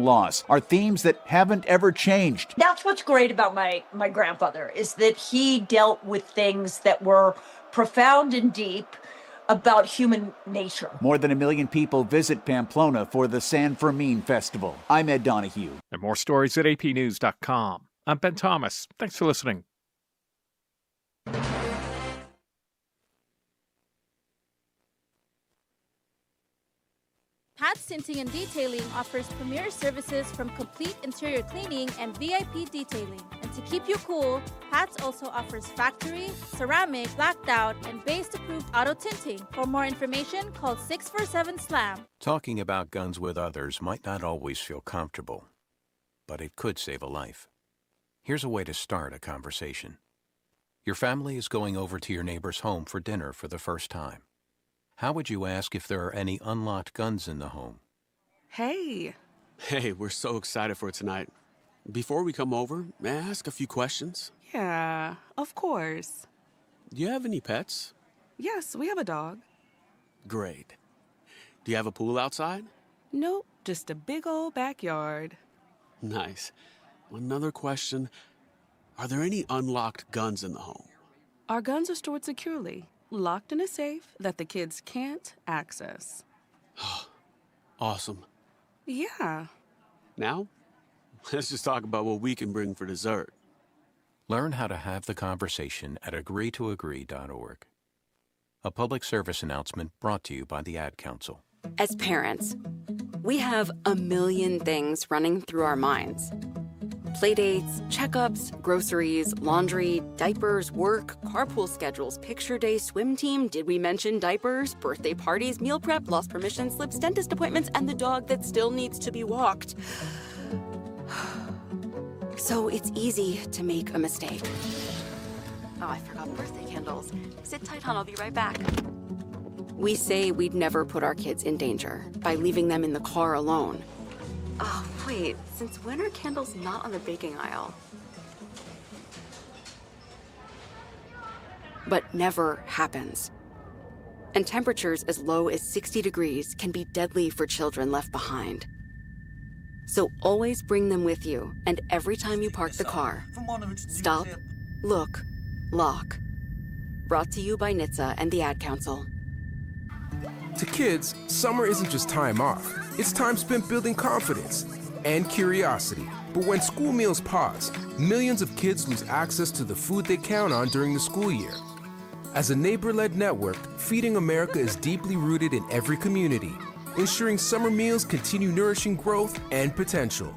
loss are themes that haven't ever changed. That's what's great about my grandfather, is that he dealt with things that were profound and deep about human nature. More than 1 million people visit Pamplona for the San Fermin Festival. I'm Ed Donahue. And more stories at apnews.com. I'm Ben Thomas. Thanks for listening. Pat's Tinting and Detailing offers premier services from complete interior cleaning and VIP detailing. And to keep you cool, Pat's also offers factory, ceramic, blacked out, and based-approved auto tinting. For more information, call 647-SLAM. Talking about guns with others might not always feel comfortable, but it could save a life. Here's a way to start a conversation. Your family is going over to your neighbor's home for dinner for the first time. How would you ask if there are any unlocked guns in the home? Hey, we're so excited for tonight. Before we come over, may I ask a few questions? Yeah, of course. Do you have any pets? Yes, we have a dog. Great. Do you have a pool outside? Nope, just a big old backyard. Nice. Another question. Are there any unlocked guns in the home? Our guns are stored securely, locked in a safe that the kids can't access. Awesome. Yeah. Now, let's just talk about what we can bring for dessert. Learn how to have the conversation at agreetoagree.org. A public service announcement brought to you by the Ad Council. As parents, we have a million things running through our minds. Playdates, checkups, groceries, laundry, diapers, work, carpool schedules, picture day, swim team, did we mention diapers, birthday parties, meal prep, lost permission slips, dentist appointments, and the dog that still needs to be walked. So it's easy to make a mistake. Oh, I forgot birthday candles. Sit tight, hon, I'll be right back. We say we'd never put our kids in danger by leaving them in the car alone. Oh, wait, since when are candles not on the baking aisle? But never happens. And temperatures as low as 60 degrees can be deadly for children left behind. So always bring them with you, and every time you park the car, stop, look, lock. Brought to you by NHTSA and the Ad Council. To kids, summer isn't just time off. It's time spent building confidence and curiosity. But when school meals pause, millions of kids lose access to the food they count on during the school year. As a neighbor-led network, Feeding America is deeply rooted in every community, ensuring summer meals continue nourishing growth and potential.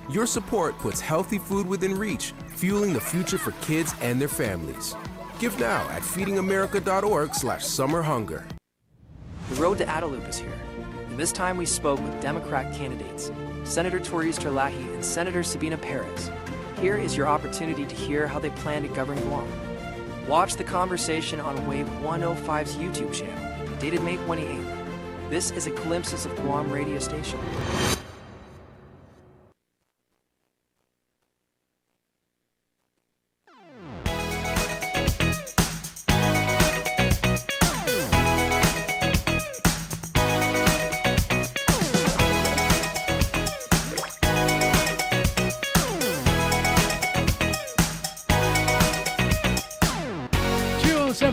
Your support puts healthy food within reach, fueling the future for kids and their families. Give now at feedingamerica.org/summerhunger. The road to Adelup is here, and this time we spoke with Democrat candidates, Senator Toriz Terlahi and Senator Sabina Perez. Here is your opportunity to hear how they plan to govern Guam. Watch the conversation on Wave 105's YouTube channel, dated May 28th. This is a glimpse of Guam radio station.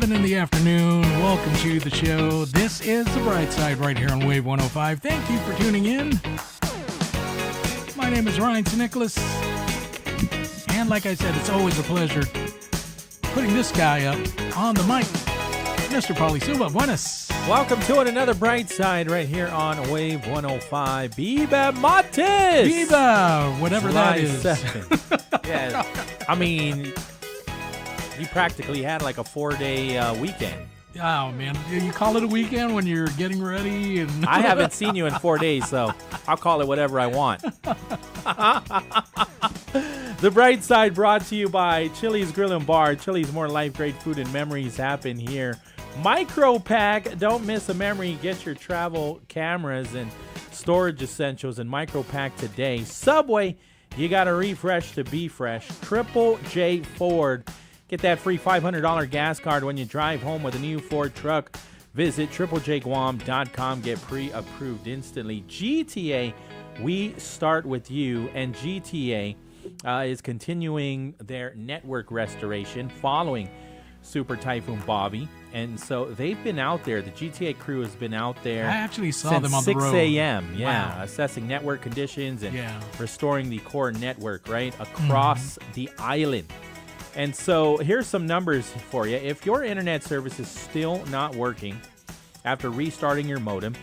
In the afternoon, welcome to the show. This is the Bright Side right here on Wave 105. Thank you for tuning in. My name is Ryan Nicholas, and like I said, it's always a pleasure putting this guy up on the mic, Mr. Pauly Suba. Buenas. Welcome to another Bright Side right here on Wave 105. Biba Matis! Biba, whatever that is. Yeah, I mean, you practically had like a 4-day weekend. Oh, man. You call it a weekend when you're getting ready? And I haven't seen you in 4 days, so I'll call it whatever I want. The Bright Side brought to you by Chili's Grill and Bar. Chili's, more life, great food, and memories happen here. Micro Pack, don't miss a memory. Get your travel cameras and storage essentials in Micro Pack today. Subway, you got to refresh to be fresh. Triple J Ford. Get that free $500 gas card when you drive home with a new Ford truck. Visit triplejguam.com. Get pre-approved instantly. GTA, We start with you, and GTA is continuing their network restoration following Super Typhoon Bobby. And so they've been out there. The GTA crew has been out there. I actually saw since them on the road. 6 a.m. Yeah, Wow. assessing network conditions and restoring the core network, right, across the island. And so here's some numbers for you. If your internet service is still not working after restarting your modem,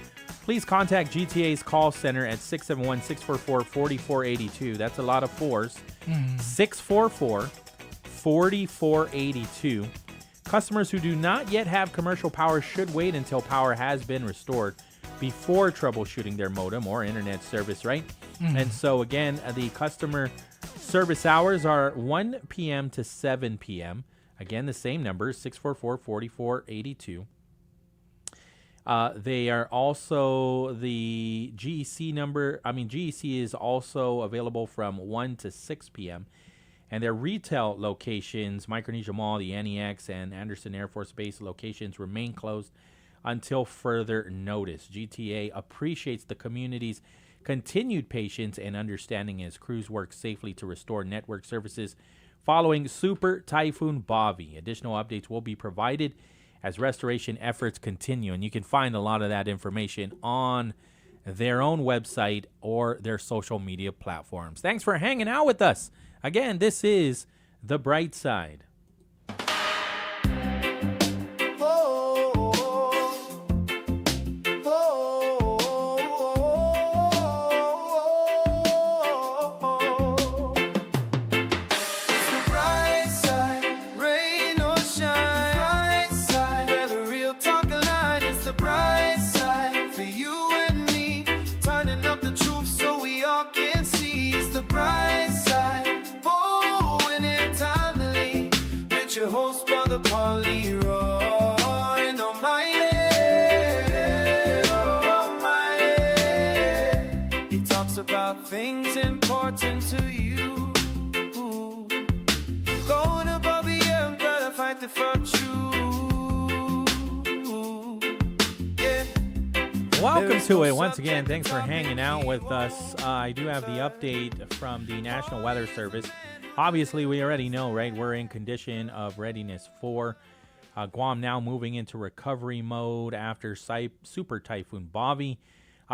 please contact GTA's call center at 671-644-4482. That's a lot of fours. 644-4482. Customers who do not yet have commercial power should wait until power has been restored before troubleshooting their modem or internet service, right? And so, again, the customer service hours are 1 p.m. to 7 p.m. Again, the same number, 644-4482. They are also the GEC number. GEC is also available from 1 to 6 p.m. And their retail locations, Micronesia Mall, the NEX, and Anderson Air Force Base locations remain closed until further notice. GTA appreciates the community's continued patience and understanding as crews work safely to restore network services following Super Typhoon Bobby. Additional updates will be provided as restoration efforts continue, and you can find a lot of that information on their own website or their social media platforms. Thanks for hanging out with us. Again, this is The Bright Side. Host brother Pauly, and almighty. He talks about things important to you. Going above the end, gotta fight the virtue. Welcome to it once again. Thanks for hanging out with us. I do have the update from the National Weather Service. Obviously, we already know, right? We're in condition of readiness for Guam now moving into recovery mode after Super Typhoon Bobby.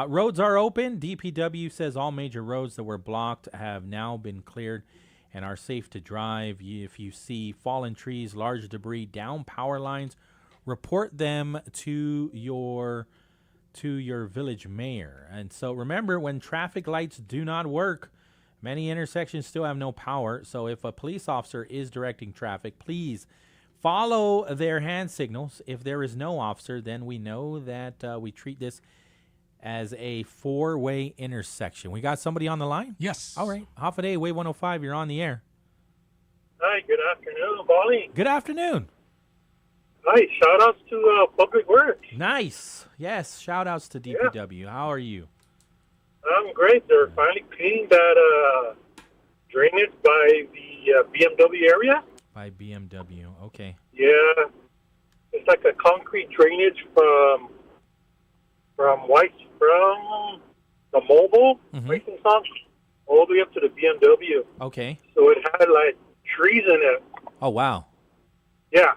Roads are open. DPW says all major roads that were blocked have now been cleared and are safe to drive. If you see fallen trees, large debris, down power lines, report them to your village mayor. And so remember, when traffic lights do not work, many intersections still have no power. So if a police officer is directing traffic, please follow their hand signals. If there is no officer, then we know that we treat this as a four-way intersection. We got somebody on the line? Yes. All right. Half a day, Wave 105, you're on the air. Hi, good afternoon, Pauly. Good afternoon. Hi, shout-outs to Public Works. Nice. Yes, shout-outs to DPW. Yeah. How are you? I'm great. They're finally cleaning that drainage by the BMW area. By BMW, okay. Yeah. It's like a concrete drainage from the mobile racing song all the way up to the BMW. Okay. So it had like trees in it. Oh, wow. Yeah.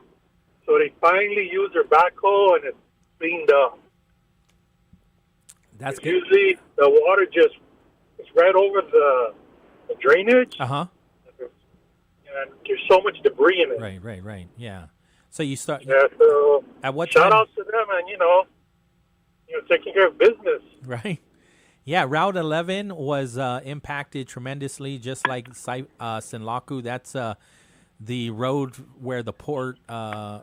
So they finally used their backhoe and it's cleaned up. That's good. Usually the water just is right over the drainage. Uh-huh. And there's so much debris in it. Right. Yeah. So you start. Yeah. So at what shout time? out to them and taking care of business. Right. Yeah. Route 11 was impacted tremendously, just like Sinlaku. That's the road where the port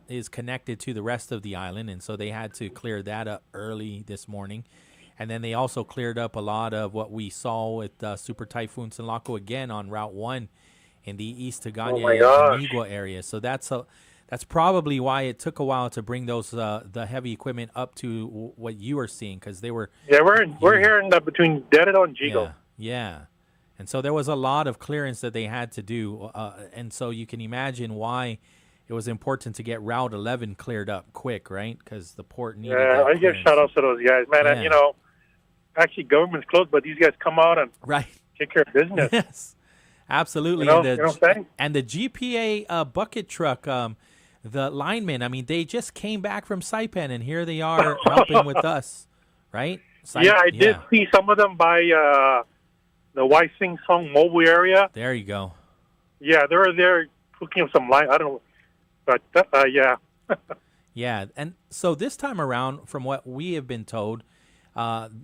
is connected to the rest of the island, and so they had to clear that up early this morning. And then they also cleared up a lot of what we saw with Super Typhoon Sinlaku again on Route 1 in the East Taganya Anigua area. So that's probably why it took a while to bring those the heavy equipment up to what you are seeing, because they were. Yeah, we're here in between Deredo and Jigo. Yeah. And so there was a lot of clearance that they had to do, and so you can imagine why it was important to get Route 11 cleared up quick, right? Because the port needed. Yeah, I give shout outs to those guys, man. Yeah. And actually government's closed, but these guys come out and take care of business. Yes, absolutely. You know, And you know what I'm saying? and the GPA bucket truck, the linemen, I mean, they just came back from Saipan, and here they are helping with us, right? Yeah, I did see some of them by the Waising Song mobile area. There you go. Yeah, they were there hooking up some line. I don't know. But, yeah. Yeah, and so this time around, from what we have been told,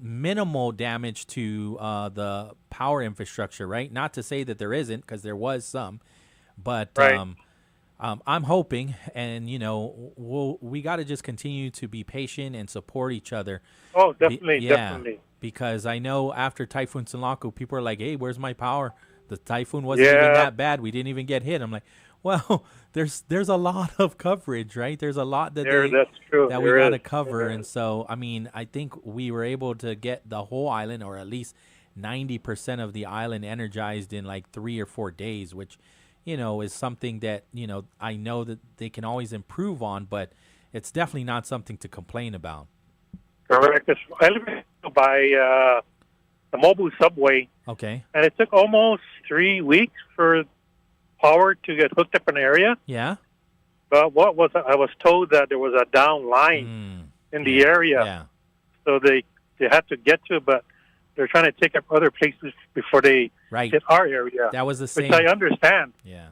minimal damage to the power infrastructure, right? Not to say that there isn't, because there was some. But I'm hoping, and, you know, we got to just continue to be patient and support each other. Oh, definitely, definitely. Because I know after Typhoon Sinlaku, people are like, hey, where's my power? The typhoon wasn't even that bad. We didn't even get hit. I'm like, well, there's a lot of coverage, right? There's a lot that that's true. that we got to cover. And so, I mean, I think we were able to get the whole island, or at least 90% of the island, energized in like 3 or 4 days, which, you know, is something that, you know, I know that they can always improve on, but it's definitely not something to complain about. Correct. I live by the mobile subway. Okay. And it took almost 3 weeks for power to get hooked up in the area. Yeah. But I was told that there was a down line in the area. Yeah. So they had to get to it, but they're trying to take up other places before they hit our area. That was the same. Which I understand. Yeah.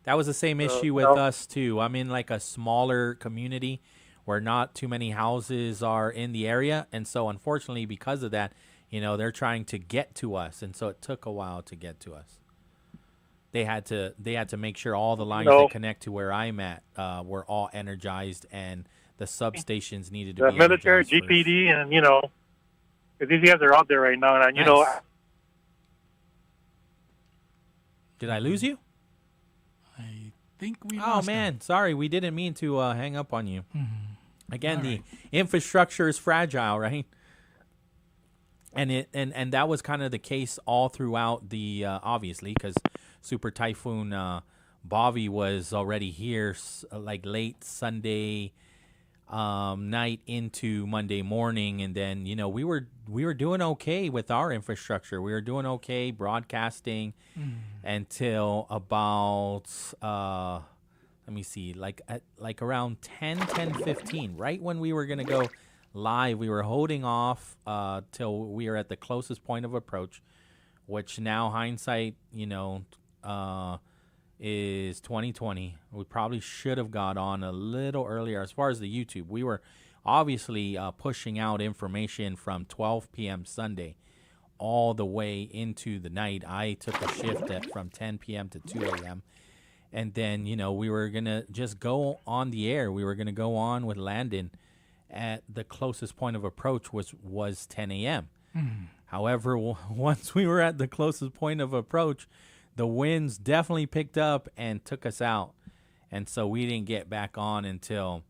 That was the same issue with us, too. I'm in like a smaller community where not too many houses are in the area. And so, unfortunately, because of that, you know, they're trying to get to us. And so it took a while to get to us. They had to make sure all the lines that connect to where I'm at were all energized, and the substations needed to be military, energized GPD, and, you know, 'cause these guys are out there right now. And, you know... Did I lose you? I think we Oh, lost man. Sorry. We didn't mean to hang up on you. Again, All the right. infrastructure is fragile, right? And that was kind of the case all throughout the, obviously, because Super Typhoon Bobby was already here like late Sunday night into Monday morning. And then, you know, we were doing okay with our infrastructure. We were doing okay broadcasting until about, let me see, like around 10:15, right when we were going to go live. We were holding off till we were at the closest point of approach, which now hindsight, you know, is 2020. We probably should have got on a little earlier. As far as the YouTube, we were obviously pushing out information from 12 p.m. Sunday all the way into the night. I took a shift from 10 p.m. to 2 a.m. And then, you know, we were going to just go on the air. We were going to go on with Landon at the closest point of approach, was 10 a.m. However, once we were at the closest point of approach, the winds definitely picked up and took us out. And so we didn't get back on until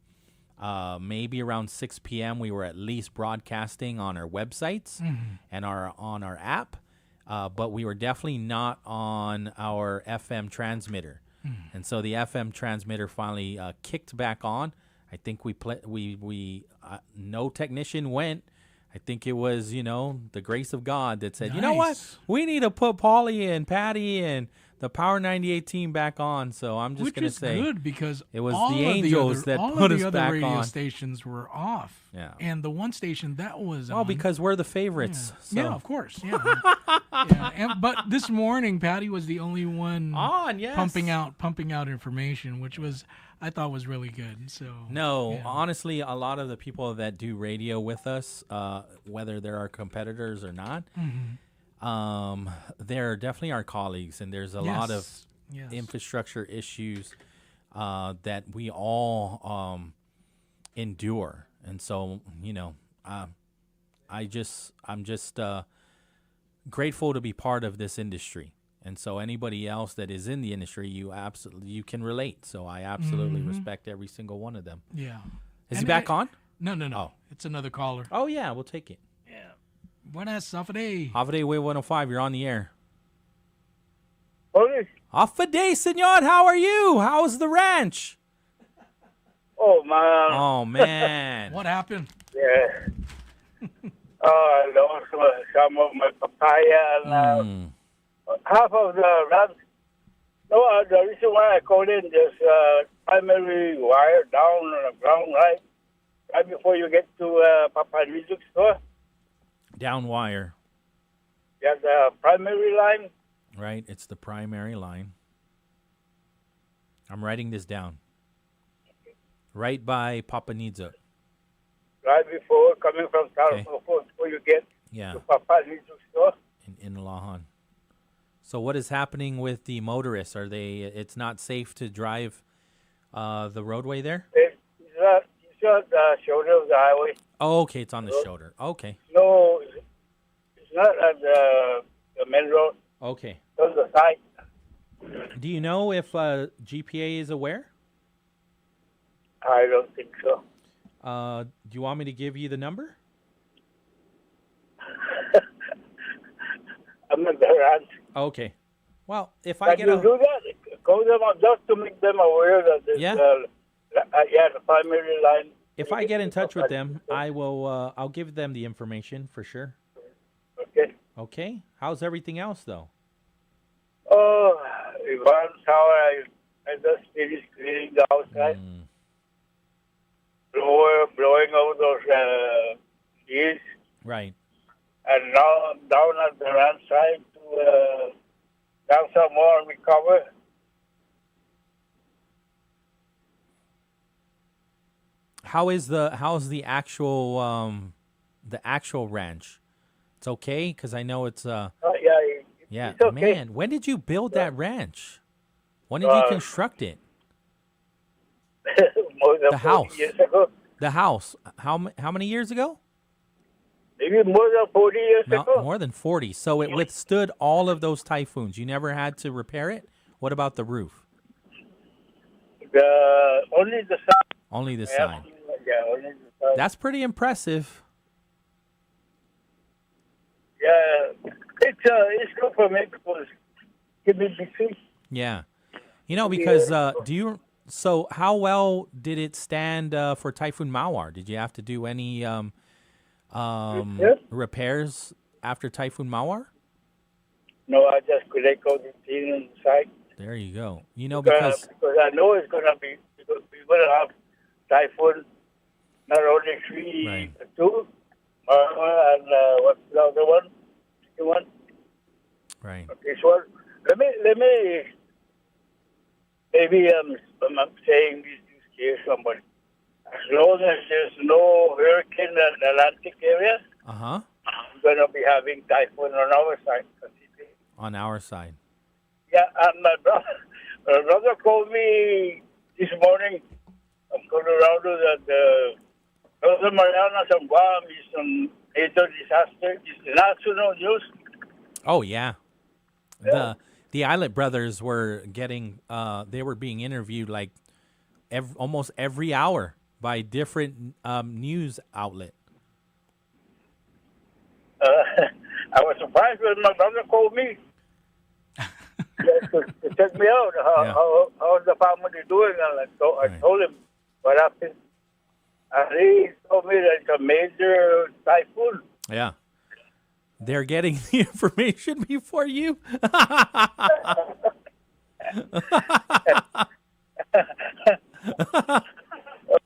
maybe around 6 p.m. We were at least broadcasting on our websites and on our app, but we were definitely not on our FM transmitter. And so the FM transmitter finally kicked back on. I think no technician went. I think it was, you know, the grace of God that said, you know what? We need to put Pauly and Patty and the Power 98 team back on. So I'm just going to say, good because it was all the of angels that put us the other back radio on. stations were off. Yeah. And the one station that was Well, on, because we're the favorites. Yeah, So. of course. Yeah. But this morning, Patty was the only one on, yes. pumping out information, which I thought was really good. So No, honestly, a lot of the people that do radio with us, whether they're our competitors or not, they're definitely our colleagues, and there's a lot of infrastructure issues that we all endure. And so, you know, I'm just grateful to be part of this industry. And so anybody else that is in the industry, you can relate. So I absolutely respect every single one of them. Yeah. Is he back on? No. Oh. It's another caller. Oh, yeah, we'll take it. Yeah. Buenas, Afade. Afade Wave 105, you're on the air. Okay. Afade, senor, how are you? How's the ranch? Oh, man. Oh, man. What happened? Yeah. lost some of my papaya and half of the ranch. No, the reason why I called in is primary wire down on the ground, right before you get to Papa Music Store. Down wire. Yeah, the primary line. Right, it's the primary line. I'm writing this down. Right by Papa Nidzo. Right before coming from town, before you get to Papa Music Store. In Lahan. So what is happening with the motorists? Are they? It's not safe to drive the roadway there? It's not the shoulder of the highway. Oh, okay, it's on the shoulder. Okay. No, it's not at the main road. Okay. It's on the side. Do you know if GPA is aware? I don't think so. Do you want me to give you the number? I'm not the ranch. Okay. Well, if I get you do that, call them up just to make them aware that this, the primary line. If I get in touch with them, I will. I'll give them the information for sure. Okay. Okay. How's everything else though? Oh, once how I just finished cleaning the outside, blowing out those trees. Right. And now I'm down at the ranch side to have some more recover. How's the actual ranch? It's okay because I know it's It's okay. Man, when did you build that ranch? When did you construct it? More than The 40 house. years ago. The house. How many years ago? Maybe more than 40 years No, ago. more than 40. So it withstood all of those typhoons. You never had to repair it? What about the roof? Only the side. Only the side. Yeah, only the side. That's pretty impressive. Yeah, it's good for me because keep me busy. Yeah. You know, because so how well did it stand for Typhoon Mawar? Did you have to do any repairs after Typhoon Mawar? No, I just collect all the things on the side. There you go. You know, because I know it's gonna be because we're gonna have typhoon, not only 3, 2, and what's the other one? The one. Right. Okay, so let me. Maybe I'm saying this to scare somebody. As long as there's no hurricane in the Atlantic area, we're gonna be having typhoon on our side. On our side. Yeah, and my brother called me this morning. I'm going around to the Northern Marianas and Guam is some major disaster. It's national news. Oh yeah. The Islet brothers were getting they were being interviewed like almost every hour by different news outlet. I was surprised when my brother called me to check me out. How's the family doing? And I told him what happened. And he told me that it's a major typhoon. Yeah. They're getting the information before you.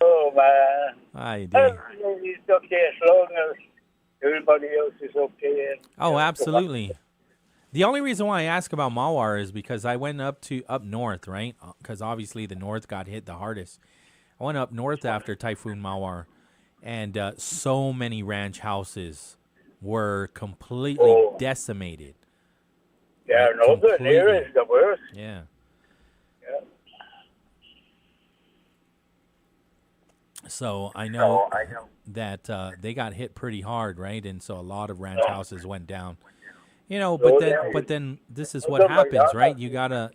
Oh, man. It's okay as long as everybody else is okay. Oh, absolutely. The only reason why I ask about Mawar is because I went up north, right? Because obviously the north got hit the hardest. I went up north after Typhoon Mawar, and so many ranch houses were completely decimated. Yeah, northern area is the worst. Yeah. So I know that they got hit pretty hard, right? And so a lot of ranch houses went down. You know, but then this is what happens, right? You gotta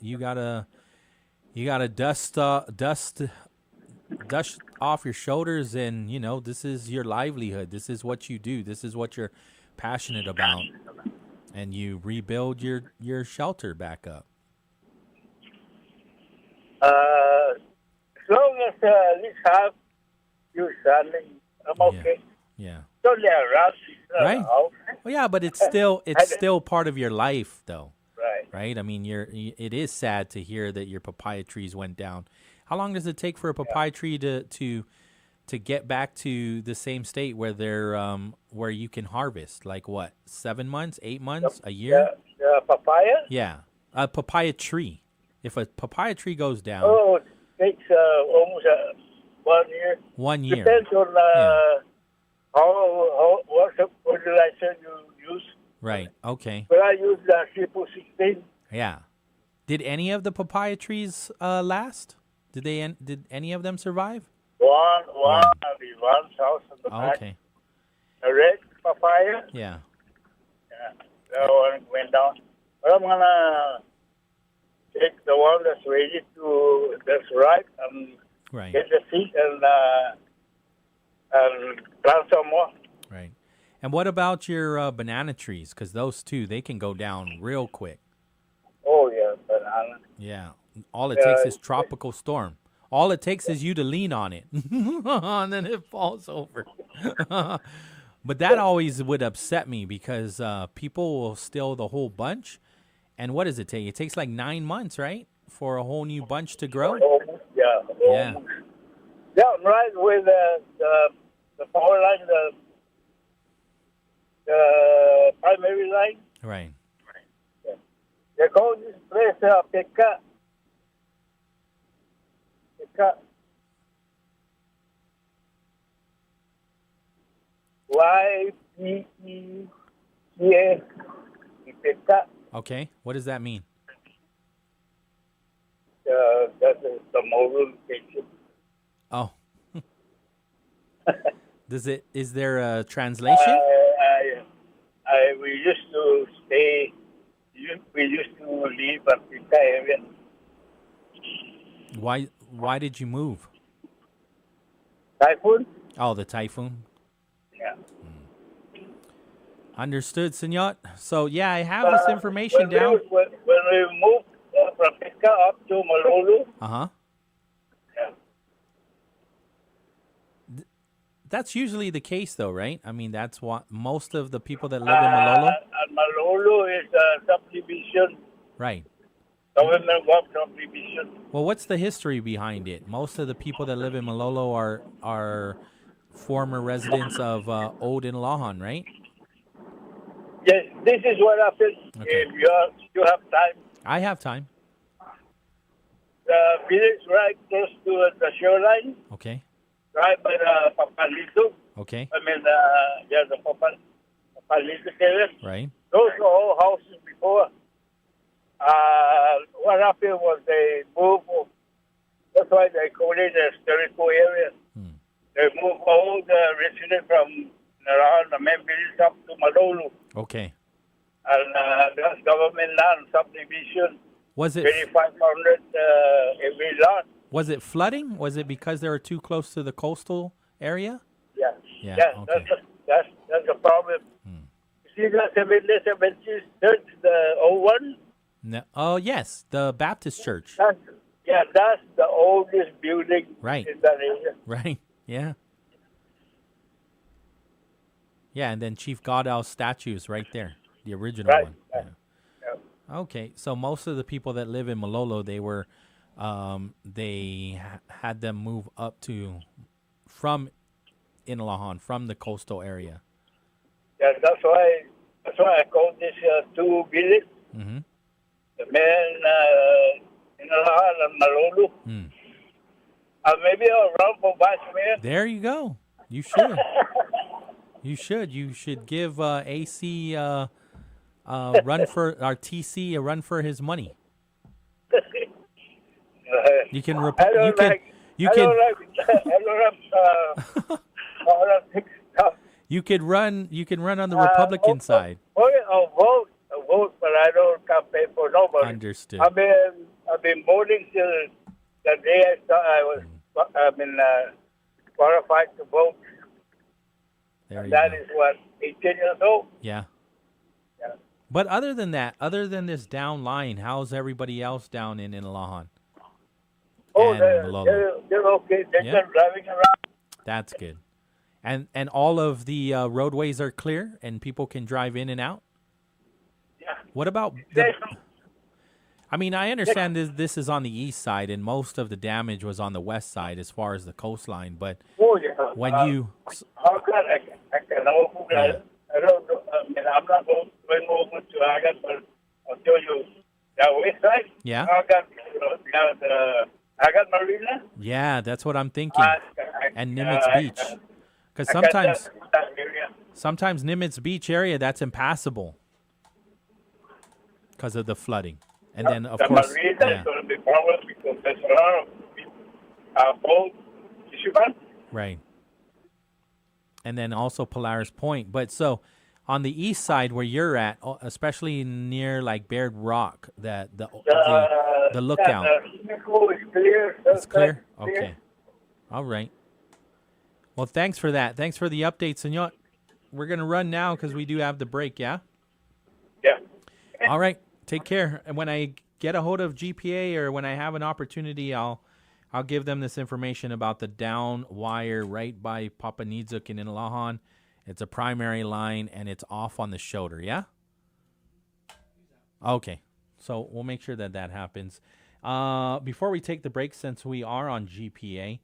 dust off your shoulders, and you know this is your livelihood. This is what you do. This is what you're passionate about, and you rebuild your shelter back up. As long as at least have you standing, I'm okay. Yeah. It's only a ranch. It's not a Right. house. Well, yeah, but it's still part of your life, though. Right. Right. I mean, it is sad to hear that your papaya trees went down. How long does it take for a papaya tree to get back to the same state where they're where you can harvest? Like what? 7 months, 8 months, a year? The papaya? Yeah, a papaya tree. If a papaya tree goes down, Oh, it takes almost 1 year. 1 year. Depends on how what fertilizer you use. Right. Okay. But I use the triple 16. Yeah. Did any of the papaya trees last? Did any of them survive? One house on the back. Okay. A red papaya. Yeah. Yeah, that one went down. But I'm gonna take the one that's that's ripe and Right. get the seed and plant some more. Right. And what about your banana trees? Because those two, they can go down real quick. Oh yeah, banana. Yeah. All it takes is tropical storm. All it takes is you to lean on it, and then it falls over. But that always would upset me because people will steal the whole bunch. And what does it take? It takes like 9 months, right, for a whole new bunch to grow? Yeah. Yeah. Yeah, right with the power line, the primary line. Right. They call this place Pekka. Y-P-E-C-A. Pekka. Okay. What does that mean? That's the mobile station. Oh. Is there a translation? We used to stay. We used to live at Pekka area. Why did you move? Typhoon? Oh, the typhoon. Yeah. Understood, senor. So yeah, I have this information down. When we moved from Pekka up to Malolo. Uh-huh. Yeah. That's usually the case, though, right? I mean, that's what most of the people that live in Malolo. And Malolo is a subdivision. Right. Government work subdivision. Well, what's the history behind it? Most of the people that live in Malolo are former residents of Old Inalahan, right? Yes, this is what happens if you have time. I have time. The village right close to the shoreline, Okay. right by the Papalito. Okay. I mean, the Papalito area. Right. Those are all houses before. What happened was they moved. That's why they call it a historical area. They moved all the residents from around the main village up to Malolo. Okay. And that's government land subdivision. Was it 2,500 every lot. Was it flooding? Was it because they were too close to the coastal area? Yeah. Yeah. Yeah, Okay. that's the problem. See the 1770s church, the old one? No. Oh yes, the Baptist church. That's the oldest building Right. in that area. Right. Yeah. Yeah, and then Chief Goddell's statue is right there, the original Right. one. Yeah. Okay, so most of the people that live in Malolo, they were, had them move up from Inalahan, from the coastal area. Yeah, that's why I call this two villages. Mm-hmm. The man in Alahan and Malolo. Maybe I'll run for vice mayor. There you go. You should. You should. You should give AC run for our TC a run for his money. You can I don't like you could run on the Republican side. I'll vote, but I don't campaign for nobody. Understood. I've been voting till the day I thought I've been qualified to vote. There you That go. is what 18 years old. Yeah. Yeah. But other than that, other than this down line, how's everybody else down in Inalahan? Oh, And they're Malolo? okay. They're Yeah. just driving around. That's good. And all of the roadways are clear and people can drive in and out? Yeah. What about I mean, I understand this is on the east side, and most of the damage was on the west side as far as the coastline. But when you... I can know Yeah. I don't know. I mean, I'm not going over to Agat, but I'll tell you, the west side, Yeah. Agat Marina. Yeah, that's what I'm thinking. And Nimitz Beach. Because sometimes Nimitz Beach area, that's impassable because of the flooding. And then, of the course... Marina yeah. is going to be problem because there's a lot of boat fishermen. Right. And then also Polaris Point. But so on the east side where you're at, especially near like Baird Rock, the lookout. It's clear? Okay. All right. Well, thanks for that. Thanks for the update, senor. We're going to run now because we do have the break, yeah? Yeah. All right. Take care. And when I get a hold of GPA or when I have an opportunity, I'll give them this information about the down wire right by Papanizuk in Inalahan. It's a primary line, and it's off on the shoulder, yeah? Okay. So we'll make sure that happens. Before we take the break, since we are on GPA,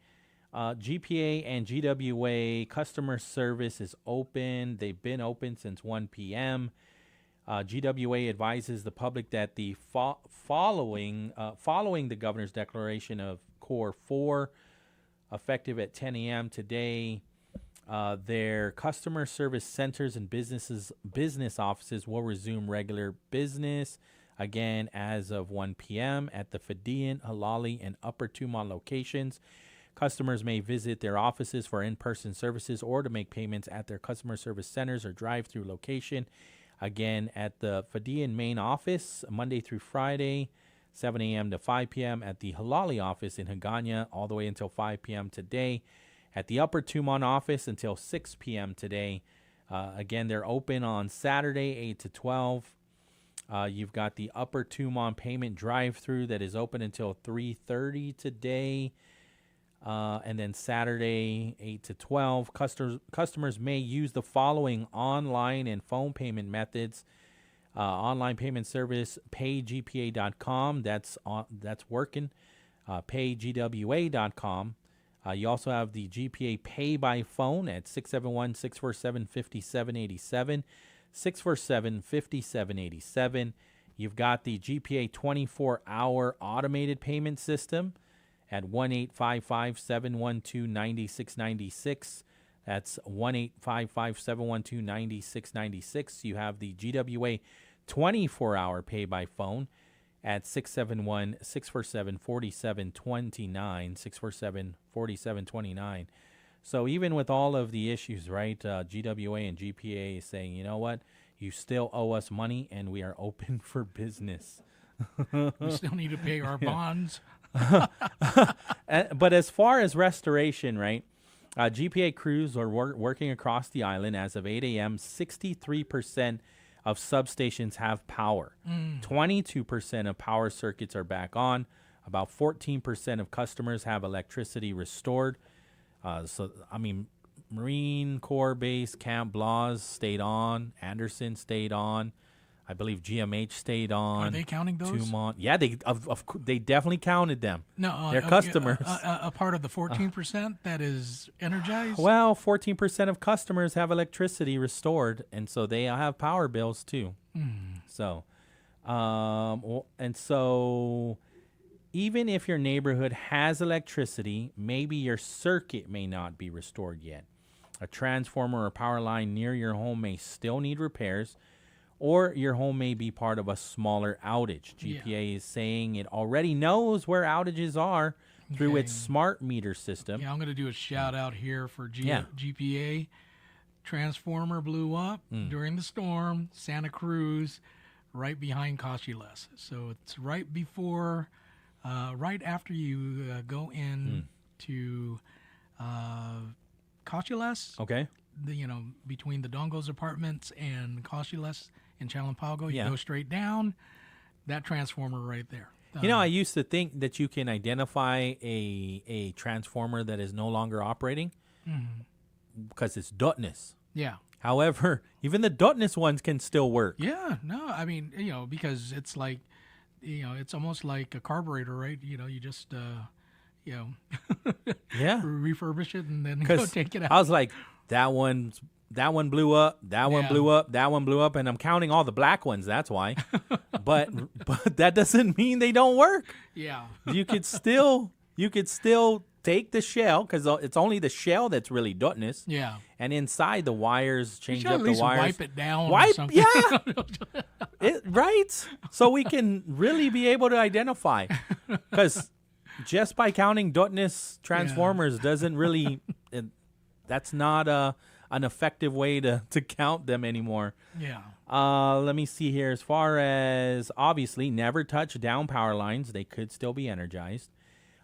GPA and GWA customer service is open. They've been open since 1 p.m. GWA advises the public that the following the governor's declaration of Core 4, effective at 10 a.m. today, their customer service centers and business offices will resume regular business again as of 1 p.m. at the Fidian, Halali, and Upper Tumon locations. Customers may visit their offices for in-person services or to make payments at their customer service centers or drive-through location. Again, at the Fidian main office, Monday through Friday, 7 a.m. to 5 p.m. At the Halali office in Hagana, all the way until 5 p.m. today. At the Upper Tumon office until 6 p.m. today. Again, they're open on Saturday, 8 to 12. You've got the Upper Tumon payment drive-through that is open until 3:30 today. And then Saturday, 8 to 12. Customers may use the following online and phone payment methods. Online payment service, paygpa.com. That's working. Paygwa.com. You also have the GPA Pay by Phone at 671-647-5787. 647-5787. You've got the GPA 24-hour automated payment system at 1-855-712-9696. That's 1-855-712-9696. You have the GWA 24-hour pay by phone at 671-647-4729, 647-4729. So even with all of the issues, right, GWA and GPA is saying, you know what, you still owe us money and we are open for business. We still need to pay our bonds. But as far as restoration, right, GPA crews are working across the island as of 8 a.m. 63% of substations have power. 22% of power circuits are back on. About 14% of customers have electricity restored. So, I mean, Marine Corps Base Camp Blas stayed on. Anderson stayed on. I believe GMH stayed on. Are they counting those? Tumont. Yeah, they definitely counted them. No, they're customers. A part of the 14% that is energized? Well, 14% of customers have electricity restored, and so they have power bills too. So, and so even if your neighborhood has electricity, maybe your circuit may not be restored yet. A transformer or power line near your home may still need repairs, or your home may be part of a smaller outage. GPA is saying it already knows where outages are through its smart meter system. Yeah, I'm going to do a shout out here for GPA. Transformer blew up during the storm, Santa Cruz, right behind Cochules. So it's right before, right after you go in to Cochules. Okay. Between the Dongos apartments and Cochules in Chalampago, you go straight down, that transformer right there. I used to think that you can identify a transformer that is no longer operating. because it's darkness. Yeah. However, even the darkness ones can still work. Yeah, no, I mean, because it's like, it's almost like a carburetor, right? You just, Yeah. refurbish it and then go take it out. I was like, that one blew up, that one blew up, that one blew up, and I'm counting all the black ones. That's why. but that doesn't mean they don't work. Yeah. You could still take the shell, because it's only the shell that's really darkness. Yeah. And inside the wires, change You should up at the least wires. wipe it down or something. Yeah. Right? So we can really be able to identify. Because just by counting darkness transformers doesn't really, that's not an effective way to count them anymore. Yeah. Let me see here. As far as, obviously, never touch down power lines. They could still be energized.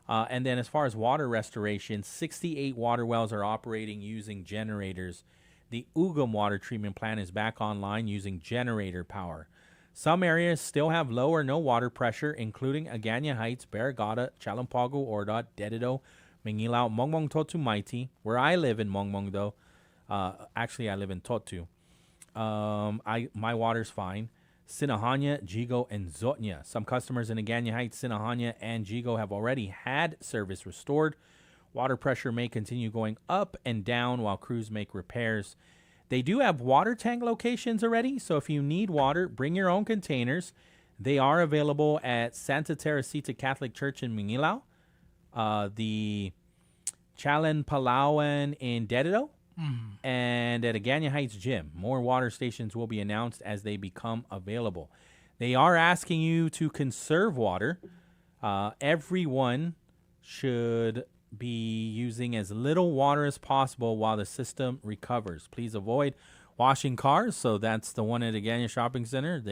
And then as far as water restoration, 68 water wells are operating using generators. The Ugam water treatment plant is back online using generator power. Some areas still have low or no water pressure, including Agana Heights, Barrigada, Chalampago, Ordot, Dedido, Mangilao, Mongmong, Totu, Maiti. Where I live in Mongmong, though, actually I live in Totu. My water's fine. Sinahanya, Jigo, and Zotnya. Some customers in Agana Heights, Sinahanya, and Jigo have already had service restored. Water pressure may continue going up and down while crews make repairs. They do have water tank locations already, so if you need water, bring your own containers. They are available at Santa Teresita Catholic Church in Mangilao, the Chalan Palawan in Dedido, and at Agana Heights Gym. More water stations will be announced as they become available. They are asking you to conserve water. Everyone should be using as little water as possible while the system recovers. Please avoid washing cars. So that's the one at Agana Shopping Center.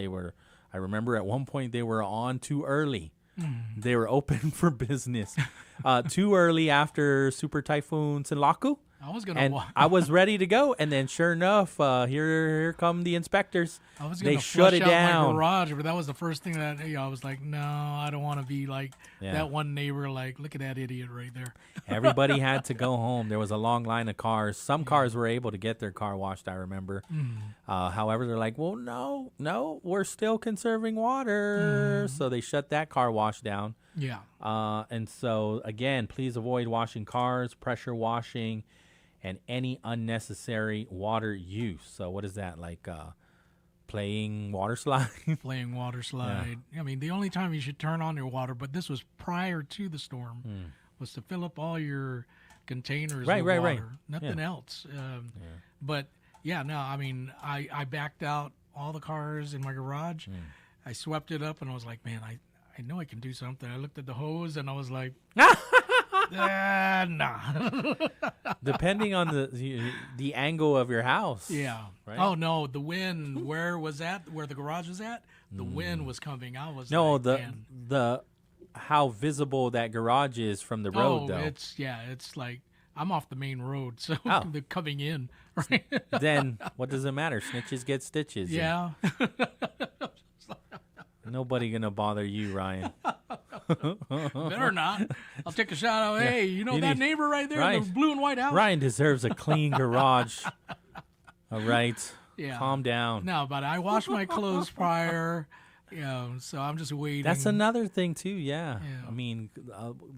I remember at one point they were on too early. They were open for business too early after Super Typhoon Sinlaku. I was ready to go, and then sure enough, here come the inspectors. I was going They to shut it out down. my garage, but that was the first thing that I was like, no, I don't want to be like that one neighbor. Like, look at that idiot right there. Everybody had to go home. There was a long line of cars. Some cars were able to get their car washed, I remember. However, they're like, well, no, we're still conserving water. So they shut that car wash down. Yeah. And so, again, please avoid washing cars, pressure washing, and any unnecessary water use. So what is that, like playing water slide? Playing water slide. Yeah. I mean, the only time you should turn on your water, but this was prior to the storm, was to fill up all your containers with water. Nothing else. But, I mean, I backed out all the cars in my garage. I swept it up, and I was like, man, I know I can do something. I looked at the hose, and I was like... nah. Depending on the angle of your house. Yeah. Right? Oh no, the wind. Where was that? Where the garage was at? The wind was coming. I was the how visible that garage is from the road, though. It's like I'm off the main road, so they're coming in. Right? Then what does it matter? Snitches get stitches. Yeah. Nobody gonna bother you, Ryan. Better not. I'll take a shot out. Hey, that neighbor right there, the blue and white house? Ryan deserves a clean garage. All right. Yeah. Calm down. No, but I washed my clothes prior, so I'm just waiting. That's another thing, too, yeah. I mean,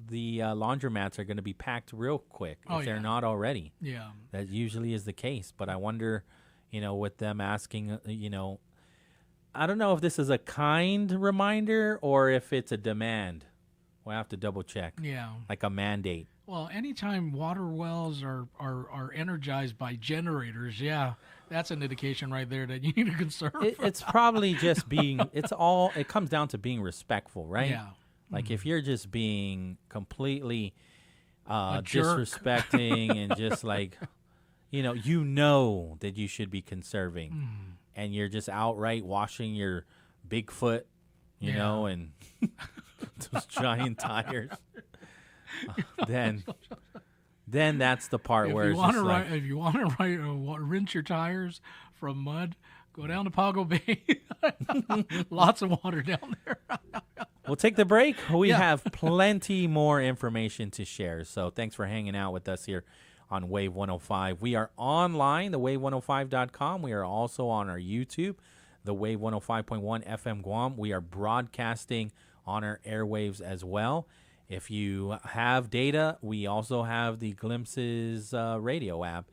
the laundromats are going to be packed real quick if they're not already. Yeah. That usually is the case. But I wonder, with them asking, I don't know if this is a kind reminder or if it's a demand. We'll have to double check. Yeah. Like a mandate. Well, anytime water wells are energized by generators, that's an indication right there that you need to conserve. It's probably just it comes down to being respectful, right? Yeah. Like if you're just being completely disrespecting and just like, that you should be conserving. And you're just outright washing your Bigfoot, and those giant tires. Then that's the part where it's just like, if you want to rinse your tires from mud, go down to Pago Bay. Lots of water down there. We'll take the break. We have plenty more information to share. So thanks for hanging out with us here on Wave 105. We are online, thewave105.com. We are also on our YouTube, the Wave 105.1 FM Guam. We are broadcasting on our airwaves as well. If you have data, we also have the Glimpses radio app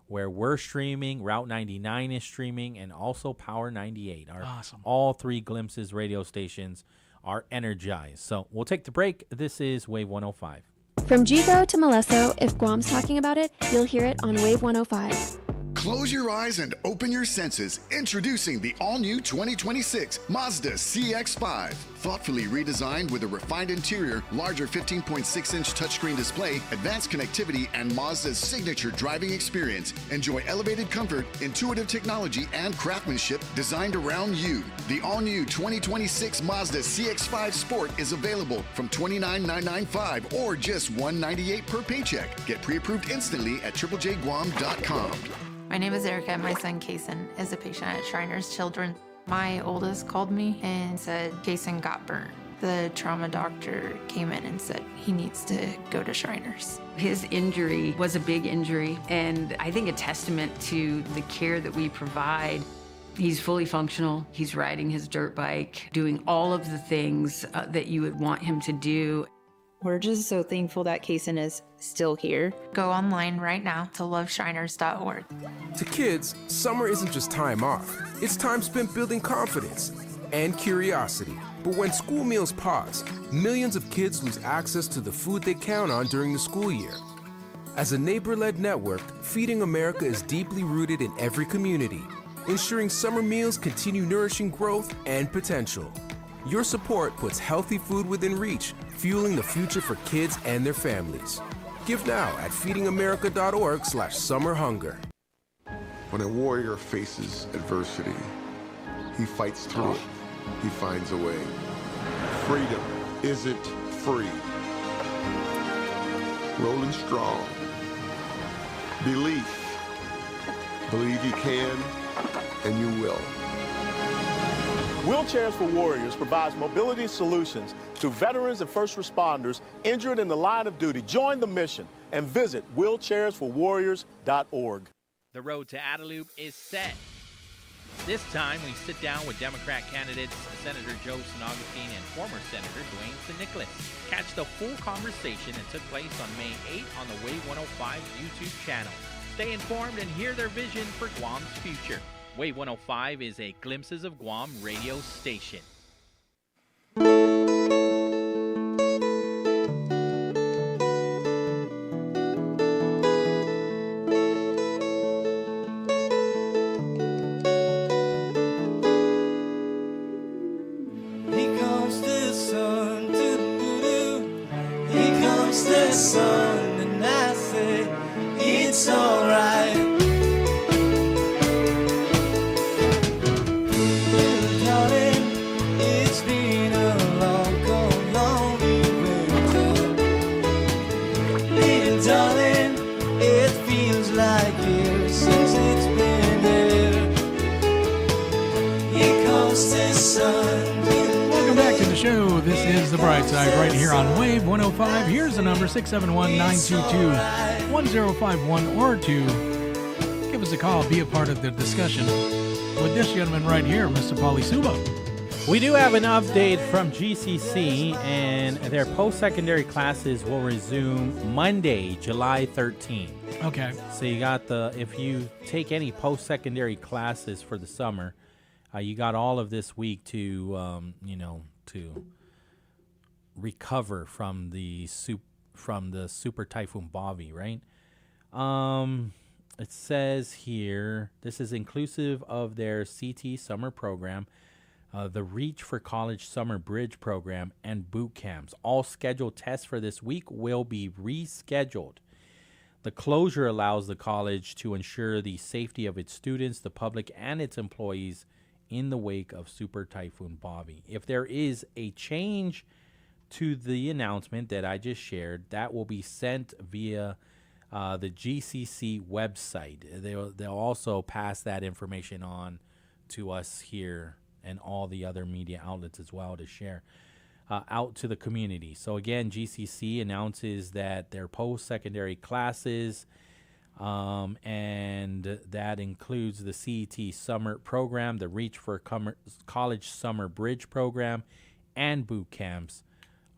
where we're streaming. Route 99 is streaming, and also Power 98. Awesome. All three Glimpses radio stations are energized. So we'll take the break. This is Wave 105. From Jigo to Molesso, if Guam's talking about it, you'll hear it on Wave 105. Close your eyes and open your senses. Introducing the all-new 2026 Mazda CX-5. Thoughtfully redesigned with a refined interior, larger 15.6-inch touchscreen display, advanced connectivity, and Mazda's signature driving experience. Enjoy elevated comfort, intuitive technology, and craftsmanship designed around you. The all-new 2026 Mazda CX-5 Sport is available from $29,995 or just $198 per paycheck. Get pre-approved instantly at triplejguam.com. My name is Erica. My son, Kason, is a patient at Shriners Children. My oldest called me and said Kason got burnt. The trauma doctor came in and said he needs to go to Shriners. His injury was a big injury, and I think a testament to the care that we provide. He's fully functional. He's riding his dirt bike, doing all of the things that you would want him to do. We're just so thankful that Kason is still here. Go online right now to loveshriners.org. To kids, summer isn't just time off. It's time spent building confidence and curiosity. But when school meals pause, millions of kids lose access to the food they count on during the school year. As a neighbor-led network, Feeding America is deeply rooted in every community, ensuring summer meals continue nourishing growth and potential. Your support puts healthy food within reach, fueling the future for kids and their families. Give now at feedingamerica.org/summerhunger. When a warrior faces adversity, he fights through it. He finds a way. Freedom isn't free. Rolling strong. Belief. Believe you can, and you will. Wheelchairs for Warriors provides mobility solutions to veterans and first responders injured in the line of duty. Join the mission and visit wheelchairsforwarriors.org. The road to Adelup is set. This time, we sit down with Democrat candidates Senator Joe San Agustin and former Senator Dwayne San Nicolas. Catch the full conversation that took place on May 8 on the Wave 105 YouTube channel. Stay informed and hear their vision for Guam's future. Wave 105 is a Glimpses of Guam radio station. Here comes the sun, doo-doo-doo. Here comes the sun, and I say it's alright. Welcome back to the show. This is The Bright Side right here on Wave 105. Here's the number, 671-922-1051 or 2. Give us a call. Be a part of the discussion with this gentleman right here, Mr. Pauly Suba. We do have an update from GCC, and their post-secondary classes will resume Monday, July 13th. Okay. So you got if you take any post-secondary classes for the summer, you got all of this week to, to recover from the Super Typhoon Bobby, right? It says here, this is inclusive of their CT summer program, the Reach for College Summer Bridge program, and boot camps. All scheduled tests for this week will be rescheduled. The closure allows the college to ensure the safety of its students, the public, and its employees in the wake of Super Typhoon Bobby. If there is a change to the announcement that I just shared, that will be sent via the GCC website. They'll also pass that information on to us here and all the other media outlets as well to share out to the community. So again, GCC announces that their post-secondary classes And that includes the CET Summer Program, the Reach for College Summer Bridge Program, and boot camps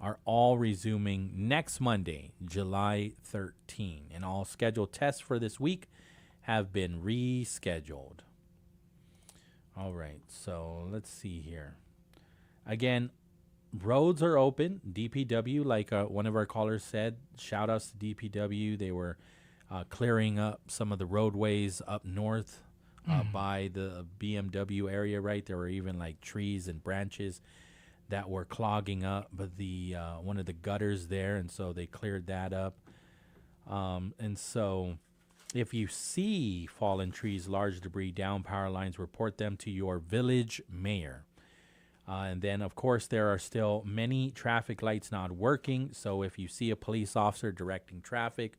are all resuming next Monday, July 13. And all scheduled tests for this week have been rescheduled. All right, so let's see here. Again, roads are open. DPW, like one of our callers said, shout outs to DPW. They were clearing up some of the roadways up north by the BMW area, right? There were even like trees and branches that were clogging up the one of the gutters there, and so they cleared that up. And so if you see fallen trees, large debris, down power lines, report them to your village mayor. And then, of course, there are still many traffic lights not working. So if you see a police officer directing traffic,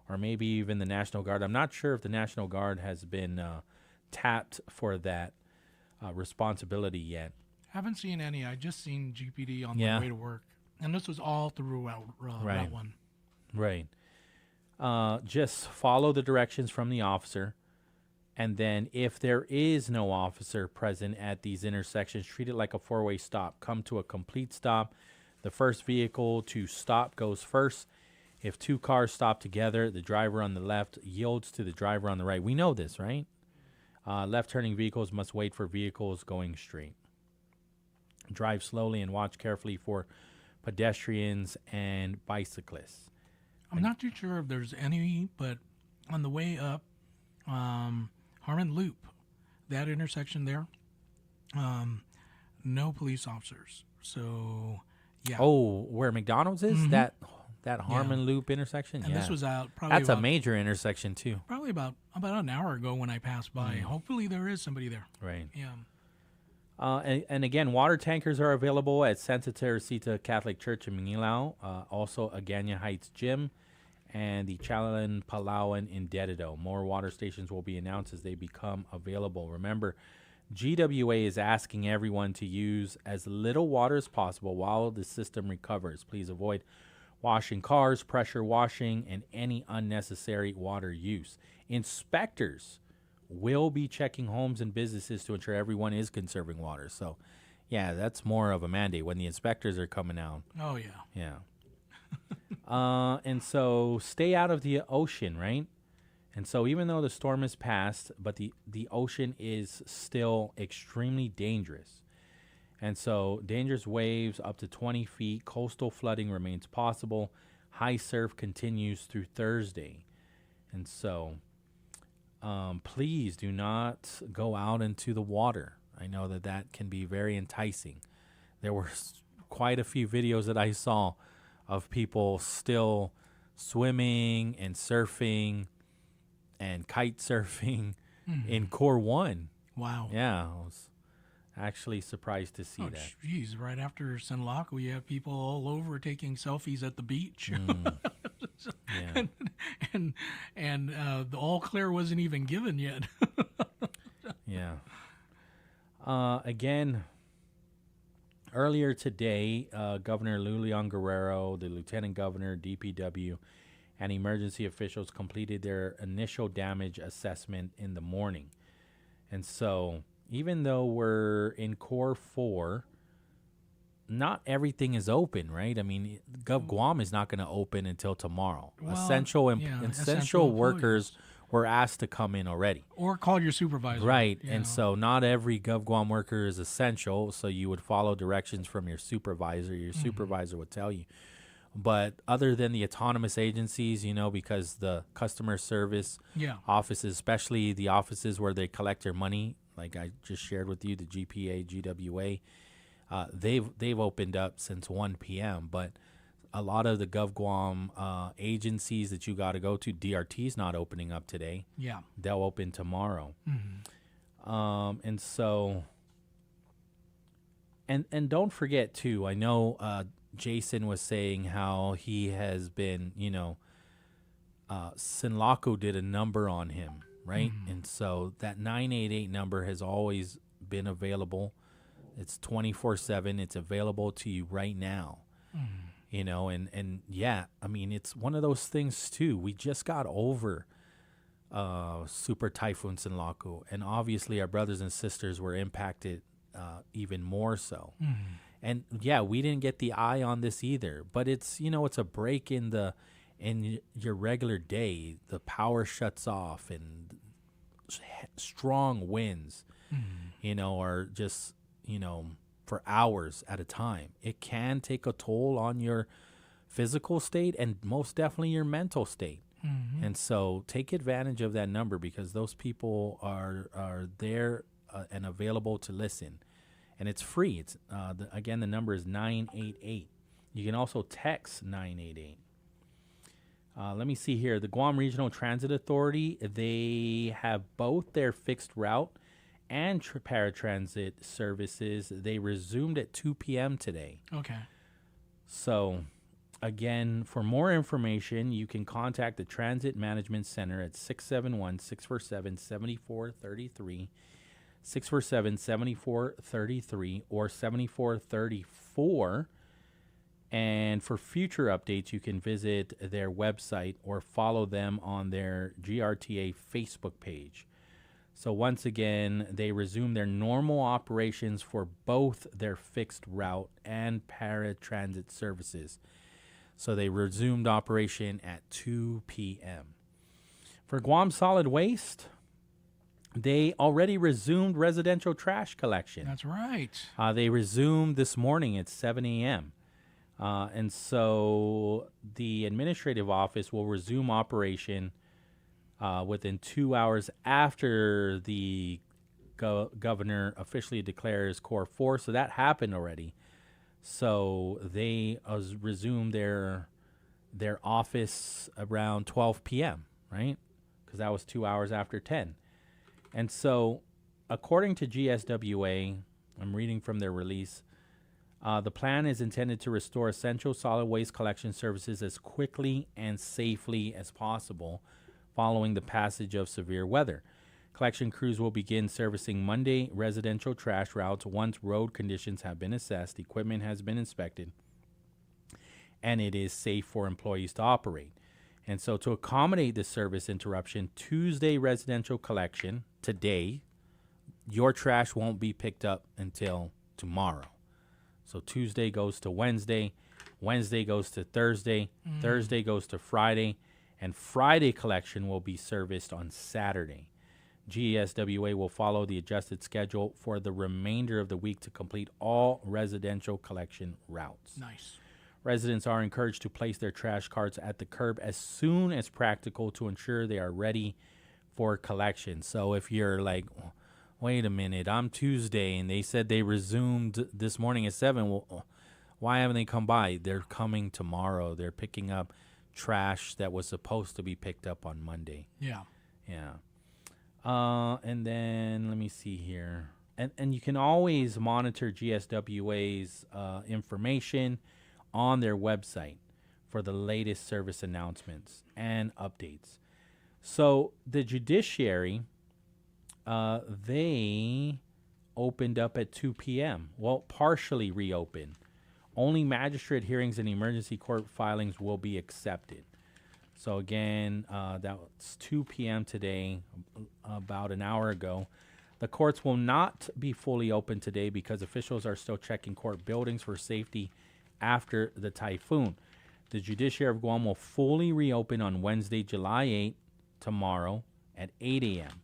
or maybe even the National Guard, I'm not sure if the National Guard has been tapped for that responsibility yet. Haven't seen any. I just seen GPD on the way to work. And this was all throughout Route 1. Right. Just follow the directions from the officer. And then if there is no officer present at these intersections, treat it like a four-way stop. Come to a complete stop. The first vehicle to stop goes first. If two cars stop together, the driver on the left yields to the driver on the right. We know this, right? Left-turning vehicles must wait for vehicles going straight. Drive slowly and watch carefully for pedestrians and bicyclists. I'm not too sure if there's any, but on the way up, Harmon Loop, that intersection there, no police officers. So, yeah. Oh, where McDonald's is? That Harmon Loop intersection? And this was out probably That's a major intersection, too. Probably about an hour ago when I passed by. Hopefully there is somebody there. Right. Yeah. And again, water tankers are available at Santa Teresita Catholic Church in Manilao, also Agana Heights Gym, and the Chalan Palawan in Dedido. More water stations will be announced as they become available. Remember, GWA is asking everyone to use as little water as possible while the system recovers. Please avoid washing cars, pressure washing, and any unnecessary water use. Inspectors will be checking homes and businesses to ensure everyone is conserving water. So, yeah, that's more of a mandate when the inspectors are coming out. Oh, yeah. Yeah. And so stay out of the ocean, right? And so even though the storm has passed, but the ocean is still extremely dangerous. And so dangerous waves up to 20 feet, coastal flooding remains possible. High surf continues through Thursday. And so please do not go out into the water. I know that can be very enticing. There were quite a few videos that I saw of people still swimming and surfing and kite surfing in Core 1. Wow. Yeah, I was actually surprised to see that. Geez, right after Sinlock, we have people all over taking selfies at the beach. And the all clear wasn't even given yet. Yeah. Again, earlier today, Governor Lulian Guerrero, the Lieutenant Governor, DPW, and emergency officials completed their initial damage assessment in the morning. And so, even though we're in Core 4, not everything is open, right? I mean, Gov Guam is not going to open until tomorrow. Well, essential workers were asked to come in already. Or call your supervisor. Right. And so not every Gov Guam worker is essential, so you would follow directions from your supervisor. Your supervisor would tell you. But other than the autonomous agencies, because the customer service offices, especially the offices where they collect their money, like I just shared with you, the GPA, GWA, they've opened up since 1 p.m. But a lot of the Gov Guam agencies that you got to go to, DRT's not opening up today. Yeah. They'll open tomorrow. And so, and don't forget, too, I know Jason was saying how he has been, Sinlaku did a number on him, right? And so that 988 number has always been available. It's 24/7. It's available to you right now. And yeah, I mean, it's one of those things too. We just got over Super Typhoon Sinlaku, and obviously our brothers and sisters were impacted even more so. And yeah, we didn't get the eye on this either, but it's it's a break in your regular day. The power shuts off and strong winds, are just for hours at a time. It can take a toll on your physical state and most definitely your mental state. And so take advantage of that number, because those people are there and available to listen. And it's free. It's again, the number is 988. You can also text 988. Let me see here. The Guam Regional Transit Authority, they have both their fixed route and paratransit services. They resumed at 2 p.m. today. Okay. So, again, for more information, you can contact the Transit Management Center at 671-647-7433, 647-7433, or 7434. And for future updates, you can visit their website or follow them on their GRTA Facebook page. So once again, they resume their normal operations for both their fixed route and paratransit services. So they resumed operation at 2 p.m. For Guam Solid Waste, they already resumed residential trash collection. That's right. They resumed this morning at 7 a.m. And so the administrative office will resume operation within 2 hours after the governor officially declares Core 4. So that happened already. So they resumed their office around 12 p.m., right? Because that was 2 hours after 10. And so according to GSWA, I'm reading from their release, the plan is intended to restore essential solid waste collection services as quickly and safely as possible following the passage of severe weather. Collection crews will begin servicing Monday residential trash routes once road conditions have been assessed, equipment has been inspected, and it is safe for employees to operate. And so to accommodate this service interruption, Tuesday residential collection, today, your trash won't be picked up until tomorrow. So Tuesday goes to Wednesday, Wednesday goes to Thursday, Thursday goes to Friday, and Friday collection will be serviced on Saturday. GSWA will follow the adjusted schedule for the remainder of the week to complete all residential collection routes. Nice. Residents are encouraged to place their trash carts at the curb as soon as practical to ensure they are ready for collection. So if you're like, wait a minute, I'm Tuesday and they said they resumed this morning at 7, well, why haven't they come by? They're coming tomorrow. They're picking up trash that was supposed to be picked up on Monday. Yeah. Yeah. And then let me see here. And you can always monitor GSWA's information on their website for the latest service announcements and updates. So the judiciary, they opened up at 2 p.m. Well, partially reopened. Only magistrate hearings and emergency court filings will be accepted. So again, that was 2 p.m. today, about an hour ago. The courts will not be fully open today because officials are still checking court buildings for safety after the typhoon. The Judiciary of Guam will fully reopen on Wednesday, July 8, tomorrow at 8 a.m.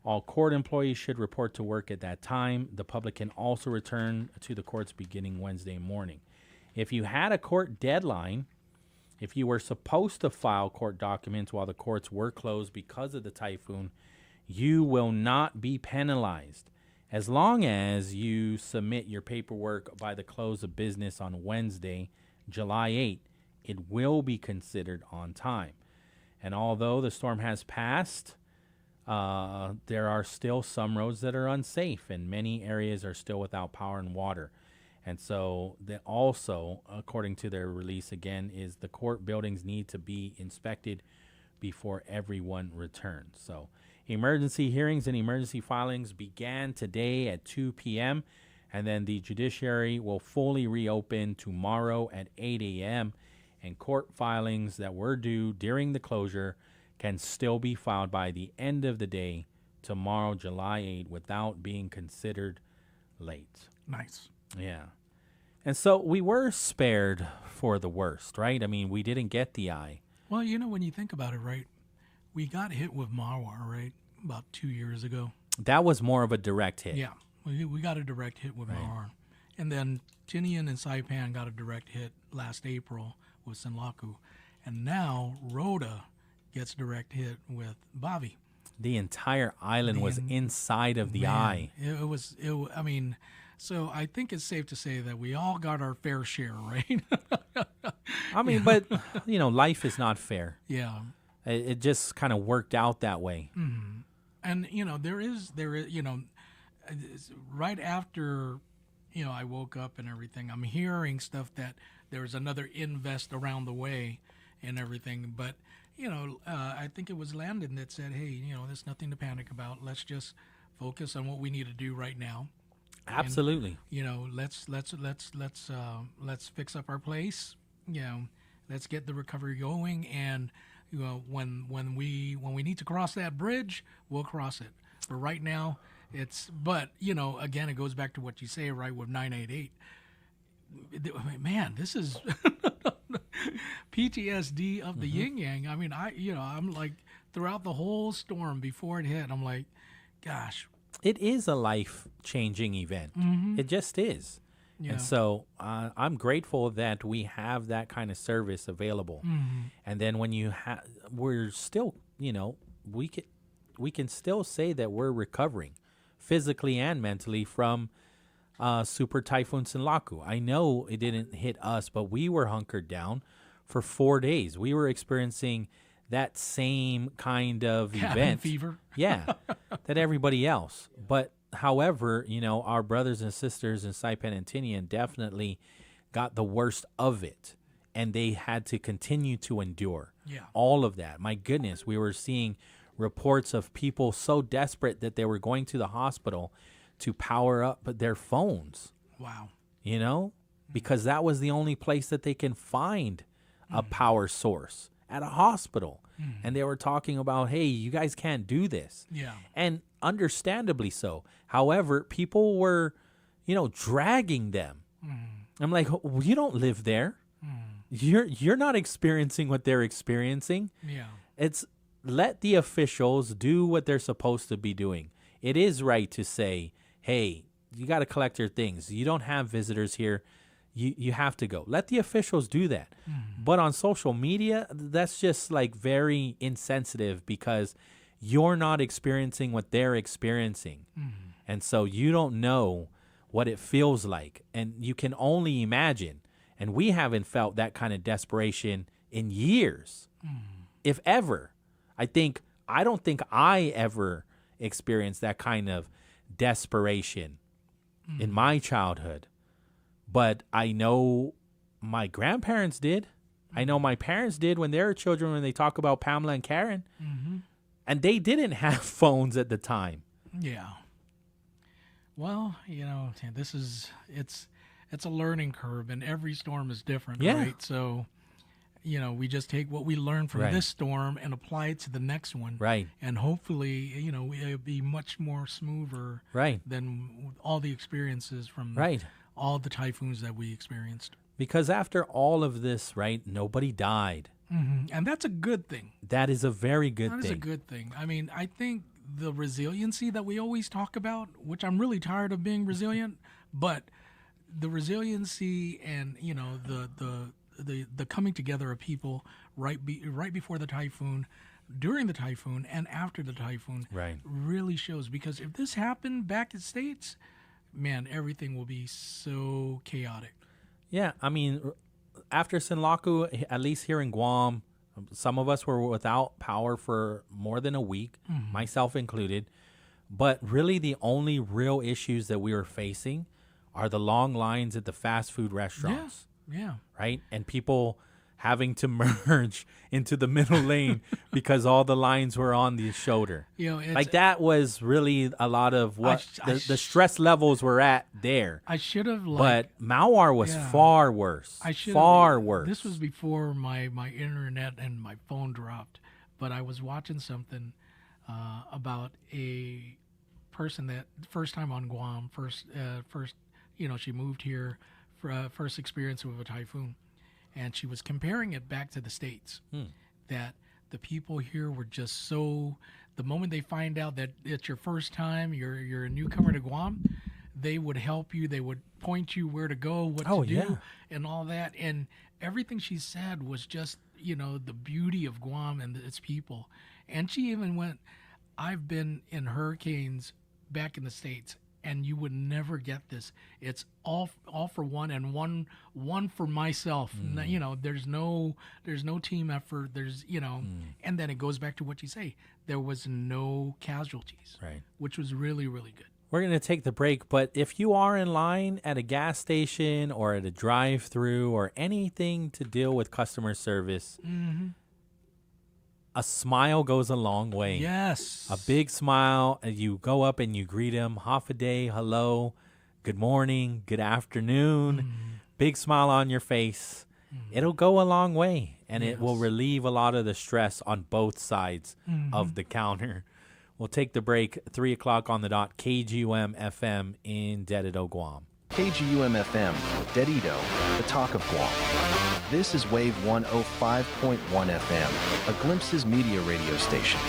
All court employees should report to work at that time. The public can also return to the courts beginning Wednesday morning. If you had a court deadline, if you were supposed to file court documents while the courts were closed because of the typhoon, you will not be penalized. As long as you submit your paperwork by the close of business on Wednesday, July 8, it will be considered on time. And although the storm has passed, there are still some roads that are unsafe, and many areas are still without power and water. And so that also, according to their release again, is the court buildings need to be inspected before everyone returns. So emergency hearings and emergency filings began today at 2 p.m. And then the judiciary will fully reopen tomorrow at 8 a.m. And court filings that were due during the closure can still be filed by the end of the day tomorrow, July 8, without being considered late. Nice. Yeah. And so we were spared for the worst, right? I mean, we didn't get the eye. Well, when you think about it, right, we got hit with Mawar, right, about 2 years ago. That was more of a direct hit. Yeah, we got a direct hit with Mawar. And then Tinian and Saipan got a direct hit last April with Senlaku. And now Rhoda gets direct hit with Bavi. The entire island was inside of the eye. I mean, so I think it's safe to say that we all got our fair share, right? I mean, but, life is not fair. Yeah. It just kind of worked out that way. Mm-hmm. And, there is, right after, I woke up and everything, I'm hearing stuff that there's another invest around the way and everything. But, I think it was Landon that said, hey, there's nothing to panic about. Let's just focus on what we need to do right now. Absolutely. And, let's fix up our place. Let's get the recovery going. And, when we need to cross that bridge, we'll cross it. But right now, again, it goes back to what you say, right, with 988. Man, this is PTSD of the yin yang. I mean, I'm like, throughout the whole storm before it hit, I'm like, gosh. It is a life-changing event. Mm-hmm. It just is. Yeah. And so I'm grateful that we have that kind of service available. Mm-hmm. And then when we're still, we can still say that we're recovering physically and mentally from Super Typhoon Senlaku. I know it didn't hit us, but we were hunkered down for 4 days. We were experiencing that same kind of event. Fever. Yeah, that everybody else. But however, our brothers and sisters in Saipan and Tinian definitely got the worst of it, and they had to continue to endure all of that. My goodness, we were seeing reports of people so desperate that they were going to the hospital to power up their phones. Wow. Because that was the only place that they can find a power source, at a hospital. And they were talking about, hey, you guys can't do this. Yeah. And understandably so. However, people were, dragging them. I'm like, you don't live there. You're not experiencing what they're experiencing. Yeah. It's let the officials do what they're supposed to be doing. It is right to say, hey, you got to collect your things. You don't have visitors here. You have to go. Let the officials do that. But on social media, that's just like very insensitive because you're not experiencing what they're experiencing. And so you don't know what it feels like. And you can only imagine. And we haven't felt that kind of desperation in years, if ever. I don't think I ever experienced that kind of desperation in my childhood. But I know my grandparents did. I know my parents did when they were children, when they talk about Pamela and Karen. And they didn't have phones at the time. Yeah. Well, it's a learning curve, and every storm is different, right? So, we just take what we learn from this storm and apply it to the next one. Right. And hopefully, it'll be much more smoother than all the experiences from all the typhoons that we experienced. Because after all of this, right, nobody died. And that's a good thing. That is a very good thing. That is a good thing. I mean, I think the resiliency that we always talk about, which I'm really tired of being resilient, but the resiliency and, the coming together of people right before the typhoon, during the typhoon, and after the typhoon really shows. Because if this happened back in States, man, everything will be so chaotic. Yeah, I mean, after Senlaku, at least here in Guam, some of us were without power for more than a week, myself included. But really the only real issues that we were facing are the long lines at the fast food restaurants. Yeah. Right? And people having to merge into the middle lane because all the lines were on the shoulder. Like that was really a lot of what the stress levels were at there. I should have but Mawar was far worse. Far worse. This was before my internet and my phone dropped. but I was watching something about a person that first time on Guam, first, she moved here for first experience with a typhoon, and she was comparing it back to the States. That the people here were just so. The moment they find out that it's your first time, you're a newcomer to Guam, they would help you. They would point you where to go, what to do, and all that. And everything she said was just, the beauty of Guam and its people. And she even went, I've been in hurricanes back in the States, and you would never get this. It's all for one, and one for myself. There's no team effort. And then it goes back to what you say. There was no casualties, right? Which was really, really good. We're going to take the break, but if you are in line at a gas station or at a drive-through or anything to deal with customer service, a smile goes a long way. Yes. A big smile. You go up and you greet them. Half a day, hello, good morning, good afternoon. Big smile on your face. It'll go a long way, and it will relieve a lot of the stress on both sides of the counter. We'll take the break, 3 o'clock on the dot, KGUM FM in Dededo, Guam. KGUM FM, Dededo, the talk of Guam. This is Wave 105.1 FM, a Glimpses media radio station.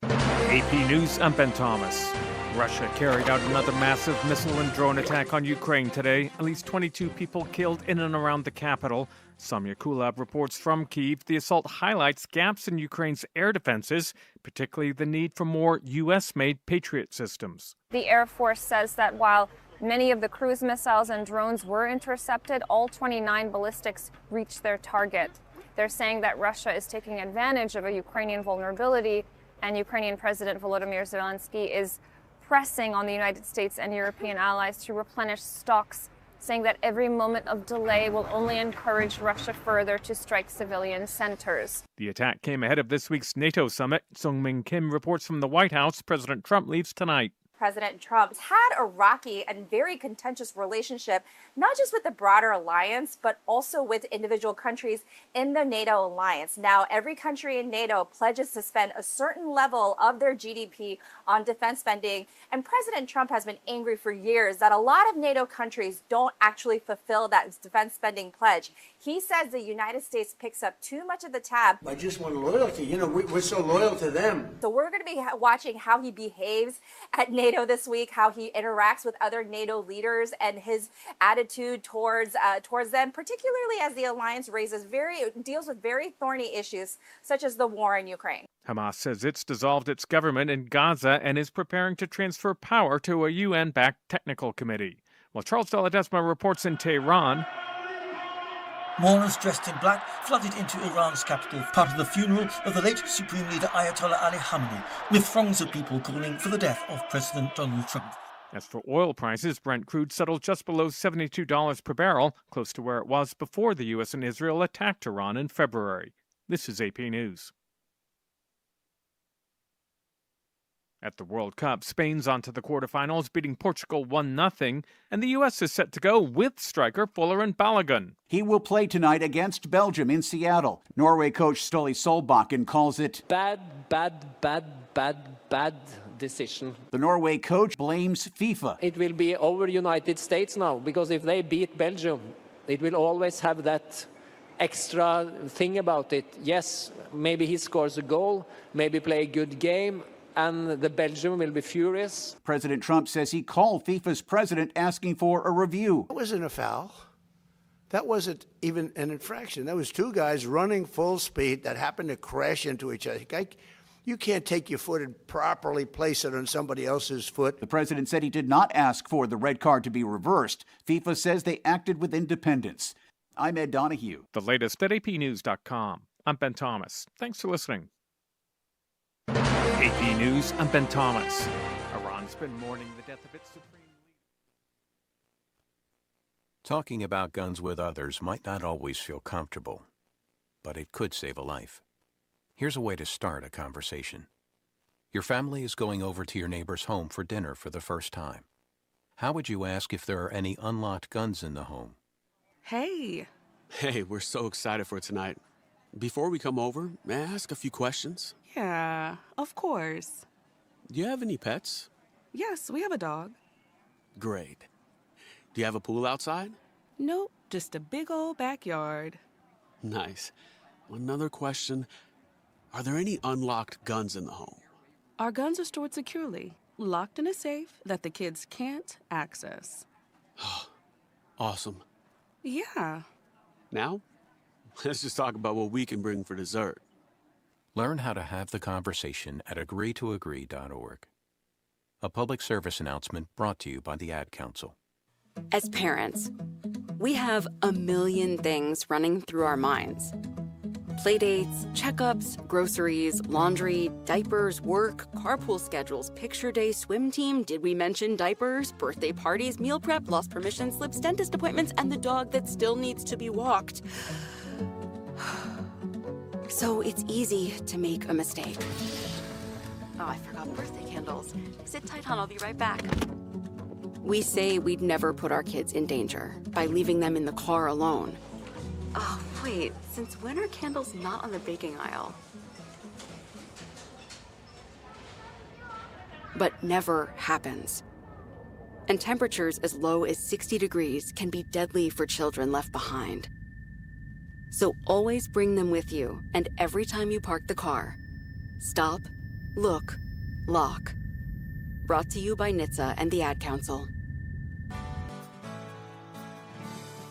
AP News, I'm Ben Thomas. Russia carried out another massive missile and drone attack on Ukraine today. At least 22 people killed in and around the capital. Samya Kulab reports from Kyiv. The assault highlights gaps in Ukraine's air defenses, particularly the need for more U.S.-made Patriot systems. The Air Force says that while many of the cruise missiles and drones were intercepted, all 29 ballistics reached their target. They're saying that Russia is taking advantage of a Ukrainian vulnerability, and Ukrainian President Volodymyr Zelensky is pressing on the United States and European allies to replenish stocks, saying that every moment of delay will only encourage Russia further to strike civilian centers. The attack came ahead of this week's NATO summit. Sung-Min Kim reports from the White House. President Trump leaves tonight. President Trump's had a rocky and very contentious relationship, not just with the broader alliance, but also with individual countries in the NATO alliance. Now, every country in NATO pledges to spend a certain level of their GDP on defense spending. And President Trump has been angry for years that a lot of NATO countries don't actually fulfill that defense spending pledge. He says the United States picks up too much of the tab. I just want loyalty. We're so loyal to them. So we're going to be watching how he behaves at NATO this week, how he interacts with other NATO leaders and his attitude towards them, particularly as the alliance deals with very thorny issues such as the war in Ukraine. Hamas says it's dissolved its government in Gaza and is preparing to transfer power to a UN-backed technical committee. While Charles Deladesma reports in Tehran. Mourners dressed in black flooded into Iran's capital, part of the funeral of the late Supreme Leader Ayatollah Ali Khamenei, with throngs of people calling for the death of President Donald Trump. As for oil prices, Brent crude settled just below $72 per barrel, close to where it was before the U.S. and Israel attacked Iran in February. This is AP News. At the World Cup, Spain's on to the quarterfinals, beating Portugal 1-0, and the U.S. is set to go with striker Folarin Balogun. He will play tonight against Belgium in Seattle. Norway coach Ståle Solbakken calls it bad decision. The Norway coach blames FIFA. It will be over United States now, because if they beat Belgium, it will always have that extra thing about it. Yes, maybe he scores a goal, maybe play a good game, and the Belgium will be furious. President Trump says he called FIFA's president asking for a review. That wasn't a foul. That wasn't even an infraction. That was two guys running full speed that happened to crash into each other. You can't take your foot and properly place it on somebody else's foot. The president said he did not ask for the red card to be reversed. FIFA says they acted with independence. I'm Ed Donahue. The latest at apnews.com. I'm Ben Thomas. Thanks for listening. AP News, I'm Ben Thomas. Iran's been mourning the death of its supreme leader. Talking about guns with others might not always feel comfortable, but it could save a life. Here's a way to start a conversation. Your family is going over to your neighbor's home for dinner for the first time. How would you ask if there are any unlocked guns in the home? Hey, Hey, we're so excited for tonight. Before we come over, may I ask a few questions? Yeah, of course. Do you have any pets? Yes, we have a dog. Great. Do you have a pool outside? Nope, just a big old backyard. Nice. Another question. Are there any unlocked guns in the home? Our guns are stored securely, locked in a safe that the kids can't access. Awesome. Yeah. Now, let's just talk about what we can bring for dessert. Learn how to have the conversation at agreetoagree.org. A public service announcement brought to you by the Ad Council. As parents, we have a million things running through our minds. Playdates, checkups, groceries, laundry, diapers, work, carpool schedules, picture day, swim team, did we mention diapers, birthday parties, meal prep, lost permission slips, dentist appointments, and the dog that still needs to be walked. So it's easy to make a mistake. Oh, I forgot birthday candles. Sit tight, hon, I'll be right back. We say we'd never put our kids in danger by leaving them in the car alone. Oh, wait, since when are candles not on the baking aisle? But never happens. And temperatures as low as 60 degrees can be deadly for children left behind. So always bring them with you, and every time you park the car, stop, look, lock. Brought to you by NHTSA and the Ad Council.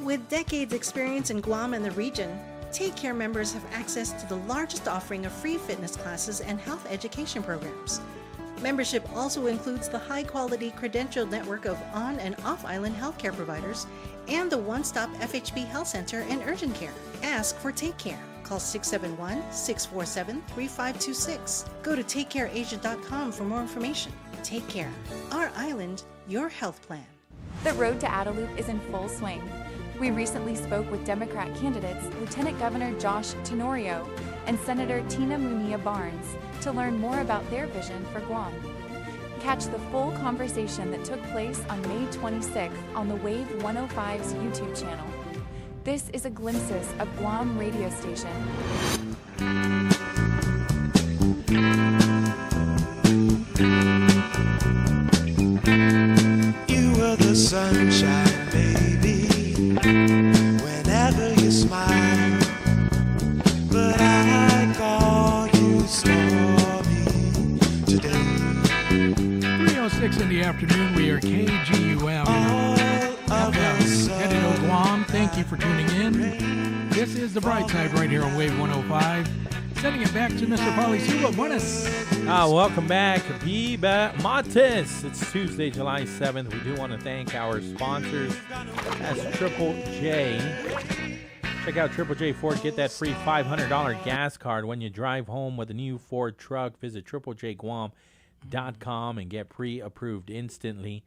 With decades experience in Guam and the region, Take Care members have access to the largest offering of free fitness classes and health education programs. Membership also includes the high-quality credentialed network of on- and off-island healthcare providers and the one-stop FHB Health Center and urgent care. Ask for Take Care. Call 671-647-3526. Go to takecareasia.com for more information. Take Care. Our island, your health plan. The road to Adelup is in full swing. We recently spoke with Democrat candidates Lieutenant Governor Josh Tenorio and Senator Tina Munia Barnes to learn more about their vision for Guam. Catch the full conversation that took place on May 26th on the Wave 105's YouTube channel. This is a glimpses of Guam radio station. You were the sunshine, baby, whenever you smile. But I call you stormy today. 3:06 in the afternoon. We are KGUM. Headed to Guam. Thank you for tuning in. This is the BrightSide right here on Wave 105. Sending it back to Mr. Pauly Suba. Buenas. Welcome back. Viva Matis. It's Tuesday, July 7th. We do want to thank our sponsors. That's Triple J. Check out Triple J Ford. Get that free $500 gas card when you drive home with a new Ford truck. Visit triplejguam.com and get pre-approved instantly.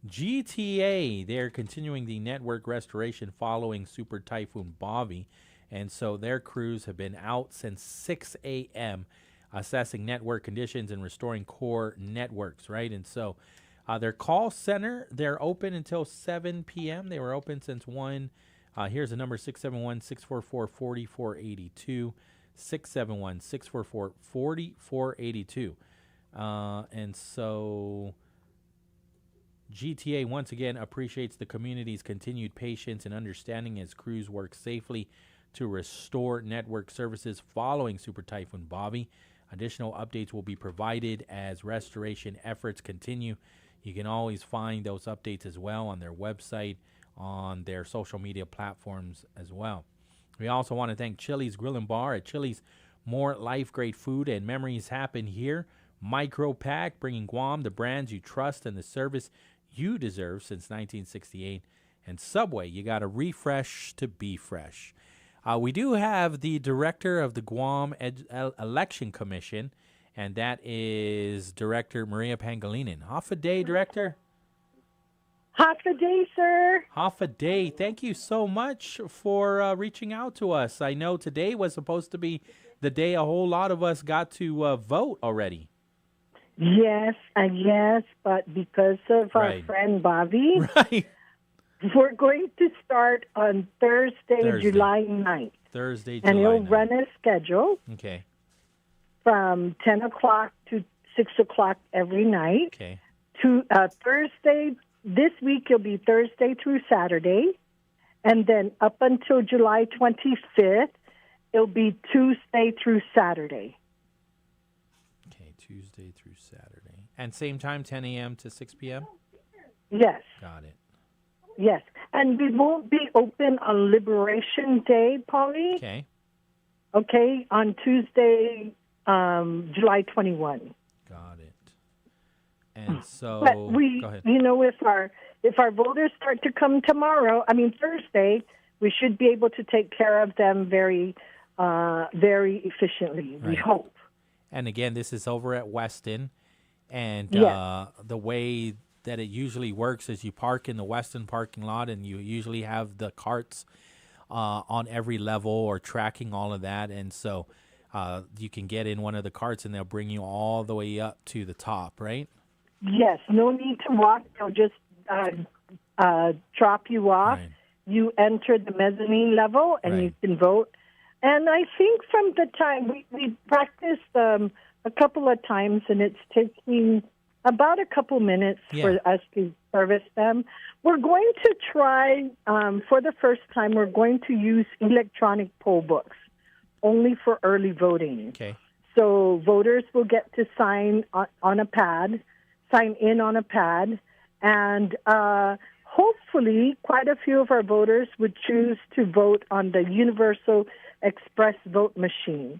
GTA, they're continuing the network restoration following Super Typhoon Bobby. And so their crews have been out since 6 a.m. assessing network conditions and restoring core networks, right? And so their call center, they're open until 7 p.m. They were open since 1. Here's the number, 671-644-4482, 671-644-4482. And so GTA, once again, appreciates the community's continued patience and understanding as crews work safely to restore network services following Super Typhoon Bobby. Additional updates will be provided as restoration efforts continue. You can always find those updates as well on their website, on their social media platforms as well. We also want to thank Chili's Grill and Bar. At Chili's, more life-great food and memories happen here. Micro Pack, bringing Guam the brands you trust and the service you deserve since 1968. And Subway, you got to refresh to be fresh. We do have the director of the Guam Election Commission, and that is Director Maria Pangilinan. Half a day, Director? Half a day, sir. Half a day. Thank you so much for reaching out to us. I know today was supposed to be the day a whole lot of us got to vote already. Yes, but because of our friend Bobby, We're going to start on Thursday. July 9th. Thursday, And July you'll 9th. run a schedule Okay. from 10 o'clock to 6 o'clock every night. Okay. To Thursday, this week it'll be Thursday through Saturday. And then up until July 25th, it'll be Tuesday through Saturday. Okay, Tuesday through Saturday. And same time, 10 a.m. to 6 p.m.? Yes. Got it. Yes. And we won't be open on Liberation Day, Pauly. Okay. Okay, on Tuesday, July 21. Got it. And so, But we, go ahead. if our voters start to come Thursday, we should be able to take care of them very efficiently. We Right. hope. And again, this is over at Weston. And Yes. the way that it usually works is you park in the Weston parking lot, and you usually have the carts on every level or tracking all of that. And so you can get in one of the carts, and they'll bring you all the way up to the top, right? Yes, no need to walk. They'll just drop you off. Right. You enter the mezzanine level, and you can vote. And I think from the time we practiced a couple of times, and it's taking about a couple minutes for us to service them. We're going to try, for the first time, we're going to use electronic poll books only for early voting. Okay. So voters will get to sign in on a pad, and hopefully quite a few of our voters would choose to vote on the Universal Express vote machine,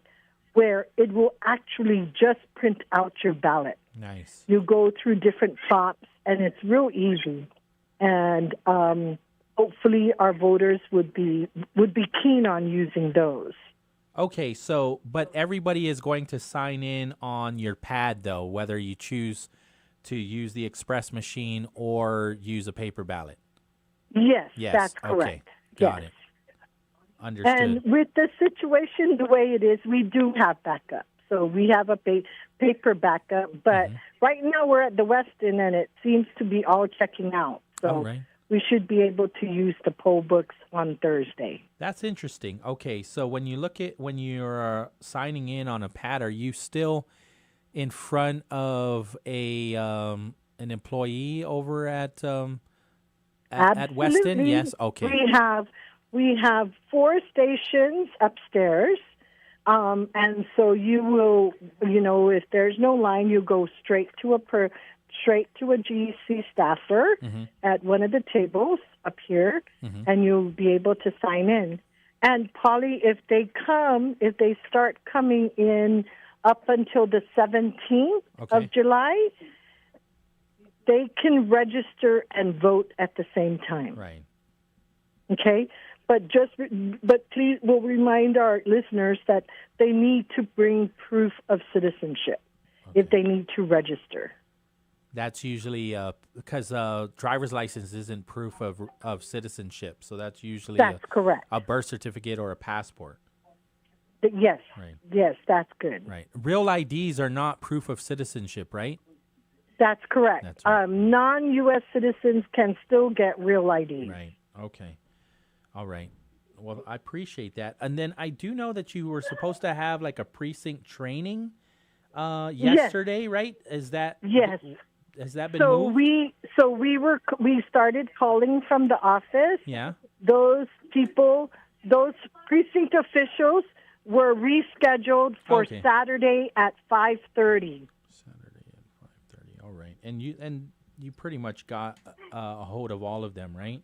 where it will actually just print out your ballot. Nice. You go through different prompts, and it's real easy. And hopefully our voters would be keen on using those. Okay, so, but everybody is going to sign in on your pad, though, whether you choose to use the express machine or use a paper ballot. Yes, Yes, that's okay. correct. Got Yes. it. Understood. And with the situation the way it is, we do have backup. So we have a paper backup. But right now we're at the Westin, and it seems to be all checking out. So All right. we should be able to use the poll books on Thursday. That's interesting. Okay, so when you're signing in on a pad, are you still in front of an employee over at Weston? Absolutely. Yes. Okay. We have 4 stations upstairs, and so you will, if there's no line, you go straight to a GEC staffer at one of the tables up here, and you'll be able to sign in. And Pauly, if they start coming in up until the 17th of July, they can register and vote at the same time. Right. Okay? But please, we'll remind our listeners that they need to bring proof of citizenship if they need to register. That's usually because driver's license isn't proof of citizenship, so that's usually correct. A birth certificate or a passport. Yes. Right. Yes, that's good. Right. Real IDs are not proof of citizenship, right? That's correct. That's right. Non-U.S. citizens can still get real ID. Right. Okay. All right. Well, I appreciate that. And then I do know that you were supposed to have like a precinct training yesterday, right? Is that Yes. Has that been moved? We started calling from the office. Yeah. Those people, those precinct officials were rescheduled for Saturday at 5:30. Saturday at 5:30. All right. And you pretty much got a hold of all of them, right?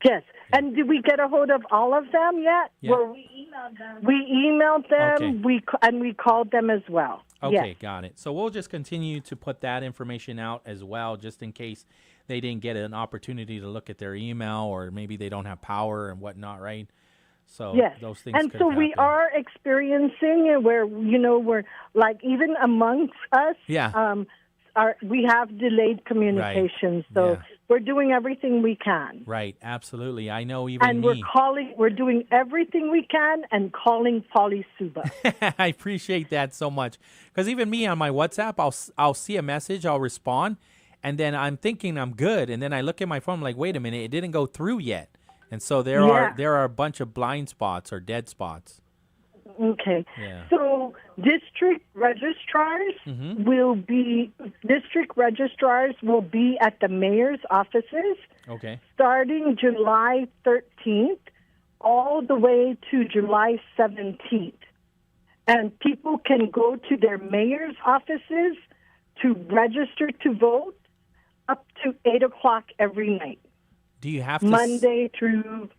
Yes. And did we get a hold of all of them yet? Yeah. We emailed them. Okay. We called them as well. Okay, Yes. got it. So we'll just continue to put that information out as well, just in case they didn't get an opportunity to look at their email, or maybe they don't have power and whatnot, right? So Yes. those things And could so happen. we are experiencing it where, we're like, even amongst us, we have delayed communications. So we're doing everything we can. Right, absolutely. I know even And me. we're doing everything we can and calling Pauly Suba. I appreciate that so much. Because even me on my WhatsApp, I'll see a message, I'll respond, and then I'm thinking I'm good, and then I look at my phone, I'm like, wait a minute, it didn't go through yet. And so there are a bunch of blind spots or dead spots. Okay. Yeah. So district registrars will be at the mayor's offices Okay. starting July 13th all the way to July 17th. And people can go to their mayor's offices to register to vote up to 8 o'clock every night. Do you have to Monday through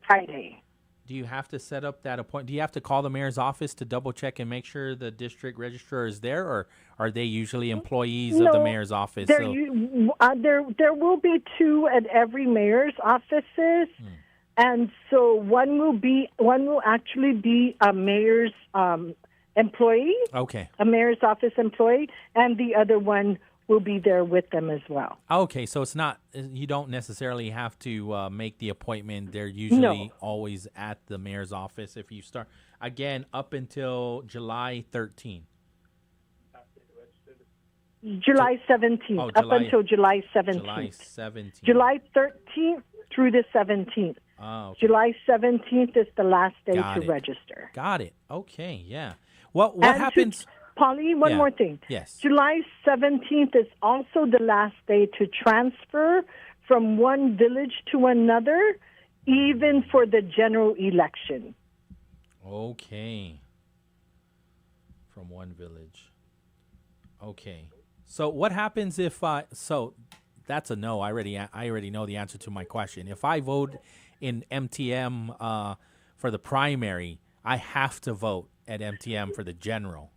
Friday. Do you have to set up that appointment? Do you have to call the mayor's office to double check and make sure the district registrar is there, or are they usually employees of the mayor's office? There will be 2 at every mayor's offices, and so one will actually be a mayor's employee, Okay. a mayor's office employee, and the other one will be there with them as well. Okay, so it's not, you don't necessarily have to make the appointment. They're usually always at the mayor's office if you start, again, up until July 13th. July 17th, up until July 17th. July 17th. July 13th through the 17th. Oh, okay. July 17th is the last day Got to it. register. Got it. Okay, yeah. What And happens? Polly, one Yeah. more thing. Yes. July 17th is also the last day to transfer from one village to another, even for the general election. Okay. From one village. Okay. So what happens if so that's a no. I already know the answer to my question. If I vote in MTM for the primary, I have to vote at MTM for the general.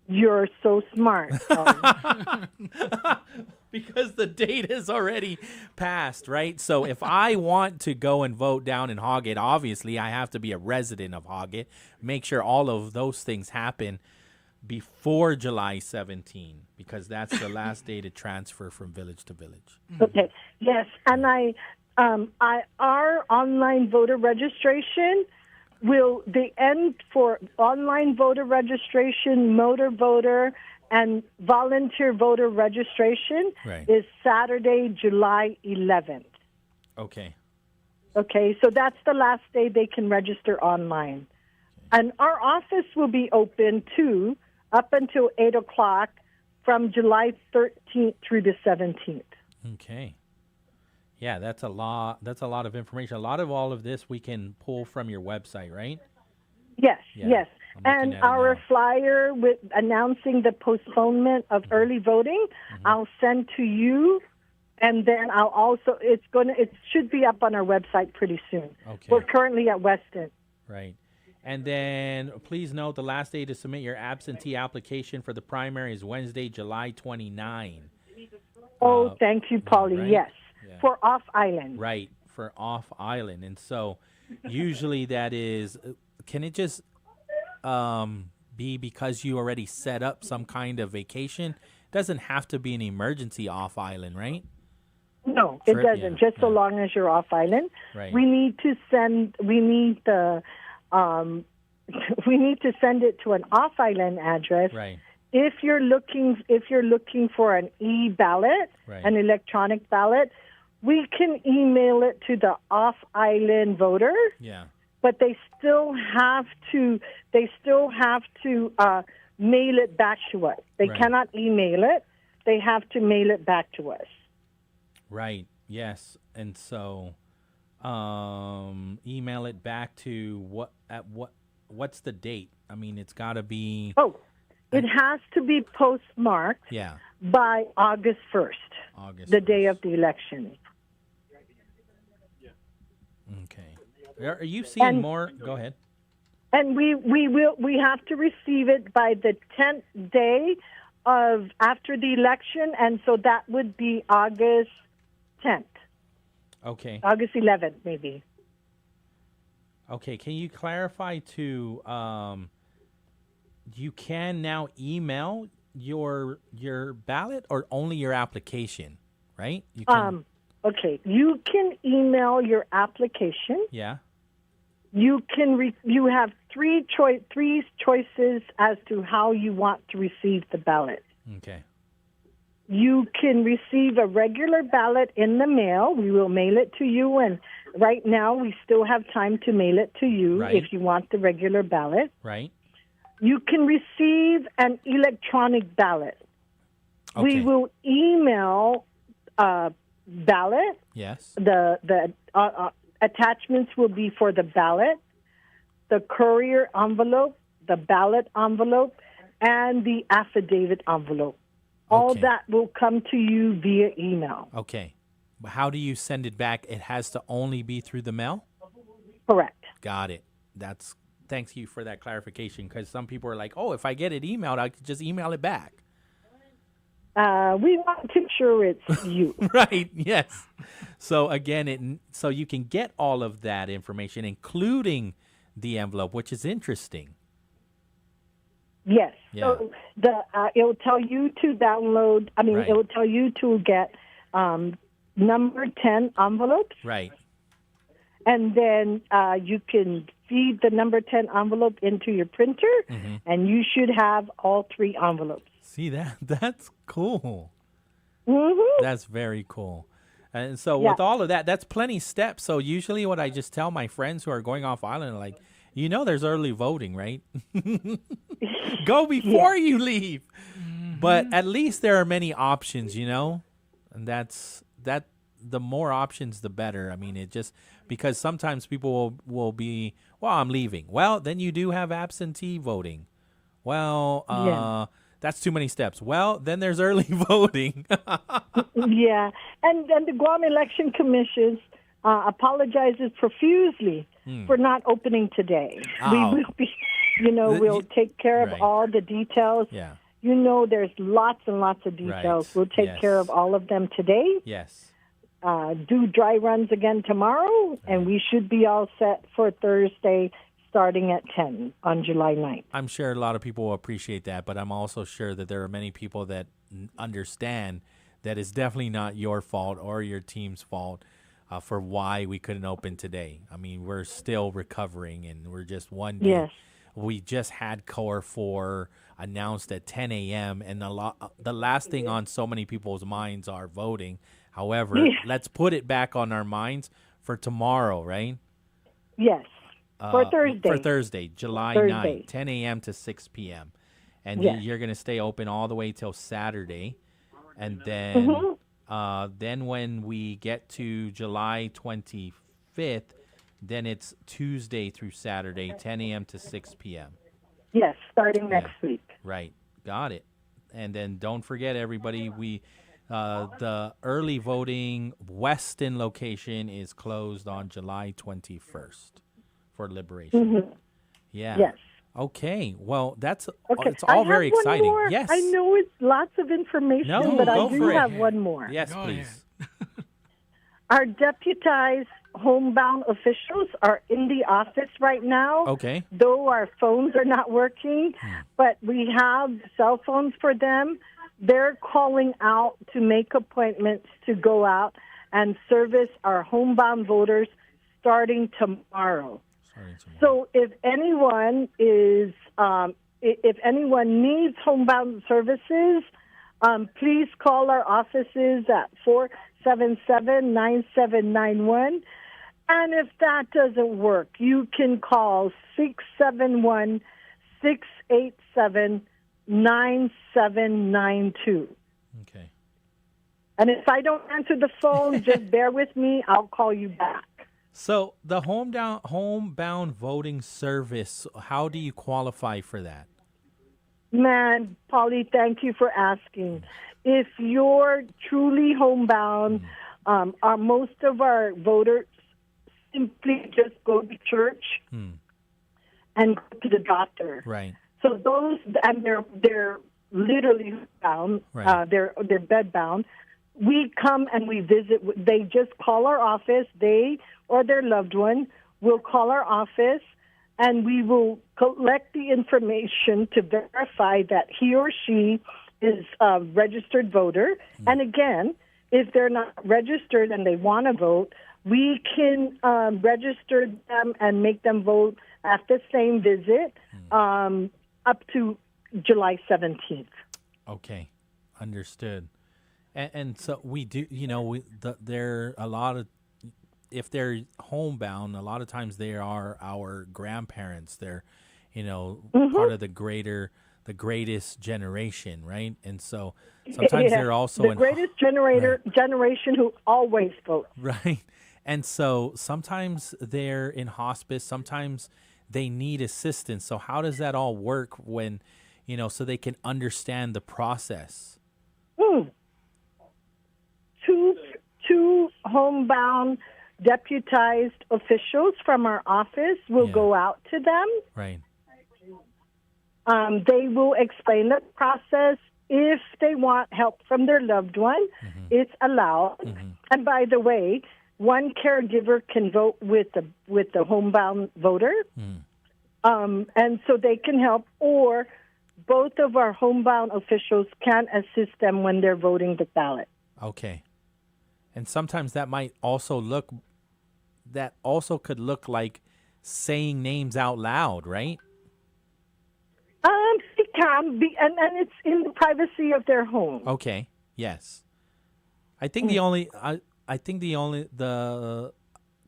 You're so smart. Because the date is already passed, right? So if I want to go and vote down in Hoggett, obviously I have to be a resident of Hoggett. Make sure all of those things happen before July 17, because that's the last day to transfer from village to village. Okay. Yes, and our online voter registration the end for online voter registration, motor voter, and volunteer voter registration is Saturday, July 11th. Okay. Okay, so that's the last day they can register online. And our office will be open too up until 8 o'clock from July 13th through the 17th. Okay. Yeah, that's a lot of information. A lot of all of this we can pull from your website, right? Yes, Yeah, yes. I'm And looking at it our now. flyer with announcing the postponement of early voting, I'll send to you, and then I'll also it should be up on our website pretty soon. Okay. We're currently at Weston. Right. And then please note the last day to submit your absentee application for the primary is Wednesday, July 29. Oh, thank you, Pauly. right? Yes. Yeah. For off island. Right, for off island. And so usually that is, can it just be because you already set up some kind of vacation? Doesn't have to be an emergency off island, right? No, it doesn't. Just so long as you're off island. Right. We need to send it to an off island address. Right. If you're looking for an e-ballot, an electronic ballot, we can email it to the off island voter. Yeah. But they still have to mail it back to us. They cannot email it. They have to mail it back to us. Right. Yes. And so email it back to what's the date? I mean, it's got to be It has to be postmarked by August 1st, the day of the election. Okay. Are you seeing And- more? Go ahead. And we have to receive it by the 10th day of after the election, and so that would be August 10th, Okay. August 11th, maybe. Okay. Can you clarify to you can now email your ballot or only your application, right? You can, Okay, you can email your application. yeah. You can you have three choices as to how you want to receive the ballot. Okay. You can receive a regular ballot in the mail. We will mail it to you, and right now we still have time to mail it to you if you want the regular ballot. Right. You can receive an electronic ballot. We will email ballot. Yes. The attachments will be for the ballot, the courier envelope, the ballot envelope, and the affidavit envelope. All that will come to you via email. Okay. But how do you send it back? It has to only be through the mail? Correct. Got it. Thanks you for that clarification, because some people are like, oh, if I get it emailed, I could just email it back. We want to ensure it's you. Right, yes. So again, so you can get all of that information, including the envelope, which is interesting. Yes. Yeah. So it'll tell you to download. It will tell you to get number 10 envelopes. Right. And then you can feed the number 10 envelope into your printer, and you should have all 3 envelopes. See that's cool. Mm-hmm. That's very cool. And so with all of that, that's plenty steps. So usually what I just tell my friends who are going off island, like, there's early voting, right? Go before you leave. But at least there are many options, and the more options, the better. I mean, it just, because sometimes people will be, well, I'm leaving. Well, then you do have absentee voting. Well, that's too many steps. Well, then there's early voting. Yeah. And the Guam Election Commission apologizes profusely for not opening today. Oh. We will be, we'll take care of all the details. Yeah. There's lots and lots of details. Right. We'll take care of all of them today. Yes. Do dry runs again tomorrow, and we should be all set for Thursday starting at 10 on July 9th. I'm sure a lot of people will appreciate that, but I'm also sure that there are many people that understand that it's definitely not your fault or your team's fault for why we couldn't open today. I mean, we're still recovering, and we're just one day. Yes. We just had Core 4 announced at 10 a.m., and the last thing on so many people's minds are voting. However, let's put it back on our minds for tomorrow, right? Yes. For Thursday. For Thursday, July 9th, 10 a.m. to 6 p.m. And you're going to stay open all the way till Saturday. And then then when we get to July 25th, then it's Tuesday through Saturday, 10 a.m. to 6 p.m. Yes, starting next week. Right. Got it. And then don't forget, everybody, the early voting Weston location is closed on July 21st for Liberation. Yeah. Yes. Okay. Well, it's Okay. all I very have one exciting. more. Yes. I know it's lots of information, No, but I go do for it. have one more. Yes, please. Our deputized homebound officials are in the office right now. Okay. Though our phones are not working, but we have cell phones for them. They're calling out to make appointments to go out and service our homebound voters starting tomorrow. So if anyone needs homebound services, please call our offices at 477-9791. And if that doesn't work, you can call 671-687-9792. Okay. And if I don't answer the phone, just bear with me. I'll call you back. So the homebound voting service, how do you qualify for that? Man, Pauly, thank you for asking. If you're truly homebound, most of our voters simply just go to church and go to the doctor. Right. So those, and they're literally bound. Right. They're bed bound. We come and we visit. They just call our office. They or their loved one will call our office, and we will collect the information to verify that he or she is a registered voter. And again, if they're not registered and they want to vote, we can register them and make them vote at the same visit up to July 17th. Okay, understood. And so we do, there are a lot of, if they're homebound, a lot of times they are our grandparents. They're, part of the greatest generation, right? And so sometimes they're also the greatest generation who always votes. Right. And so sometimes they're in hospice, sometimes they need assistance. So how does that all work when, so they can understand the process? Two homebound deputized officials from our office will go out to them. Right. They will explain the process. If they want help from their loved one, it's allowed. And by the way, one caregiver can vote with the homebound voter, and so they can help. Or both of our homebound officials can assist them when they're voting the ballot. Okay. And sometimes that might also could look like saying names out loud, right? It can be, and it's in the privacy of their home. Okay. Yes. I think the only the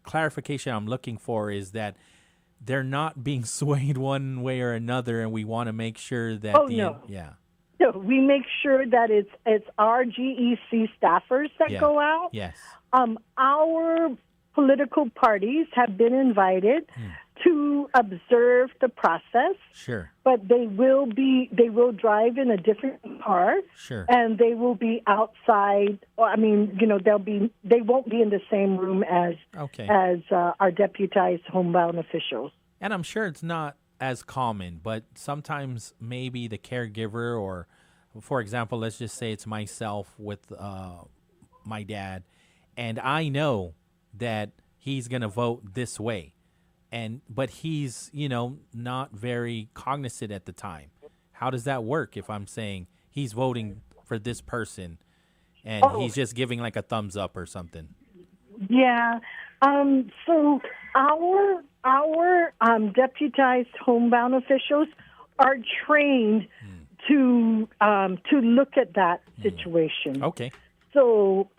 clarification I'm looking for is that they're not being swayed one way or another, and we want to make sure that So we make sure that it's our GEC staffers that go out. Yes. Our political parties have been invited to observe the process. Sure. But they will drive in a different car. Sure. And they will be outside. I mean, they won't be in the same room as our deputized homebound officials. And I'm sure it's not as common, but sometimes maybe the caregiver, or for example, let's just say it's myself with my dad, and I know that he's going to vote this way, but he's not very cognizant at the time. How does that work if I'm saying he's voting for this person and he's just giving like a thumbs up or something? Yeah. So our deputized homebound officials are trained to look at that situation. Okay. So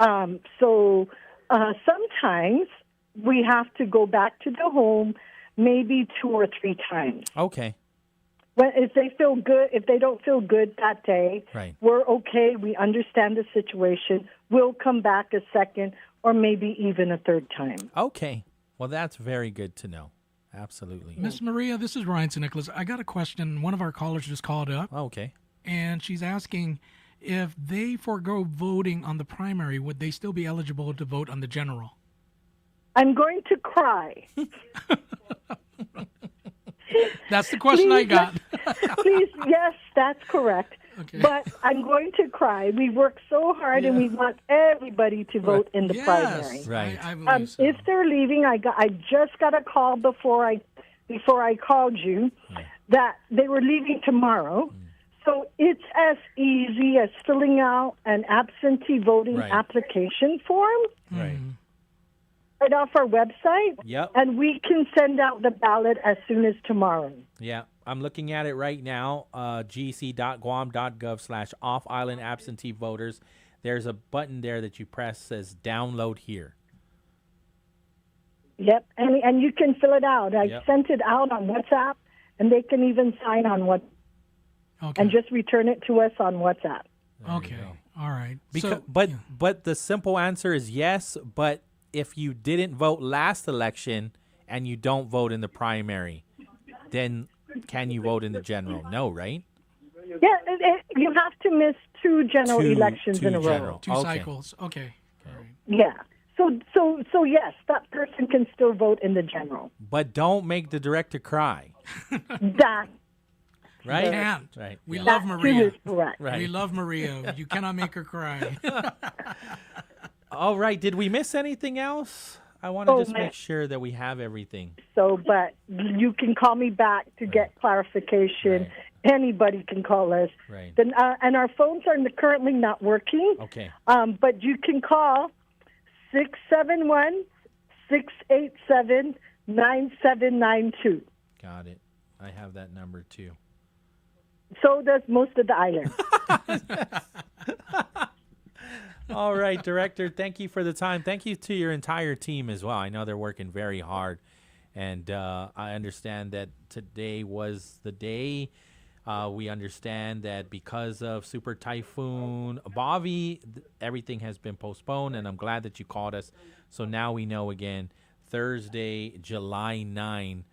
sometimes we have to go back to the home maybe 2 or 3 times. Okay. When if they don't feel good that day, right, we're okay. We understand the situation. We'll come back a second or maybe even a third time. Okay. Well, that's very good to know. Absolutely. Miss Maria, this is Ryan St. Nicholas. I got a question. One of our callers just called up. Okay. And she's asking if they forego voting on the primary, would they still be eligible to vote on the general? I'm going to cry. That's the question I got. Please, yes, that's correct. Okay. But I'm going to cry. We work so hard, and we want everybody to vote in the primary. Right. I believe so. If they're leaving, I just got a call before I called you that they were leaving tomorrow. So it's as easy as filling out an absentee voting application form. Right. Right off our website. Yep. And we can send out the ballot as soon as tomorrow. Yeah. I'm looking at it right now, gc.guam.gov/off-island absentee voters. There's a button there that you press says download here. Yep, and you can fill it out. I sent it out on WhatsApp, and they can even sign on and just return it to us on WhatsApp. Okay, all right. But the simple answer is yes, but if you didn't vote last election and you don't vote in the primary, then can you vote in the general? No, right? Yeah, you have to miss two general elections in a row. Two cycles. Okay. Yeah. So yes, that person can still vote in the general. But don't make the director cry. That. Right? You can't. Right. We love Maria. Is correct. Right. We love Maria. You cannot make her cry. All right. Did we miss anything else? I want to just make sure that we have everything. So, but you can call me back to get clarification. Right. Anybody can call us. Right. Then, and our phones are currently not working. Okay. But you can call 671-687-9792. Got it. I have that number too. So does most of the island. All right, Director, thank you for the time. Thank you to your entire team as well. I know they're working very hard. And I understand that today was the day. We understand that because of Super Typhoon Bobby, everything has been postponed, and I'm glad that you called us. So now we know again, Thursday, July 9,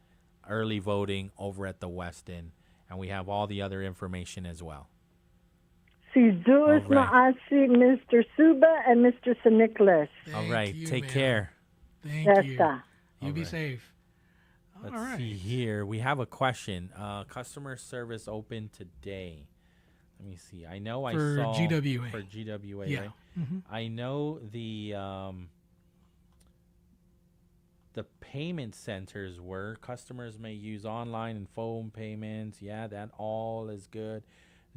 early voting over at the West End, and we have all the other information as well. Si Deus All right. Maasi, Mr. Suba and Mr. St. Nicholas. All right, you, take ma'am. care. Thank Yes, you. sir. You be right. safe. Let's All right. see here. We have a question. Customer service open today. Let me see. I know For I saw GWA. For GWA, Yeah. right? Mhm. I know the payment centers were customers may use online and phone payments. Yeah, that all is good.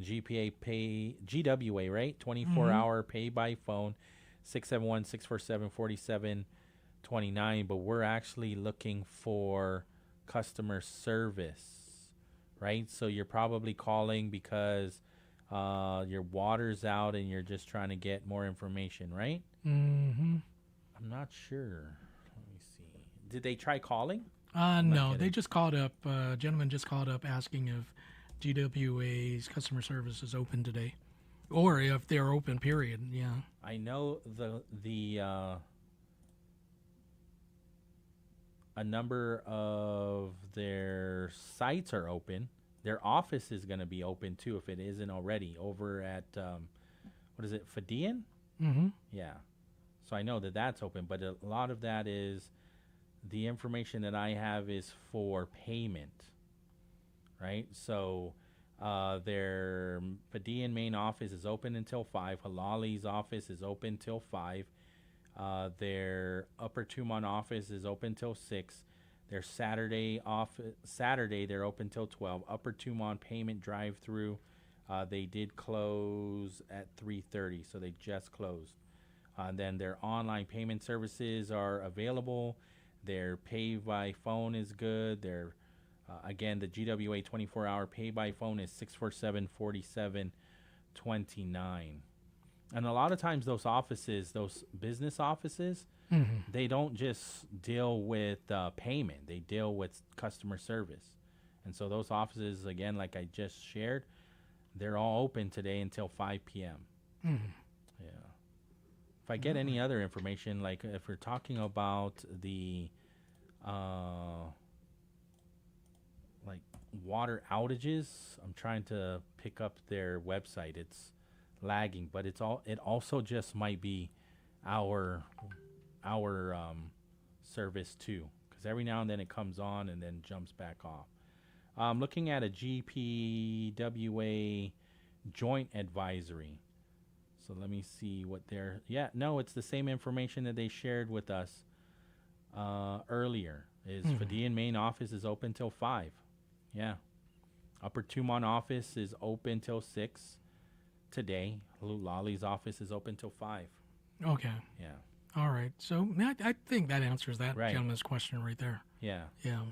GWA, right? 24-hour pay by phone, 671-647-4729. But we're actually looking for customer service, right? So you're probably calling because your water's out and you're just trying to get more information, right? Mm-hmm. I'm not sure. Let me see. Did they try calling? No, they just called up. Gentleman just called up asking if GWA's customer service is open today, or if they're open. Period. Yeah. I know a number of their sites are open. Their office is going to be open too if it isn't already over at what is it, Fadian? Mm-hmm. Yeah. So I know that that's open, but a lot of that is the information that I have is for payment, right? So their Fadian main office is open until 5. Halali's office is open till 5. Their Upper Tumon office is open till 6. Their Saturday they're open till 12. Upper Tumon payment drive-through, they did close at 3:30, so they just closed. Then their online payment services are available. Their pay by phone is good. Their again, the GWA 24-hour pay by phone is 647-4729. And a lot of times those offices, those business offices, they don't just deal with payment. They deal with customer service. And so those offices, again, like I just shared, they're all open today until 5 p.m. Yeah. If I get any other information, like if we're talking about the like water outages, I'm trying to pick up their website. It's lagging, but it also just might be our service too, because every now and then it comes on and then jumps back off. I'm looking at a GPWA joint advisory. So let me see what they're... Yeah, no, it's the same information that they shared with us earlier. Fadian main office is open till 5. Yeah. Upper Tumon office is open till 6 today. Lolly's office is open till 5. Okay. Yeah. All right. So I think that answers that Right. gentleman's question right there. Yeah. Yeah.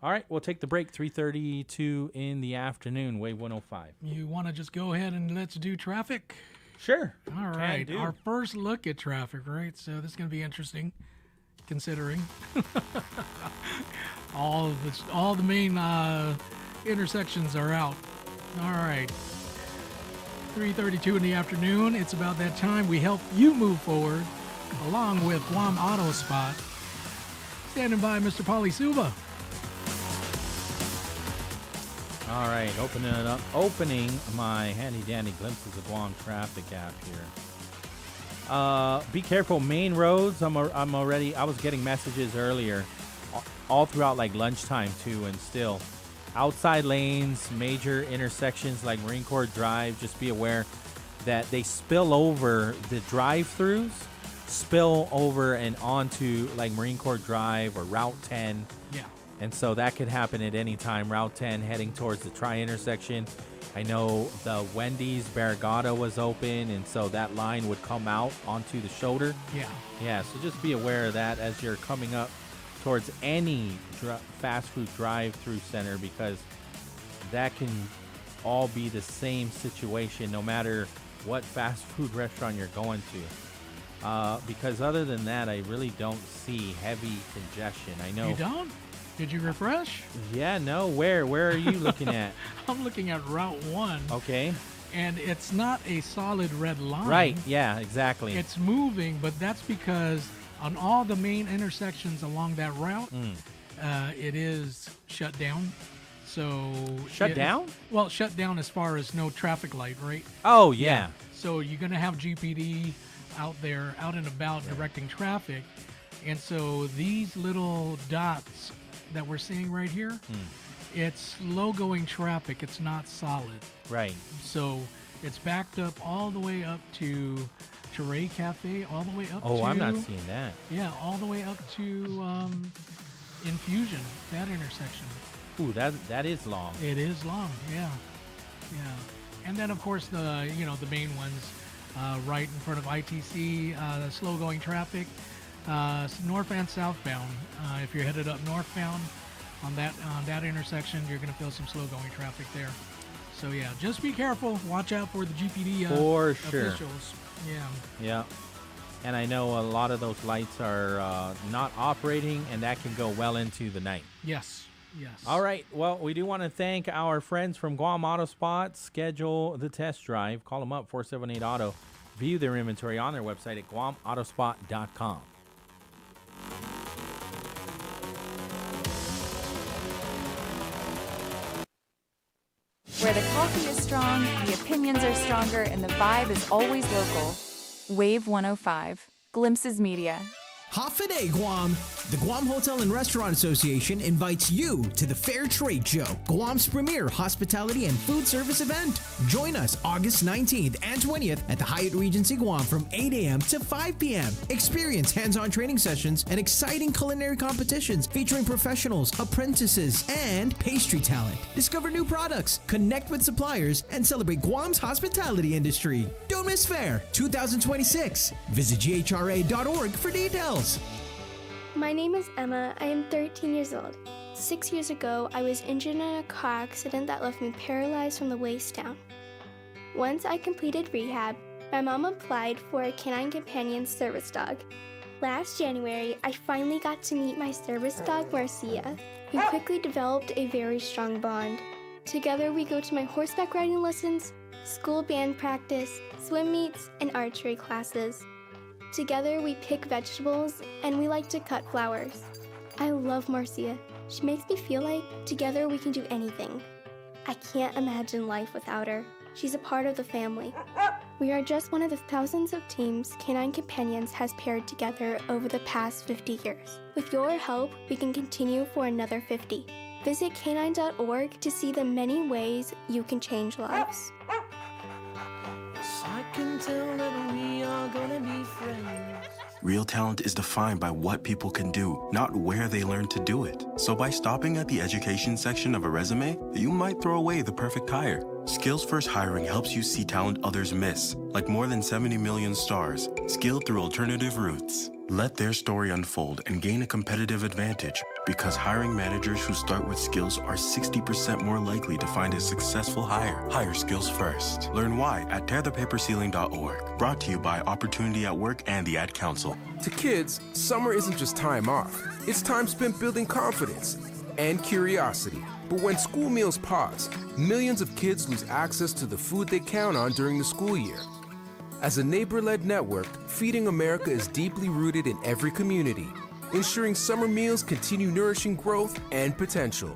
All right, we'll take the break. 3:32 in the afternoon, Wave 105. You want to just go ahead and let's do traffic? Sure. All right. Our first look at traffic, right? So this is going to be interesting, considering all the main intersections are out. All right. 3:32 in the afternoon. It's about that time we help you move forward, along with Guam Auto Spot. Standing by, Mr. Pauly Suba. All right, opening my handy-dandy glimpses of Guam traffic app here. Be careful, main roads. I was getting messages earlier, all throughout like lunchtime too, and still. Outside lanes, major intersections like Marine Corps Drive, just be aware that they spill over, the drive-throughs spill over and onto like Marine Corps Drive or Route 10. Yeah. And so that could happen at any time. Route 10 heading towards the tri-intersection. I know the Wendy's Barragata was open, and so that line would come out onto the shoulder. Yeah. Yeah, so just be aware of that as you're coming up towards any fast food drive-through center, because that can all be the same situation no matter what fast food restaurant you're going to. Because other than that, I really don't see heavy congestion. I know. You don't? Did you refresh? Yeah, no. Where are you looking at? I'm looking at Route 1. Okay. And it's not a solid red line. Right, yeah, exactly. It's moving, but that's because on all the main intersections along that route, it is shut down. So Shut down? Well, shut down as far as no traffic light, right? Oh, yeah. So you're going to have GPD out there, out and about, directing traffic. And so these little dots that we're seeing right here, it's slow-going traffic. It's not solid. Right. So it's backed up all the way up to Teray Cafe, all the way up to... Oh, I'm not seeing that. Yeah, all the way up to Infusion, that intersection. Ooh, that is long. It is long, yeah. And then, of course, the main ones right in front of ITC, the slow-going traffic, north and southbound. If you're headed up northbound on that intersection, you're going to feel some slow-going traffic there. So yeah, just be careful. Watch out for the GPD for sure. officials. Yeah. And I know a lot of those lights are not operating, and that can go well into the night. Yes. All right. Well, we do want to thank our friends from Guam Auto Spot. Schedule the test drive. Call them up, 478-AUTO. View their inventory on their website at guamautospot.com. Where the coffee is strong, the opinions are stronger, and the vibe is always local. Wave 105, Glimpses Media. Hafide Guam! The Guam Hotel and Restaurant Association invites you to the Fair Trade Show, Guam's premier hospitality and food service event. Join us August 19th and 20th at the Hyatt Regency Guam from 8 a.m. to 5 p.m. Experience hands-on training sessions and exciting culinary competitions featuring professionals, apprentices, and pastry talent. Discover new products, connect with suppliers, and celebrate Guam's hospitality industry. Don't miss Fair 2026. Visit ghra.org for details. My name is Emma. I am 13 years old. 6 years ago, I was injured in a car accident that left me paralyzed from the waist down. Once I completed rehab, my mom applied for a Canine Companion service dog. Last January, I finally got to meet my service dog, Marcia. We quickly developed a very strong bond. Together, we go to my horseback riding lessons, school band practice, swim meets, and archery classes. Together, we pick vegetables, and we like to cut flowers. I love Marcia. She makes me feel like together we can do anything. I can't imagine life without her. She's a part of the family. We are just one of the thousands of teams Canine Companions has paired together over the past 50 years. With your help, we can continue for another 50. Visit canine.org to see the many ways you can change lives. I can tell that we are gonna be friends. Real talent is defined by what people can do, not where they learn to do it. So by stopping at the education section of a resume, you might throw away the perfect hire. Skills First Hiring helps you see talent others miss, like more than 70 million stars, skilled through alternative routes. Let their story unfold and gain a competitive advantage, because hiring managers who start with skills are 60% more likely to find a successful hire. Hire skills first. Learn why at tearthepaperceiling.org. Brought to you by Opportunity at Work and the Ad Council. To kids, summer isn't just time off. It's time spent building confidence and curiosity. But when school meals pause, millions of kids lose access to the food they count on during the school year. As a neighbor-led network, Feeding America is deeply rooted in every community, ensuring summer meals continue nourishing growth and potential.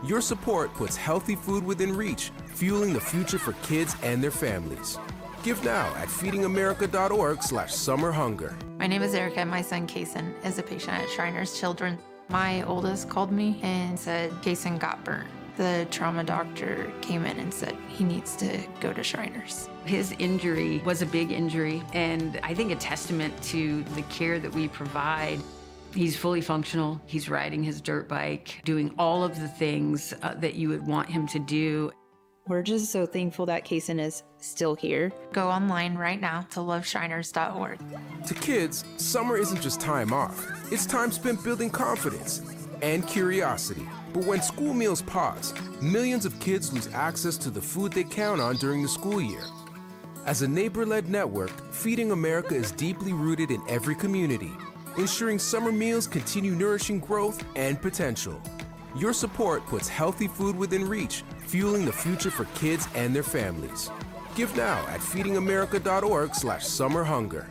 Your support puts healthy food within reach, fueling the future for kids and their families. Give now at feedingamerica.org/summerhunger. My name is Erica, and my son Kason is a patient at Shriners Children. My oldest called me and said Kason got burnt. The trauma doctor came in and said he needs to go to Shriners. His injury was a big injury, and I think a testament to the care that we provide. He's fully functional. He's riding his dirt bike, doing all of the things that you would want him to do. We're just so thankful that Kason is still here. Go online right now to loveshriners.org. To kids, summer isn't just time off. It's time spent building confidence and curiosity. But when school meals pause, millions of kids lose access to the food they count on during the school year. As a neighbor-led network, Feeding America is deeply rooted in every community, ensuring summer meals continue nourishing growth and potential. Your support puts healthy food within reach, fueling the future for kids and their families. Give now at feedingamerica.org/summerhunger.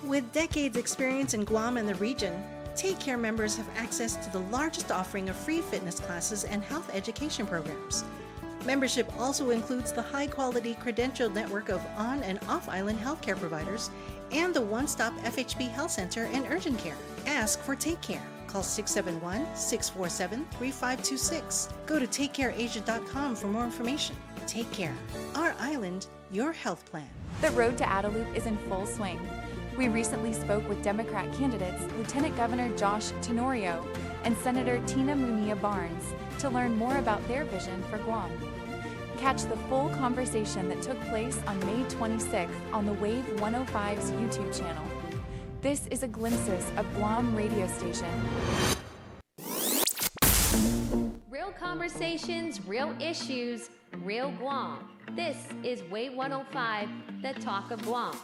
With decades experience in Guam and the region, Take Care members have access to the largest offering of free fitness classes and health education programs. Membership also includes the high-quality credentialed network of on- and off-island healthcare providers and the one-stop FHB Health Center and urgent care. Ask for Take Care. Call 671-647-3526. Go to takecareasia.com for more information. Take Care. Our island, your health plan. The road to Adelup is in full swing. We recently spoke with Democrat candidates Lieutenant Governor Josh Tenorio and Senator Tina Munilla Barnes to learn more about their vision for Guam. Catch the full conversation that took place on May 26th on the Wave 105's YouTube channel. This is a glimpses of Guam radio station. Real conversations, real issues, real Guam. This is Wave 105, the talk of Guam.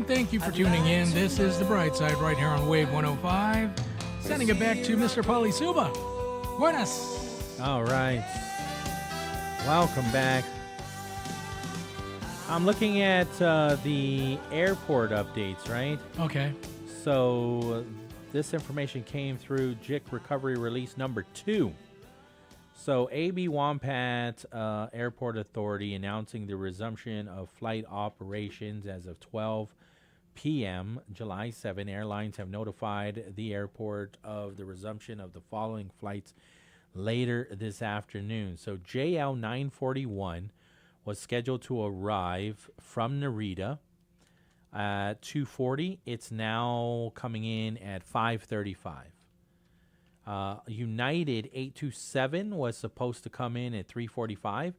Thank you for tuning in. This is the Bright Side right here on Wave 105. Sending it back to Mr. Pauly Suba. Buenas. All right. Welcome back. I'm looking at the airport updates, right? Okay. So this information came through JIC Recovery Release number 2. So AB Wampat Airport Authority announcing the resumption of flight operations as of 12 p.m. July 7. Airlines have notified the airport of the resumption of the following flights later this afternoon. So JL 941 was scheduled to arrive from Narita at 2:40. It's now coming in at 5:35. United 827 was supposed to come in at 3:45.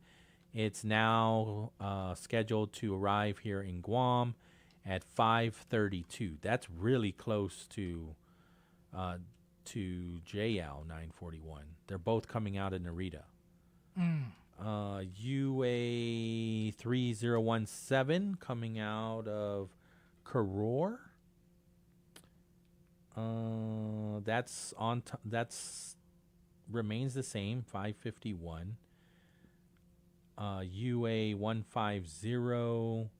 It's now scheduled to arrive here in Guam at 5:32. That's really close to JL 941. They're both coming out of Narita. UA 3017 coming out of Koror. That's that's remains the same, 551. UA 150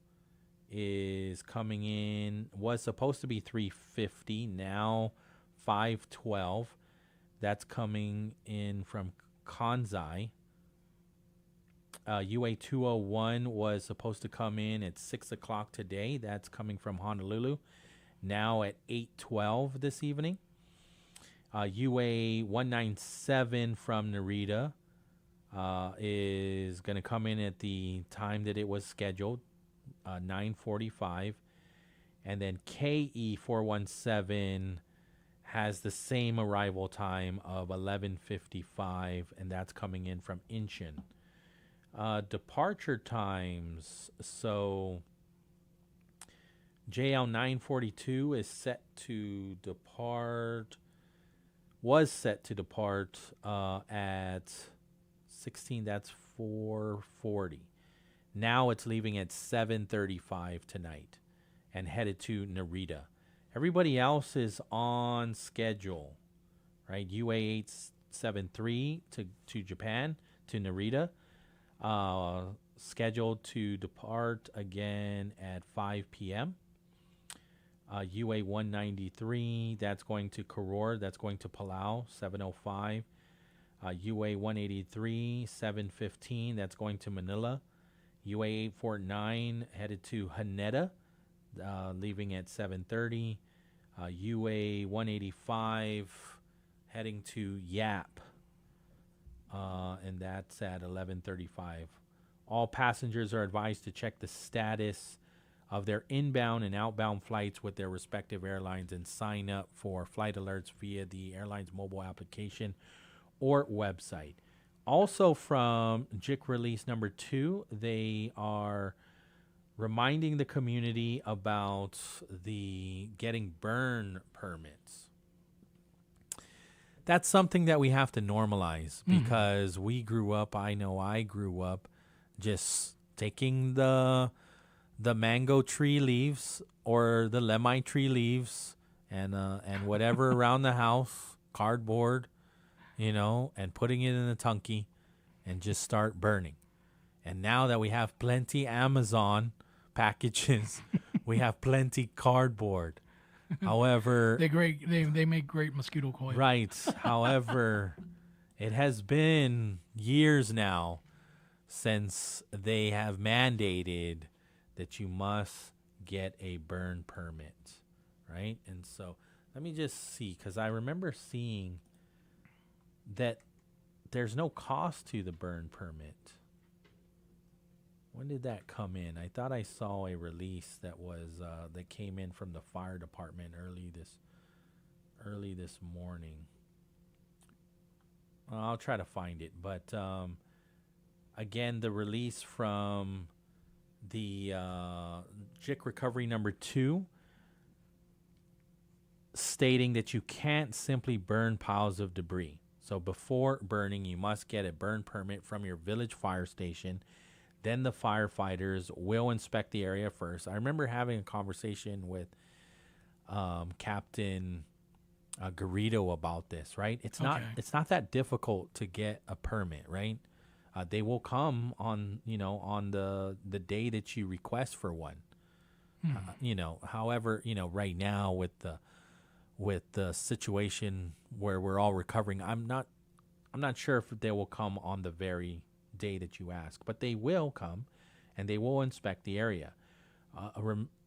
is coming in, was supposed to be 350, now 512. That's coming in from Kansai. UA 201 was supposed to come in at 6 o'clock today. That's coming from Honolulu, now at 8:12 this evening. UA 197 from Narita is going to come in at the time that it was scheduled, 9:45. And then KE 417 has the same arrival time of 11:55, and that's coming in from Incheon. Departure times. So JL 942 is set to depart, was set to depart at 16, that's 4:40. Now it's leaving at 7:35 tonight and headed to Narita. Everybody else is on schedule, right? UA 873 to Japan, to Narita. Scheduled to depart again at 5 p.m. UA 193, that's going to Koror, that's going to Palau, 705. UA 183, 715, that's going to Manila. UA 849 headed to Haneda, leaving at 7:30. UA 185 heading to Yap, and that's at 11:35. All passengers are advised to check the status of their inbound and outbound flights with their respective airlines and sign up for flight alerts via the airline's mobile application or website. Also from JIC release number 2, they are reminding the community about the getting burn permits. That's something that we have to normalize because we grew up, I know I grew up just taking the mango tree leaves or the lemai tree leaves and whatever around the house, cardboard, and putting it in a tunky and just start burning. And now that we have plenty Amazon packages, we have plenty cardboard. However, they make great mosquito coil. Right. However, it has been years now since they have mandated that you must get a burn permit, right? And so let me just see, because I remember seeing that there's no cost to the burn permit. When did that come in? I thought I saw a release that was that came in from the fire department early this morning. I'll try to find it, but again, the release from the JIC recovery number 2 stating that you can't simply burn piles of debris. So before burning, you must get a burn permit from your village fire station. Then the firefighters will inspect the area first. I remember having a conversation with Captain Garrido about this, right? It's not that difficult to get a permit, right? They will come on the day that you request for one. However, right now with the situation where we're all recovering, I'm not sure if they will come on the very day that you ask, but they will come and they will inspect the area.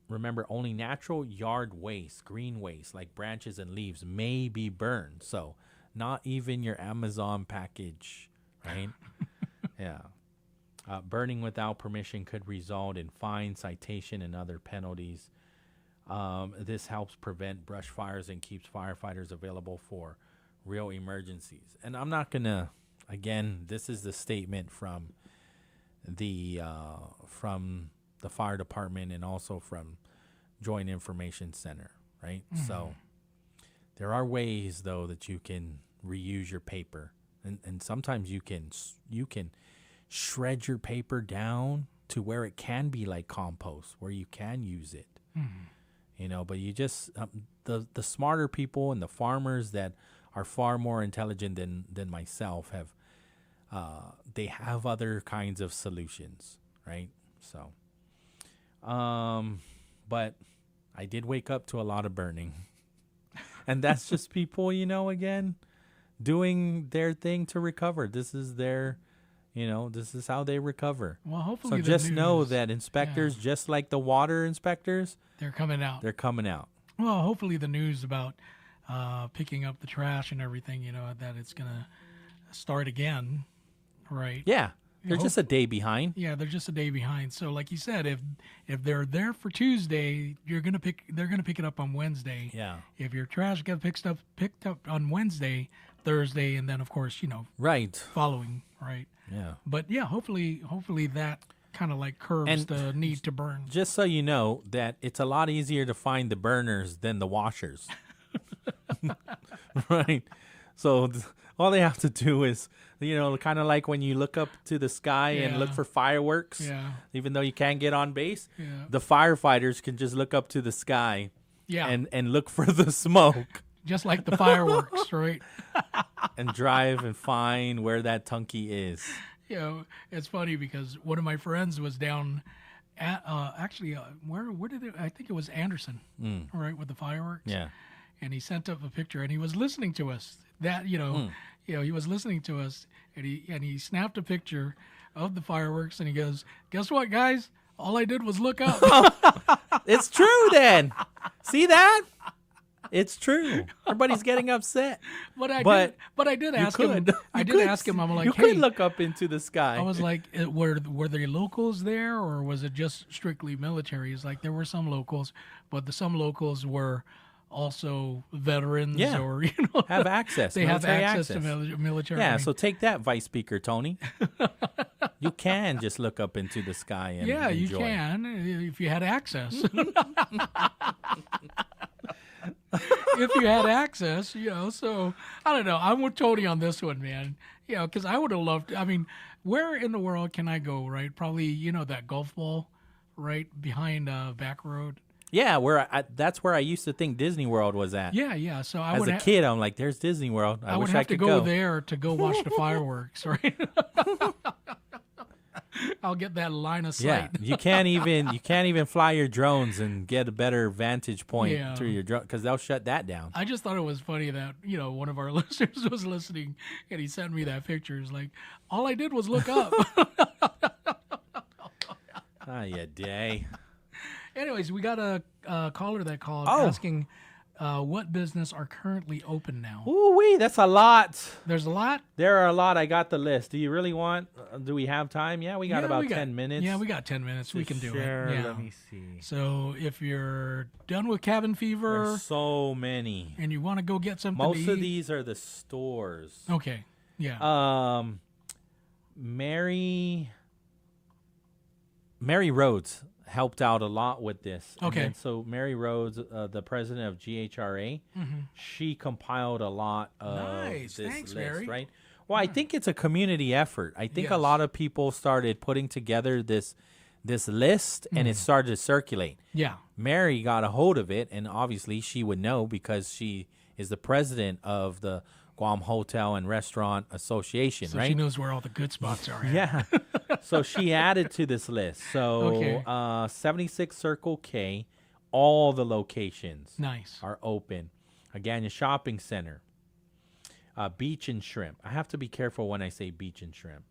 Remember, only natural yard waste, green waste like branches and leaves may be burned. So not even your Amazon package, right? Yeah. Burning without permission could result in fine, citation, and other penalties. This helps prevent brush fires and keeps firefighters available for real emergencies. And I'm not going to, again, this is the statement from the fire department and also from Joint Information Center, right? So there are ways, though, that you can reuse your paper. And sometimes you can shred your paper down to where it can be like compost, where you can use it. But you just the smarter people and the farmers that are far more intelligent than myself have they have other kinds of solutions, right? So but I did wake up to a lot of burning. And that's just people, again, doing their thing to recover. This is their, this is how they recover. Well, hopefully, so just know that inspectors, just like the water inspectors, they're coming out. Well, hopefully the news about picking up the trash and everything, that it's going to start again, right? Yeah. They're just a day behind. Yeah, they're just a day behind. So, like you said, if they're there for Tuesday, they're gonna pick it up on Wednesday. Yeah. If your trash gets picked up on Wednesday, Thursday, and then of course right following, right? Yeah. But yeah, hopefully that kind of like curbs the need to burn. Just so you know that it's a lot easier to find the burners than the washers. Right. So all they have to do is, kind of like when you look up to the sky and look for fireworks, even though you can't get on base, the firefighters can just look up to the sky and look for the smoke. Just like the fireworks, right? And drive and find where that tunky is. It's funny because one of my friends was down Actually, where did it? I think it was Anderson, right, with the fireworks. Yeah. And he sent up a picture, and he was listening to us. He was listening to us, and he snapped a picture of the fireworks, and he goes, "Guess what, guys? All I did was look up." It's true then. See that? It's true. Everybody's getting upset. But I did ask him. I did ask him. I'm like, you hey, could look up into the sky. I was like, were there locals there, or was it just strictly military? It's like there were some locals, but some locals were also veterans, or have access. They have military access to military. Yeah, so take that, Vice Speaker Tony. You can just look up into the sky and enjoy. You can if you had access. If you had access, So I don't know. I'm with Tony on this one, man. Because I would have loved. I mean, where in the world can I go? Right? Probably that golf ball, right behind Back Road. Yeah, that's where I used to think Disney World was at. Yeah. So as a kid, I'm like, "There's Disney World. I wish would have I could to go there to go watch the fireworks." Right? I'll get that line of sight. Yeah, you can't even fly your drones and get a better vantage point through your drone because they'll shut that down. I just thought it was funny that one of our listeners was listening and he sent me that picture. It's like all I did was look up. Yeah, day. Anyways, we got a caller that called asking what business are currently open now. Ooh-wee, that's a lot. There's a lot? There are a lot. I got the list. Do you really want, do we have time? Yeah, we got about 10 minutes. Yeah, we got 10 minutes. We can do it. Yeah. Let me see. So if you're done with cabin fever. There's so many. And you want to go get something Most to of eat. these are the stores. Okay, yeah. Mary Rhodes helped out a lot with this. Okay. And so Mary Rhodes, the president of GHRA, she compiled a lot of this Thanks, list, Mary. right? Well, I think it's a community effort. I think a lot of people started putting together this list, and it started to circulate. Yeah. Mary got a hold of it, and obviously she would know because she is the president of the Guam Hotel and Restaurant Association, So right? she knows where all the good spots are. Yeah. So she added to this list. So Okay. 76 Circle K, all the locations Nice. are open. Again, your shopping center. Beach and Shrimp. I have to be careful when I say beach and shrimp.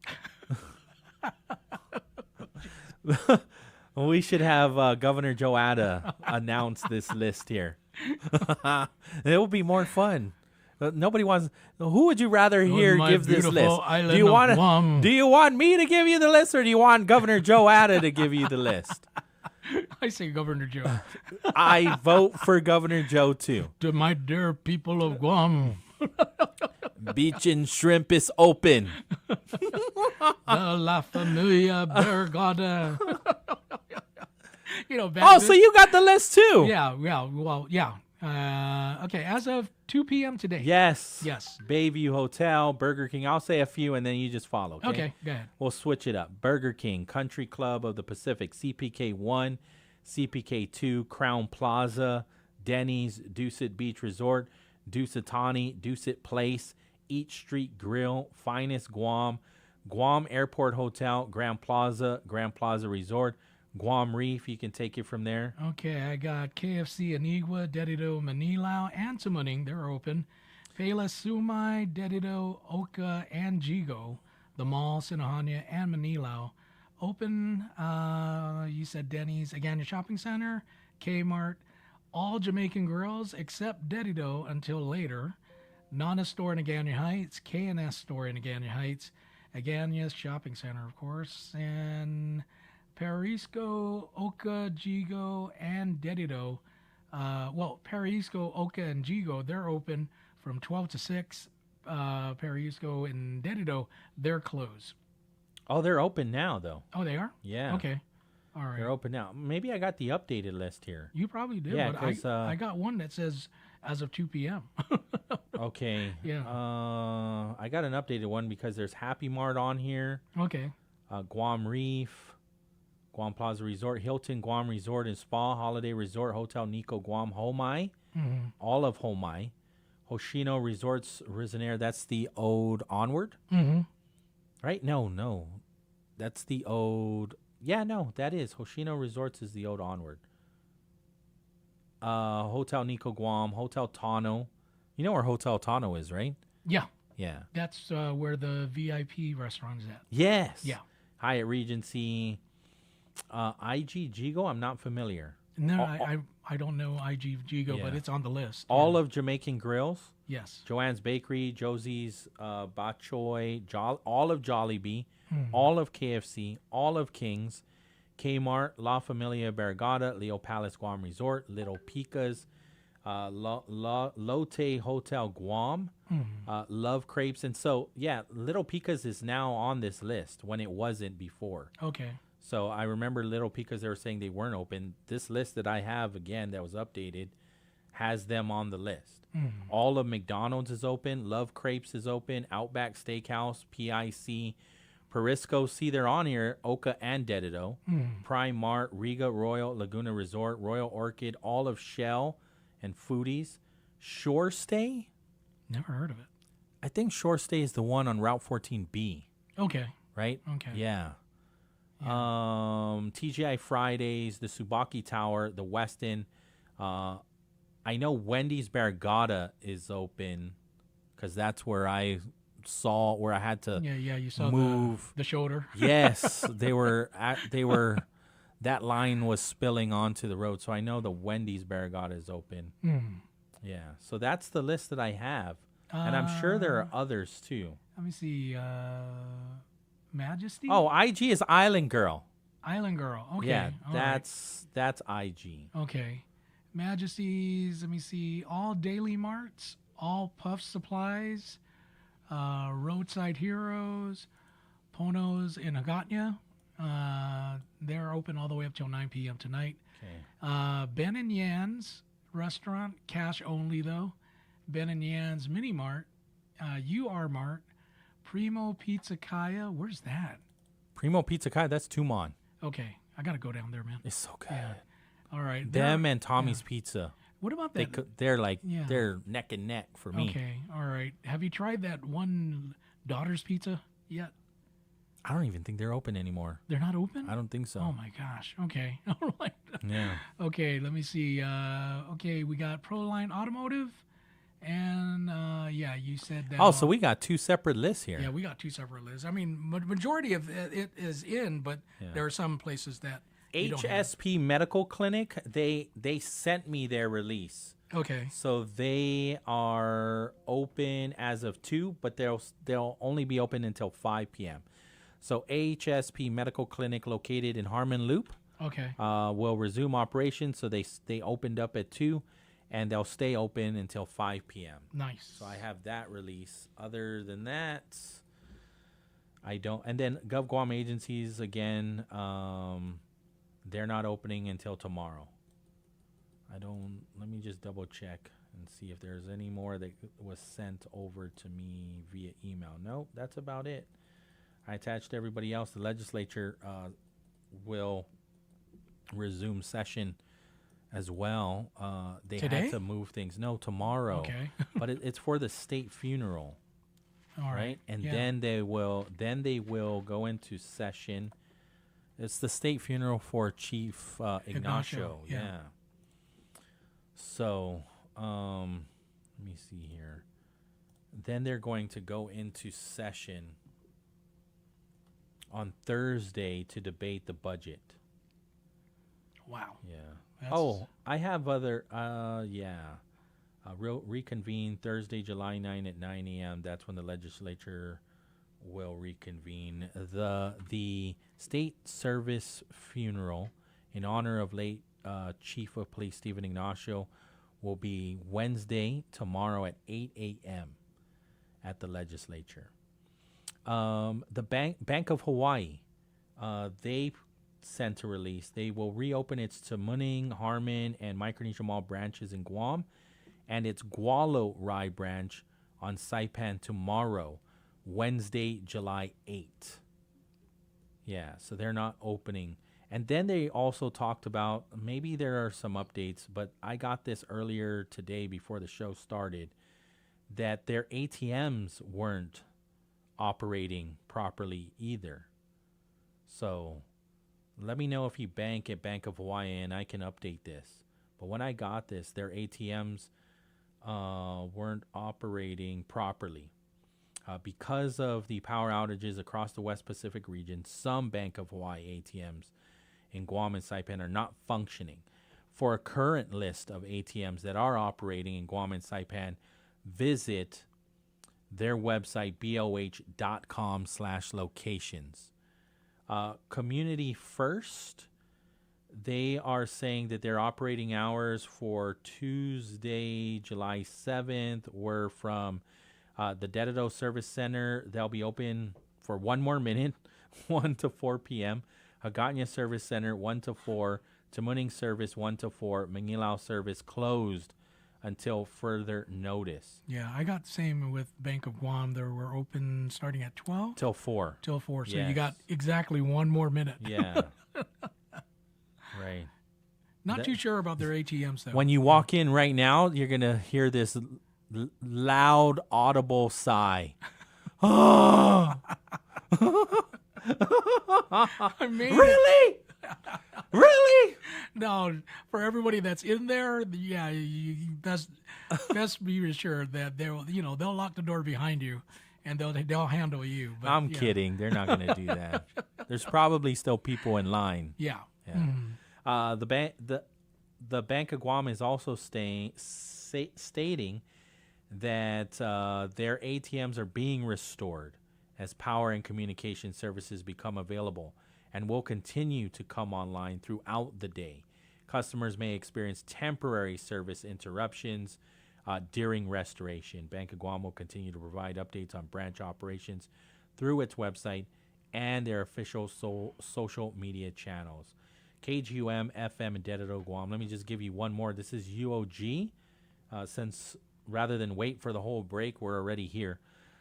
We should have Governor Joe Ada announce this list here. It will be more fun. Nobody wants. Who would you rather hear give this list? Do you want me to give you the list, or do you want Governor Joe Ada to give you the list? I say Governor Joe. I vote for Governor Joe too. To my dear people of Guam. Beach and Shrimp is open. The La Familia Bergada. So you got the list too. Yeah. Well, yeah. Okay, as of 2 p.m. today. Yes. Yes. Bayview Hotel, Burger King. I'll say a few and then you just follow. Okay, go ahead. We'll switch it up. Burger King, Country Club of the Pacific, CPK 1, CPK 2, Crown Plaza, Denny's, Dusit Beach Resort, Dusitani, Dusit Place, Eat Street Grill, Finest Guam, Guam Airport Hotel, Grand Plaza Resort, Guam Reef. You can take it from there. Okay, I got KFC Anigua, Dedido, Manilao, and Tumuning. They're open. Pela Sumai, Dedido, Oka, and Jigo. The Mall, Sinahanya, and Manilao. Open, you said Denny's, Agana Shopping Center, Kmart, all Jamaican Grills except Dedido until later. Nana Store in Agana Heights, K&S Store in Agana Heights, Agana's Shopping Center, of course, and Perisco, Oka, Jigo, and Dedido. Perisco, Oka, and Jigo, they're open from 12 to 6. Perisco and Dedido, they're closed. Oh, they're open now, though. Oh, they are? Yeah. Okay. All right. They're open now. Maybe I got the updated list here. You probably did. Yeah, but I got one that says as of 2 p.m. Okay. Yeah. I got an updated one because there's Happy Mart on here. Okay. Guam Reef, Guam Plaza Resort, Hilton Guam Resort and Spa, Holiday Resort, Hotel Nico Guam Homai, all of Homai, Hoshino Resorts Risonair. That's the old Onward, Mm-hmm. right? No, that's the old Yeah, no, that is. Hoshino Resorts is the old Onward. Hotel Nico Guam, Hotel Tano. You know where Hotel Tano is, right? Yeah. Yeah. That's where the VIP restaurant is at. Yes. Yeah. Hyatt Regency. IG Gigo, I'm not familiar. No, I don't know IG Gigo, but it's on the list. All of Jamaican Grills. Yes. Joanne's Bakery, Josie's Bok Choy, all of Jollibee, Hmm. all of KFC, all of King's, Kmart, La Familia Barragata, Leo Palace Guam Resort, Little Picas, Lotte Hotel Guam, Love Crepes. And so, yeah, Little Picas is now on this list when it wasn't before. Okay. So I remember Little Picas, they were saying they weren't open. This list that I have, again, that was updated, has them on the list. All of McDonald's is open. Love Crepes is open. Outback Steakhouse, PIC, Perisco. See, they're on here. Oka and Dedido. Prime Mart, Riga, Royal, Laguna Resort, Royal Orchid, all of Shell and Foodies. Shore Stay? Never heard of it. I think Shore Stay is the one on Route 14B. Okay. Right? Okay. Yeah. TGI Fridays, the Tsubaki Tower, the Westin. I know Wendy's Barragata is open because that's where I saw where I had to you saw move the shoulder. Yes, they were that line was spilling onto the road, so I know the Wendy's Barragata is open. Yeah, so that's the list that I have, and I'm sure there are others too. Let me see. Majesty? Oh, IG is Island Girl. Island Girl. Okay. Yeah, all that's IG. Okay. Majesty's, let me see. All Daily Marts, all Puff Supplies, Roadside Heroes, Pono's in Agatna. They're open all the way up till 9 p.m. tonight. Okay. Ben and Yan's restaurant, cash only though. Ben and Yan's Mini Mart, UR Mart, Primo Pizza Kaya. Where's that? Primo Pizza Kai, that's Tumon. Okay, I gotta go down there, man. It's so good. Yeah. All right. Them and Tommy's Pizza. What about that? They're like they're neck and neck for me. Okay, all right. Have you tried that one Daughter's Pizza yet? I don't even think they're open anymore. They're not open? I don't think so. Oh my gosh. Okay. All right. Yeah. Okay, let me see. Okay, we got Proline Automotive, and you said that. Oh, so we got two separate lists here. Yeah, we got two separate lists. I mean, majority of it is in, but there are some places that you don't have. HSP Medical Clinic, they sent me their release. Okay. So they are open as of 2, but they'll only be open until 5 p.m. So HSP Medical Clinic, located in Harmon Loop, Okay. will resume operations. So they opened up at 2, and they'll stay open until 5 p.m. Nice. So I have that release. Other than that, I don't. And then Gov Guam agencies, again, they're not opening until tomorrow. Let me just double check and see if there's any more that was sent over to me via email. Nope, that's about it. I attached everybody else. The legislature will resume session as well. They Today? had to move things. No, tomorrow. Okay. But it's for the state funeral. All right. And Yeah. then they will go into session. It's the state funeral for Chief Ignacio. yeah. So, let me see here. Then they're going to go into session on Thursday to debate the budget. Wow. Yeah. I have other. Reconvene Thursday, July 9 at 9 a.m. That's when the legislature will reconvene. The state service funeral in honor of late Chief of Police Stephen Ignacio will be Wednesday, tomorrow at 8 a.m. at the legislature. The Bank of Hawaii, they sent a release. They will reopen its Tamuning, Harmon, and Micronesia Mall branches in Guam, and its Gualo Rai branch on Saipan tomorrow, Wednesday, July 8th. Yeah, so they're not opening. And then they also talked about, maybe there are some updates, but I got this earlier today before the show started, that their ATMs weren't operating properly either. So Let me know if you bank at Bank of Hawaii, and I can update this. But when I got this, their ATMs weren't operating properly. Because of the power outages across the West Pacific region, some Bank of Hawaii ATMs in Guam and Saipan are not functioning. For a current list of ATMs that are operating in Guam and Saipan, visit their website, boh.com/locations. Community First, they are saying that their operating hours for Tuesday, July 7th were from the Dededo Service Center. They'll be open for one more minute, 1 to 4 p.m. Hagåtña Service Center, 1 to 4. Tamuning Service, 1 to 4. Mangilao Service closed until further notice. Yeah, I got the same with Bank of Guam. They were open starting at 12? Till 4. Till 4. So Yes. you got exactly one more minute. Yeah. Right. Not too sure about their ATMs, though. When you walk in right now, you're going to hear this loud, audible sigh. Oh! I mean, really? Really? No, for everybody that's in there, yeah, you best be assured that they'll lock the door behind you, and they'll handle you. But, I'm kidding. They're not going to do that. There's probably still people in line. Yeah. The Bank of Guam is also stating that their ATMs are being restored as power and communication services become available and will continue to come online throughout the day. Customers may experience temporary service interruptions during restoration. Bank of Guam will continue to provide updates on branch operations through its website and their official social media channels. KGUM, FM, and Dededo, Guam. Let me just give you one more. This is UOG. Since rather than wait for the whole break, we're already here.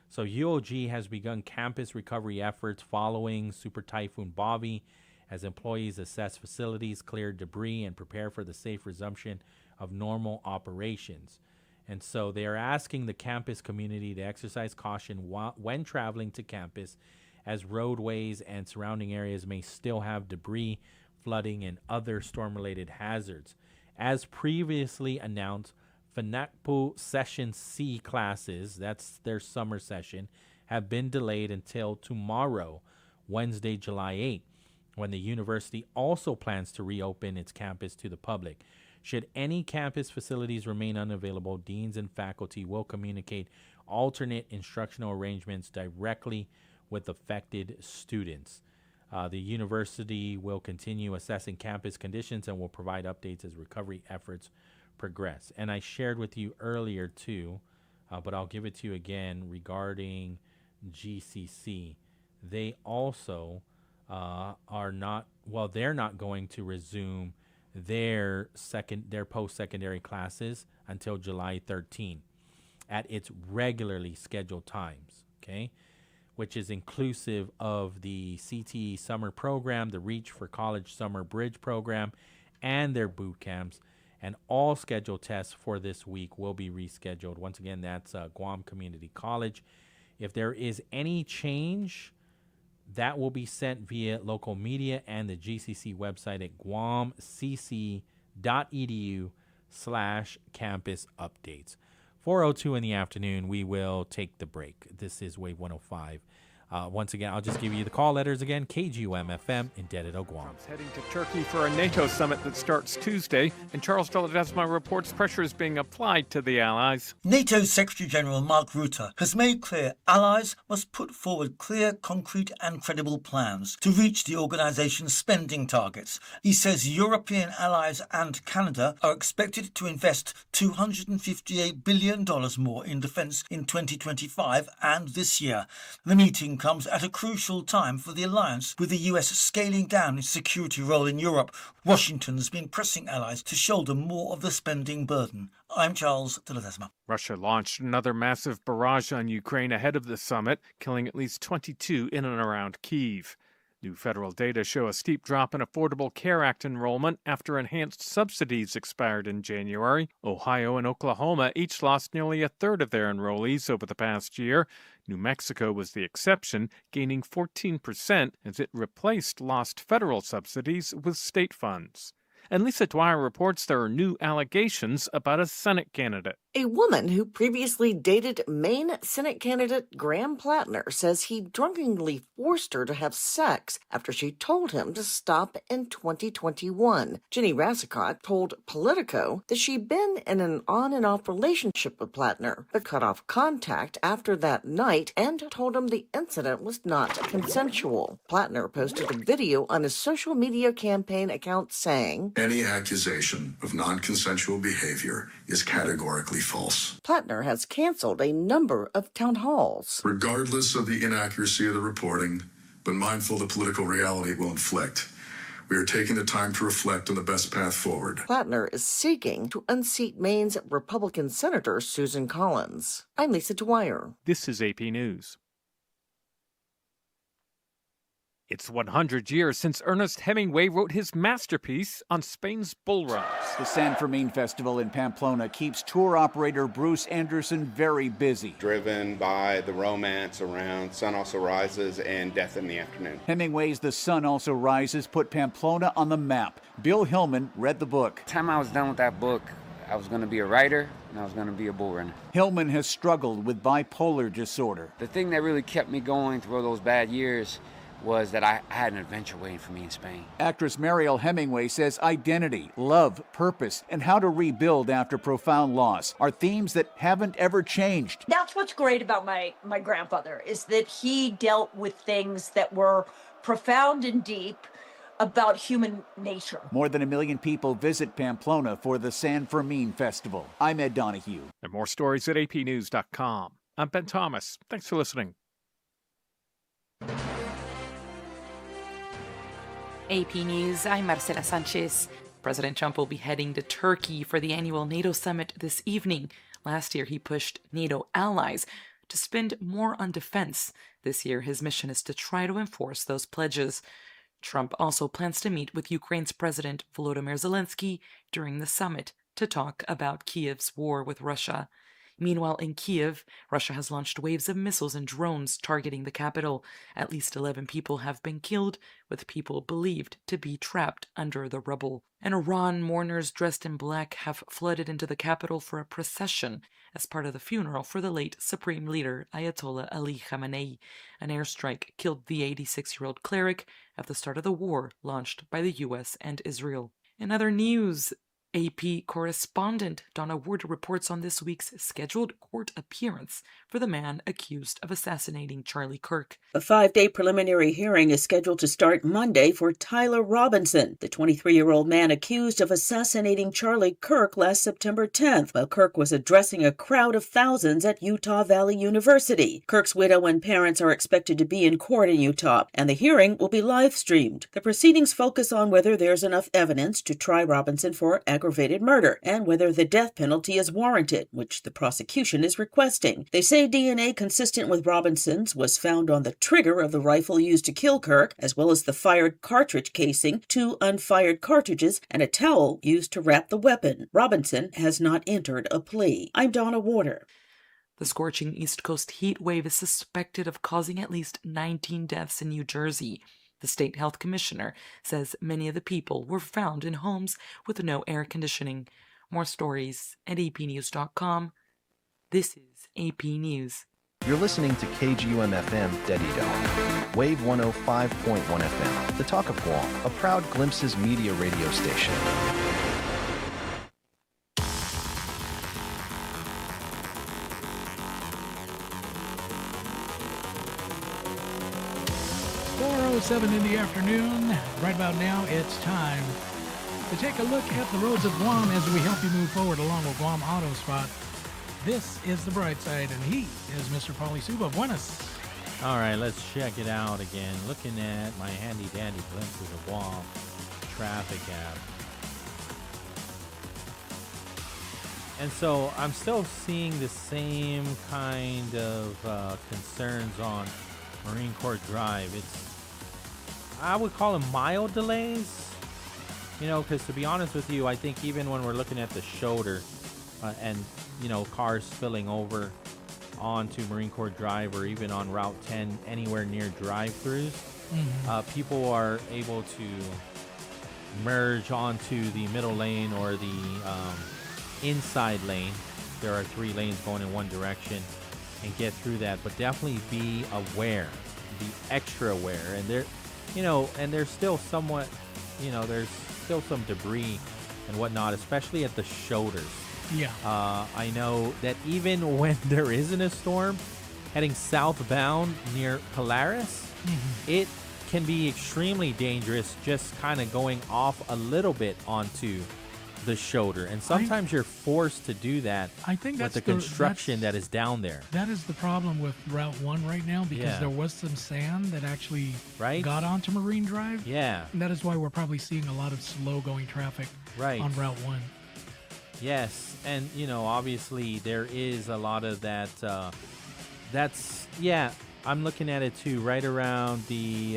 So UOG has begun campus recovery efforts following Super Typhoon Bobby as employees assess facilities, clear debris, and prepare for the safe resumption of normal operations. And so they are asking the campus community to exercise caution when traveling to campus, as roadways and surrounding areas may still have debris, flooding, and other storm-related hazards. As previously announced, FNACPU Session C classes, that's their summer session, have been delayed until tomorrow, Wednesday, July 8th, when the university also plans to reopen its campus to the public. Should any campus facilities remain unavailable, deans and faculty will communicate alternate instructional arrangements directly with affected students. The university will continue assessing campus conditions and will provide updates as recovery efforts progress. And I shared with you earlier too, but I'll give it to you again regarding GCC. They also they're not going to resume their post-secondary classes until July 13 at its regularly scheduled times, okay? Which is inclusive of the CTE summer program, the Reach for College Summer Bridge program, and their boot camps. And all scheduled tests for this week will be rescheduled. Once again, that's Guam Community College. If there is any change, that will be sent via local media and the GCC website at guamcc.edu/campus updates. 4:02 in the afternoon, we will take the break. This is Wave 105. Once again, I'll just give you the call letters again. KGUM-FM in Dededo, Guam. Heading to Turkey for a NATO summit that starts Tuesday, and Charles de Ledesma reports pressure is being applied to the allies. NATO Secretary-General Mark Rutte has made clear allies must put forward clear, concrete and credible plans to reach the organisation's spending targets. He says European allies and Canada are expected to invest $258 billion more in defence in 2025 and this year. The meeting comes at a crucial time for the alliance, with the US scaling down its security role in Europe. Washington's been pressing allies to shoulder more of the spending burden. I'm Charles de Ledesma. Russia launched another massive barrage on Ukraine ahead of the summit, killing at least 22 in and around Kyiv. New federal data show a steep drop in Affordable Care Act enrollment after enhanced subsidies expired in January. Ohio and Oklahoma each lost nearly a third of their enrollees over the past year. New Mexico was the exception, gaining 14% as it replaced lost federal subsidies with state funds. And Lisa Dwyer reports there are new allegations about a Senate candidate. A woman who previously dated Maine Senate candidate Graham Plattner says he drunkenly forced her to have sex after she told him to stop in 2021. Jenny Rassicott told Politico that she'd been in an on and off relationship with Plattner, but cut off contact after that night and told him the incident was not consensual. Plattner posted a video on his social media campaign account saying, "Any accusation of non-consensual behavior is categorically false." Plattner has canceled a number of town halls. Regardless of the inaccuracy of the reporting, but mindful of the political reality it will inflict, we are taking the time to reflect on the best path forward. Plattner is seeking to unseat Maine's Republican Senator Susan Collins. I'm Lisa Dwyer. This is AP News. It's 100 years since Ernest Hemingway wrote his masterpiece on Spain's bull runs. The San Fermin Festival in Pamplona keeps tour operator Bruce Anderson very busy. Driven by the romance around Sun Also Rises and Death in the Afternoon. Hemingway's The Sun Also Rises put Pamplona on the map. Bill Hillman read the book. By the time I was done with that book, I was going to be a writer and I was going to be a bull runner. Hillman has struggled with bipolar disorder. The thing that really kept me going through those bad years was that I had an adventure waiting for me in Spain. Actress Mariel Hemingway says identity, love, purpose, and how to rebuild after profound loss are themes that haven't ever changed. That's what's great about my grandfather, is that he dealt with things that were profound and deep about human nature. More than 1 million people visit Pamplona for the San Fermin Festival. I'm Ed Donahue. And more stories at apnews.com. I'm Ben Thomas. Thanks for listening. AP News, I'm Marcela Sanchez. President Trump will be heading to Turkey for the annual NATO summit this evening. Last year, he pushed NATO allies to spend more on defense. This year, his mission is to try to enforce those pledges. Trump also plans to meet with Ukraine's President Volodymyr Zelensky during the summit to talk about Kiev's war with Russia. Meanwhile, in Kiev, Russia has launched waves of missiles and drones targeting the capital. At least 11 people have been killed, with people believed to be trapped under the rubble. In Iran, mourners dressed in black have flooded into the capital for a procession as part of the funeral for the late Supreme Leader Ayatollah Ali Khamenei. An airstrike killed the 86-year-old cleric at the start of the war launched by the U.S. and Israel. In other news, AP correspondent Donna Ward reports on this week's scheduled court appearance for the man accused of assassinating Charlie Kirk. A 5-day preliminary hearing is scheduled to start Monday for Tyler Robinson, the 23-year-old man accused of assassinating Charlie Kirk last September 10th while Kirk was addressing a crowd of thousands at Utah Valley University. Kirk's widow and parents are expected to be in court in Utah, and the hearing will be live-streamed. The proceedings focus on whether there's enough evidence to try Robinson for aggravated murder and whether the death penalty is warranted, which the prosecution is requesting. They say DNA consistent with Robinson's was found on the trigger of the rifle used to kill Kirk, as well as the fired cartridge casing, 2 unfired cartridges, and a towel used to wrap the weapon. Robinson has not entered a plea. I'm Donna Warder. The scorching East Coast heat wave is suspected of causing at least 19 deaths in New Jersey. The state health commissioner says many of the people were found in homes with no air conditioning. More stories at apnews.com. This is AP News. You're listening to KGUM-FM Dedido, Wave 105.1 FM, the Talk of Guam, a proud Glimpses media radio station. In the afternoon. Right about now, it's time to take a look at the roads of Guam as we help you move forward along with Guam Auto Spot. This is the bright side, and he is Mr. Pauly Suba. Buenas. All right, let's check it out again. Looking at my handy-dandy glimpses of Guam traffic app. And so I'm still seeing the same kind of concerns on Marine Corps Drive. I would call them mild delays, because to be honest with you, I think even when we're looking at the shoulder and, cars spilling over onto Marine Corps Drive or even on Route 10 anywhere near drive-throughs, people are able to merge onto the middle lane or the inside lane. There are 3 lanes going in one direction and get through that, but definitely be aware, be extra aware. And there, and there's still somewhat, there's still some debris and whatnot, especially at the shoulders. Yeah. I know that even when there isn't a storm, heading southbound near Polaris, it can be extremely dangerous just kind of going off a little bit onto the shoulder. And sometimes you're forced to do that with the construction that is down there. That is the problem with Route 1 right now, because there was some sand that actually got onto Marine Drive. Yeah. And that is why we're probably seeing a lot of slow-going traffic on Route 1. Yes, and obviously there is a lot of that. I'm looking at it too, right around the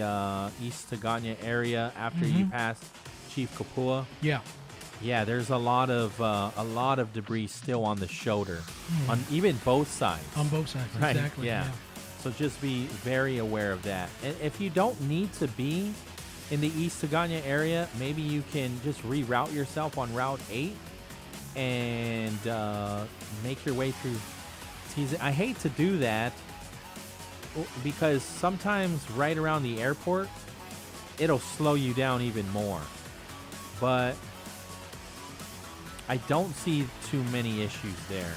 East Taganya area after you pass Chief Kapua. Yeah, there's a lot of debris still on the shoulder, on even both sides. On both sides, exactly. Yeah. So just be very aware of that. And if you don't need to be in the East Taganya area, maybe you can just reroute yourself on Route 8 and make your way through TZ. I hate to do that because sometimes right around the airport, it'll slow you down even more. But I don't see too many issues there.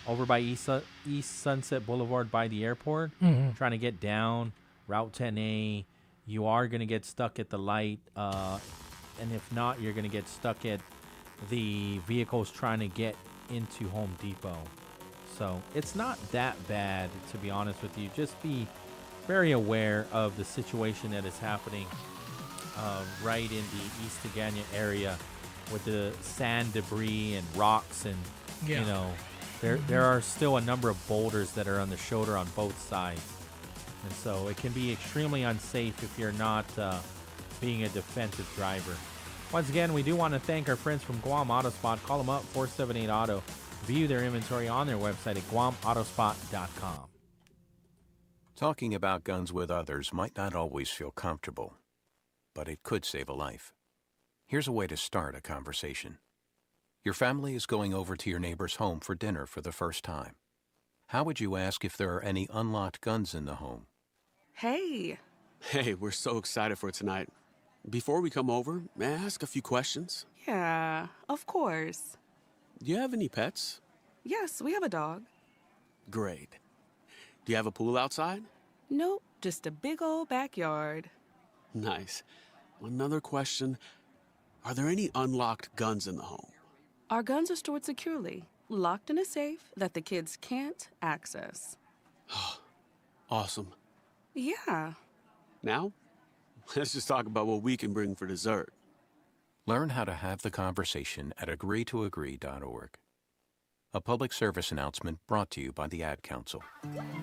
Over by East Sunset Boulevard by the airport, trying to get down Route 10A, you are going to get stuck at the light. And if not, you're going to get stuck at the vehicles trying to get into Home Depot. So it's not that bad, to be honest with you. Just be very aware of the situation that is happening right in the East Taganya area with the sand debris and rocks and, there are still a number of boulders that are on the shoulder on both sides. And so it can be extremely unsafe if you're not being a defensive driver. Once again, we do want to thank our friends from Guam Autospot. Call them up, 478-AUTO. View their inventory on their website at guamautospot.com. Talking about guns with others might not always feel comfortable, but it could save a life. Here's a way to start a conversation. Your family is going over to your neighbor's home for dinner for the first time. How would you ask if there are any unlocked guns in the home? Hey, we're so excited for tonight. Before we come over, may I ask a few questions? Yeah, of course. Do you have any pets? Yes, we have a dog. Great. Do you have a pool outside? Nope, just a big old backyard. Nice. Another question. Are there any unlocked guns in the home? Our guns are stored securely, locked in a safe that the kids can't access. Awesome. Yeah. Now, let's just talk about what we can bring for dessert. Learn how to have the conversation at agreetoagree.org. A public service announcement brought to you by the Ad Council.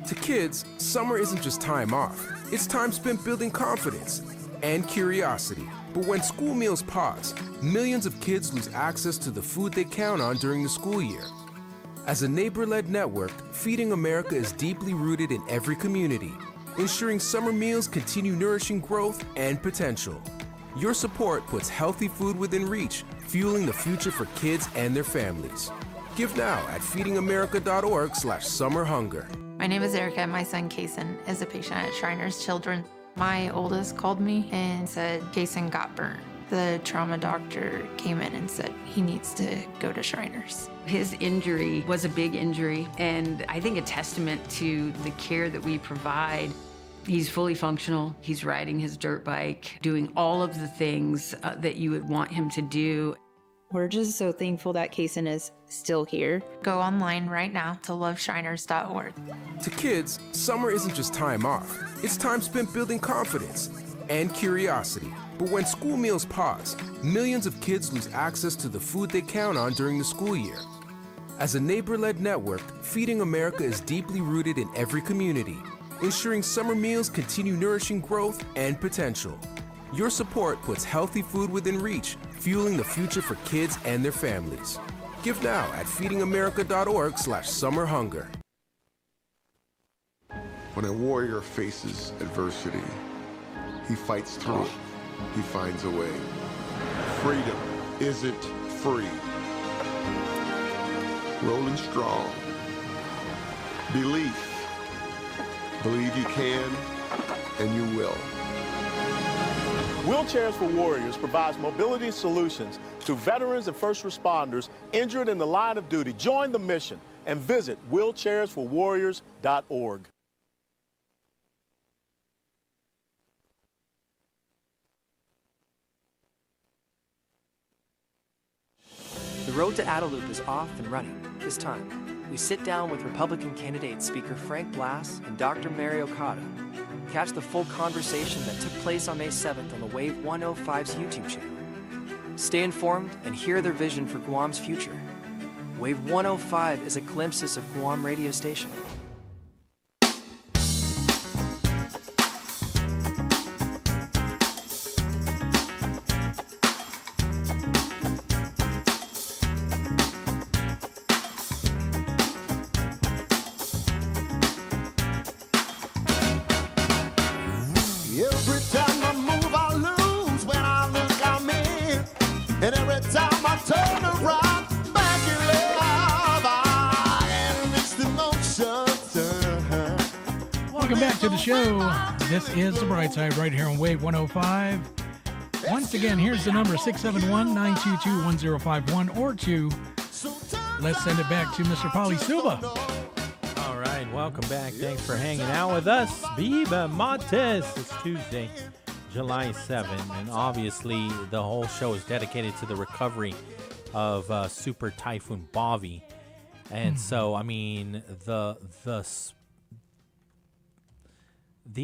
To kids, summer isn't just time off. It's time spent building confidence and curiosity. But when school meals pause, millions of kids lose access to the food they count on during the school year. As a neighbor-led network, Feeding America is deeply rooted in every community, ensuring summer meals continue nourishing growth and potential. Your support puts healthy food within reach, fueling the future for kids and their families. Give now at feedingamerica.org/summerhunger. My name is Erica. My son, Kason, is a patient at Shriners Children. My oldest called me and said Kason got burnt. The trauma doctor came in and said he needs to go to Shriners. His injury was a big injury, and I think a testament to the care that we provide. He's fully functional. He's riding his dirt bike, doing all of the things that you would want him to do. We're just so thankful that Kason is still here. Go online right now to loveshriners.org. To kids, summer isn't just time off. It's time spent building confidence and curiosity. But when school meals pause, millions of kids lose access to the food they count on during the school year. As a neighbor-led network, Feeding America is deeply rooted in every community, ensuring summer meals continue nourishing growth and potential. Your support puts healthy food within reach, fueling the future for kids and their families. Give now at feedingamerica.org/summerhunger. When a warrior faces adversity, he fights through it. He finds a way. Freedom isn't free. Rolling strong. Belief. Believe you can, and you will. Wheelchairs for Warriors provides mobility solutions to veterans and first responders injured in the line of duty. Join the mission and visit wheelchairsforwarriors.org. The road to Adelup is off and running. This time, we sit down with Republican candidate Speaker Frank Blass and Dr. Mary Okada. Catch the full conversation that took place on May 7th on the Wave 105's YouTube channel. Stay informed and hear their vision for Guam's future. Wave 105 is a glimpse of Guam radio station. Every time I move, I lose. When I look, I'm in. And every time I turn around, back in love, I am mixed emotions. Welcome back to the show. This is the Bright Side right here on Wave 105. Once again, here's the number 671-922-1051 or 2. Let's send it back to Mr. Pauly Suba. All right, welcome back. Thanks for hanging out with us. Viva Mates. It's Tuesday, July 7th, and obviously the whole show is dedicated to the recovery of Super Typhoon Bobby. And so, I mean, the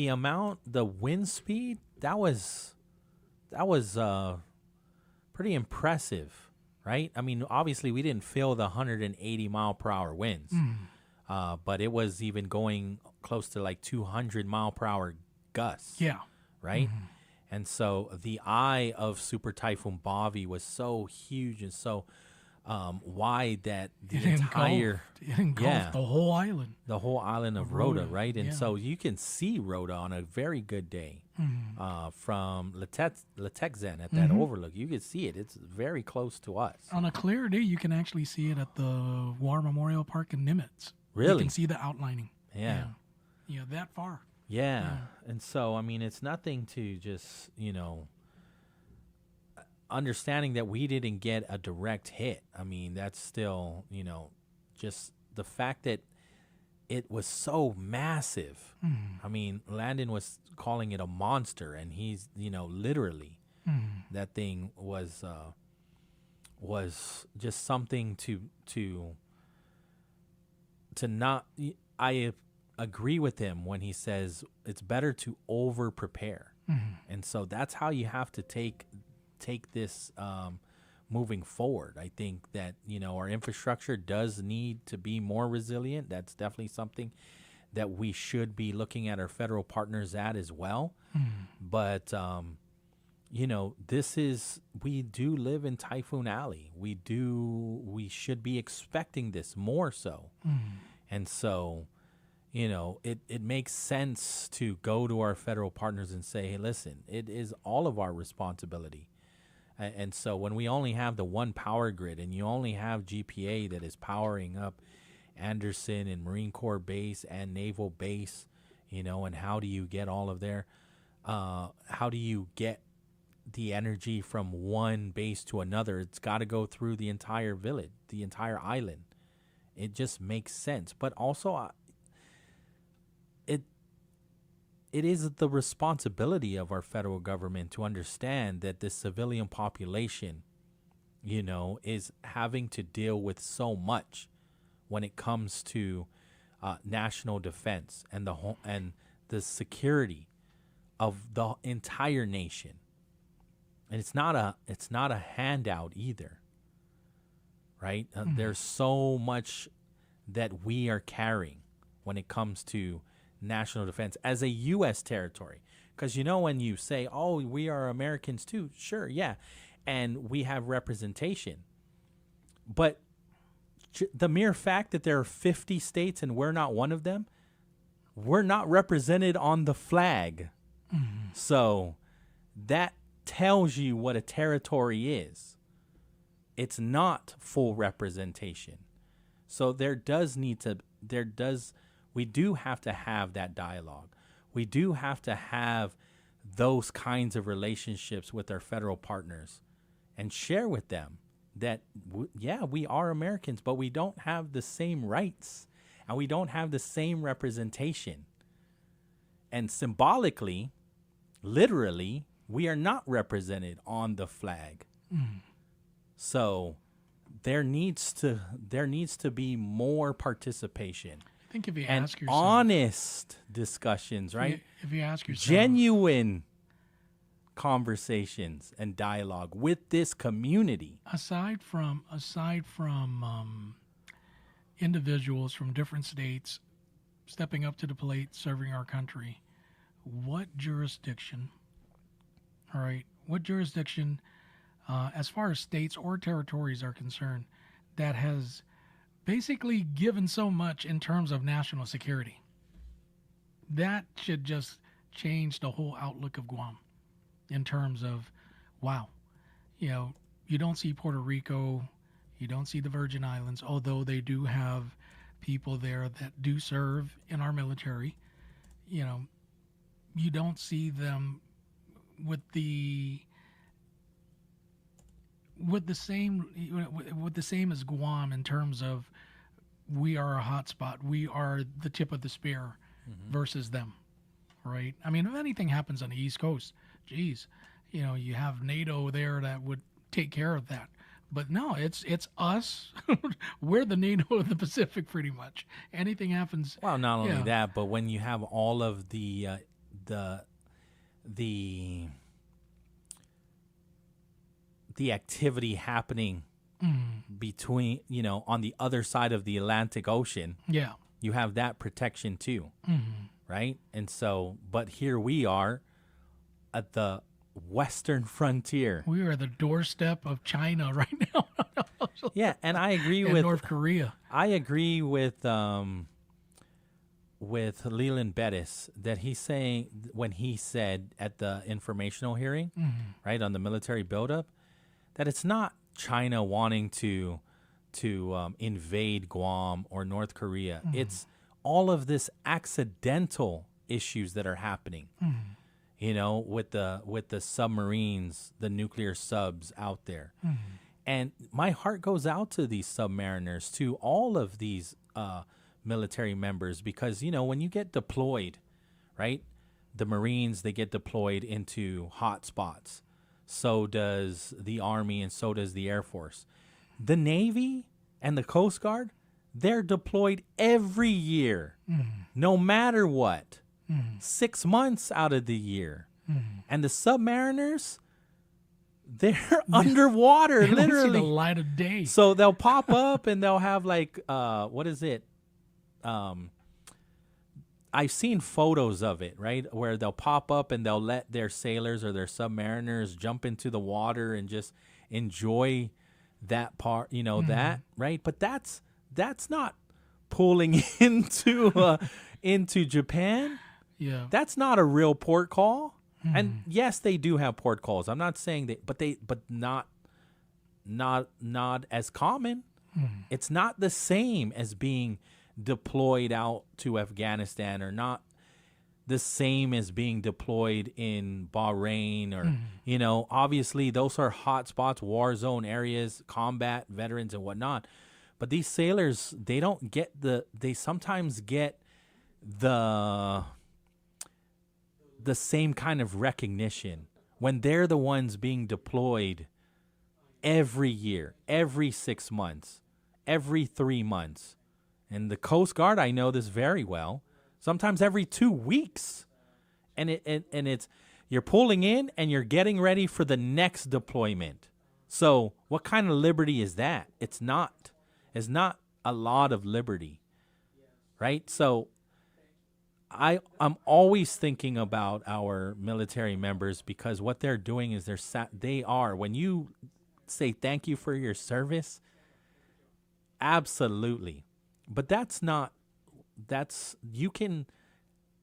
amount, the wind speed, that was pretty impressive, right? I mean, obviously we didn't feel the 180 mile per hour winds, but it was even going close to like 200 mile per hour gusts. Yeah. Right. And so the eye of Super Typhoon Bobby was so huge and so wide that the entire engulfed the whole island. The whole island of Rota, right? And so you can see Rota on a very good day from Letexen at that overlook. You can see it. It's very close to us. On a clear day, you can actually see it at the War Memorial Park in Nimitz. Really? You can see the outlining. Yeah. Yeah, that far. Yeah. And so, I mean, it's nothing to just, understanding that we didn't get a direct hit. I mean, that's still, just the fact that it was so massive. I mean, Landon was calling it a monster, and he's, literally, that thing was just something to not. I agree with him when he says it's better to over prepare, and so that's how you have to take this moving forward. I think that our infrastructure does need to be more resilient. That's definitely something that we should be looking at our federal partners at as well. But we do live in Typhoon Alley. We should be expecting this more so. And so it makes sense to go to our federal partners and say, hey, listen, it is all of our responsibility. And so when we only have the one power grid and you only have GPA that is powering up Anderson and Marine Corps base and Naval base, and how do you get all of how do you get the energy from one base to another? It's got to go through the entire village, the entire island. It just makes sense. But also, it is the responsibility of our federal government to understand that the civilian population, is having to deal with so much when it comes to national defense and the security of the entire nation. And it's not a handout either, right? There's so much that we are carrying when it comes to national defense as a U.S. territory. Because when you say, oh, we are Americans too, sure, yeah, and we have representation. But the mere fact that there are 50 states and we're not one of them, we're not represented on the flag. So that tells you what a territory is. It's not full representation. So we do have to have that dialogue. We do have to have those kinds of relationships with our federal partners and share with them that, we are Americans, but we don't have the same rights and we don't have the same representation. And symbolically, literally, we are not represented on the flag. So there needs to be more participation. I think if you and ask yourself, honest discussions, right? If you ask yourself, genuine conversations and dialogue with this community. Aside from individuals from different states stepping up to the plate, serving our country, what jurisdiction, as far as states or territories are concerned, that has basically given so much in terms of national security? That should just change the whole outlook of Guam in terms of, wow, you don't see Puerto Rico, you don't see the Virgin Islands, although they do have people there that do serve in our military. You don't see them with the same as Guam in terms of we are a hotspot, we are the tip of the spear versus them, right? I mean, if anything happens on the East Coast, geez, you have NATO there that would take care of that. But no, it's us. We're the NATO of the Pacific, pretty much. Anything happens. Well, not only that, but when you have all of the activity happening between, on the other side of the Atlantic Ocean, you have that protection too, right? And so, but here we are at the western frontier. We are at the doorstep of China right now. Yeah, and I agree with North Korea. I agree with Leland Bettis that he's saying when he said at the informational hearing, right, on the military buildup, that it's not China wanting to invade Guam or North Korea. It's all of this accidental issues that are happening. With the submarines, the nuclear subs out there. And my heart goes out to these submariners, to all of these military members, because, when you get deployed, right, the Marines, they get deployed into hot spots. So does the Army and so does the Air Force. The Navy and the Coast Guard, they're deployed every year, no matter what. 6 months out of the year. And the submariners, they're underwater, They don't see literally. the light of day. So they'll pop up and they'll have like, what is it? I've seen photos of it, right? Where they'll pop up and they'll let their sailors or their submariners jump into the water and just enjoy that part, that, right? But that's not pulling into Japan. Yeah. That's not a real port call. And yes, they do have port calls. I'm not saying that, but not as common. It's not the same as being deployed out to Afghanistan, or not the same as being deployed in Bahrain, or obviously those are hot spots, war zone areas, combat veterans and whatnot. But these sailors, they sometimes get the same kind of recognition when they're the ones being deployed every year, every 6 months, every 3 months. And the Coast Guard, I know this very well, sometimes every 2 weeks. And it's you're pulling in and you're getting ready for the next deployment. So what kind of liberty is that? It's not a lot of liberty, right? So I'm always thinking about our military members, because what they're doing is when you say thank you for your service, absolutely. But you can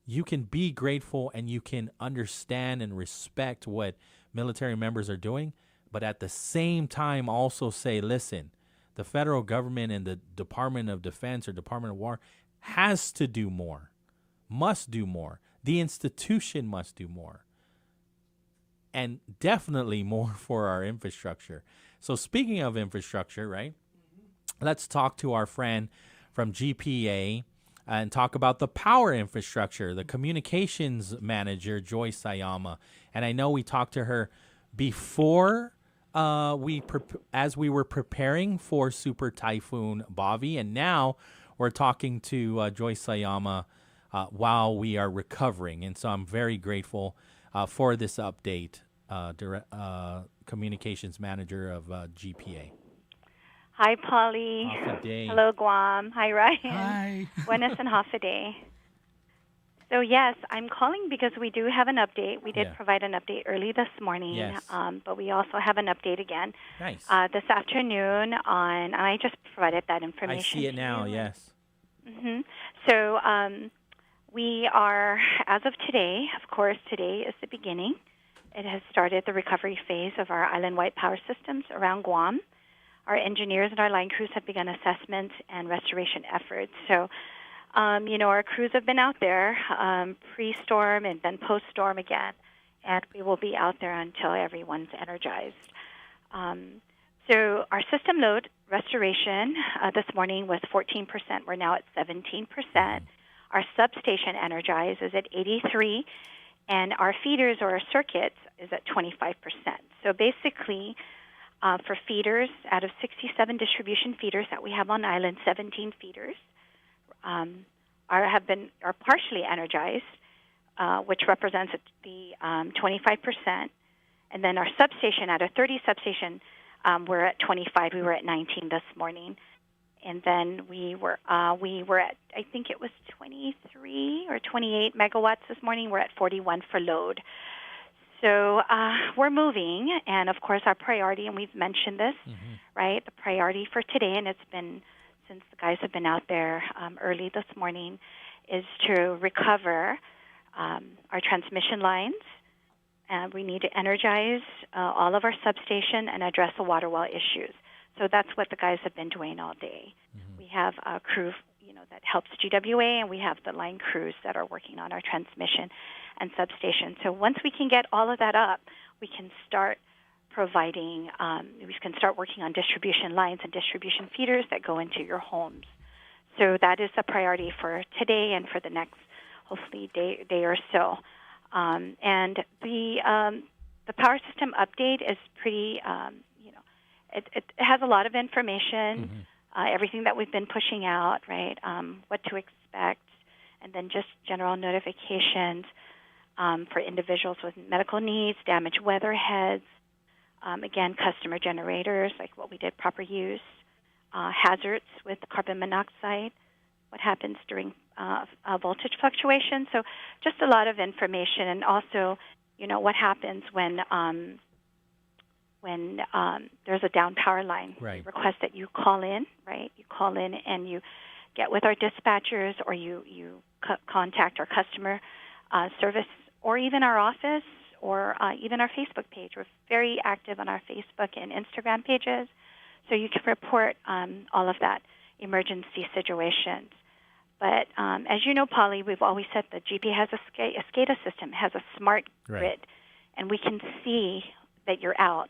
you can be grateful and you can understand and respect what military members are doing, but at the same time also say, listen, the federal government and the Department of Defense or Department of War has to do more, must do more. The institution must do more. And definitely more for our infrastructure. So speaking of infrastructure, right, let's talk to our friend from GPA and talk about the power infrastructure, the communications manager, Joyce Sayama. And I know we talked to her before as we were preparing for Super Typhoon Bobby, and now we're talking to Joyce Sayama while we are recovering. And so I'm very grateful for this update, communications manager of GPA. Hi, Pauly. Hafa-day. Hello, Guam. Hi, Ryan. Hi. Buenas and Hafa-day. So, yes, I'm calling because we do have an update. We did provide an update early this morning, Yes. But we also have an update again Nice. this afternoon and I just provided that information. I see it now, yes. Mm-hmm. So we are, as of today, of course, today is the beginning. It has started the recovery phase of our island-wide power systems around Guam. Our engineers and our line crews have begun assessment and restoration efforts. So, our crews have been out there pre-storm and then post-storm again, and we will be out there until everyone's energized. So our system load restoration this morning was 14%. We're now at 17%. Our substation energized is at 83%, and our feeders or our circuits is at 25%. So basically, for feeders, out of 67 distribution feeders that we have on island, 17 feeders are partially energized, which represents the 25%. And then our substation, out of 30 substation, we're at 25. We were at 19 this morning, and then we were at, I think it was 23 or 28 megawatts this morning. We're at 41 for load. So we're moving, and of course our priority, and we've mentioned this, right? The priority for today, and it's been since the guys have been out there early this morning, is to recover our transmission lines. And we need to energize all of our substation and address the water well issues. So that's what the guys have been doing all day. We have a crew, that helps GWA, and we have the line crews that are working on our transmission and substation. So once we can get all of that up, we can start providing, we can start working on distribution lines and distribution feeders that go into your homes. So that is the priority for today and for the next, hopefully, day or so. And the power system update is pretty, it has a lot of information, everything that we've been pushing out, right, what to expect, and then just general notifications for individuals with medical needs, damaged weatherheads, again, customer generators, like what we did, proper use, hazards with carbon monoxide, what happens during voltage fluctuation. So just a lot of information, and also, what happens when there's a down power line. Right. We request that you call in, right? You call in and you get with our dispatchers, or you contact our customer service, or even our office, or even our Facebook page. We're very active on our Facebook and Instagram pages, so you can report all of that emergency situations. But as you know, Pauly, we've always said the GP has a SCADA system, has a smart grid, and we can see that you're out,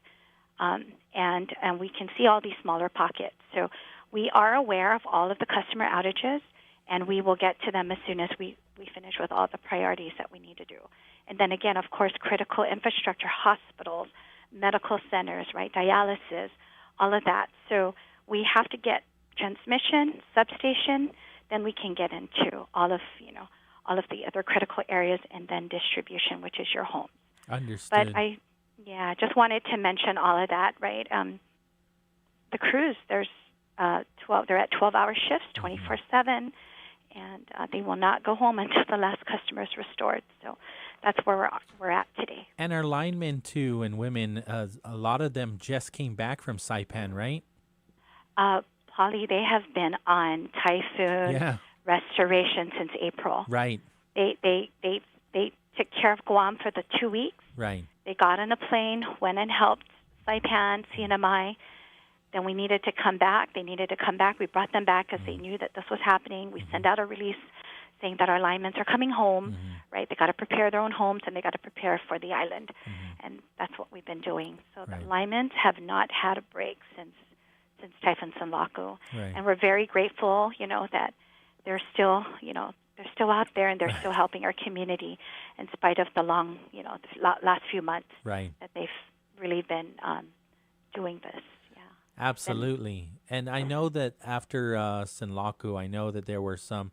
and we can see all these smaller pockets. So we are aware of all of the customer outages, and we will get to them as soon as we finish with all the priorities that we need to do. And then again, of course, critical infrastructure, hospitals, medical centers, right, dialysis, all of that. So we have to get transmission, substation, then we can get into all of the other critical areas, and then distribution, which is your home. Understood. But I just wanted to mention all of that, right? The crews, there's 12. They're at 12-hour shifts, 24/7, and they will not go home until the last customer is restored. So that's where we're at today. And our linemen too, and women, a lot of them just came back from Saipan, right? Pauly, they have been on typhoon restoration since April. Right. They took care of Guam for the 2 weeks. Right. They got on a plane, went and helped Saipan, CNMI. Then we needed to come back. They needed to come back. We brought them back because they knew that this was happening. We sent out a release saying that our linemen are coming home, right? They got to prepare their own homes, and they got to prepare for the island. And that's what we've been doing. So the linemen have not had a break since Typhoon Sinlaku. Right. And we're very grateful, that they're still, they're still out there and they're still helping our community in spite of the long, the last few months that they've really been doing this. Absolutely. And I know that after Sinlaku, I know that there were some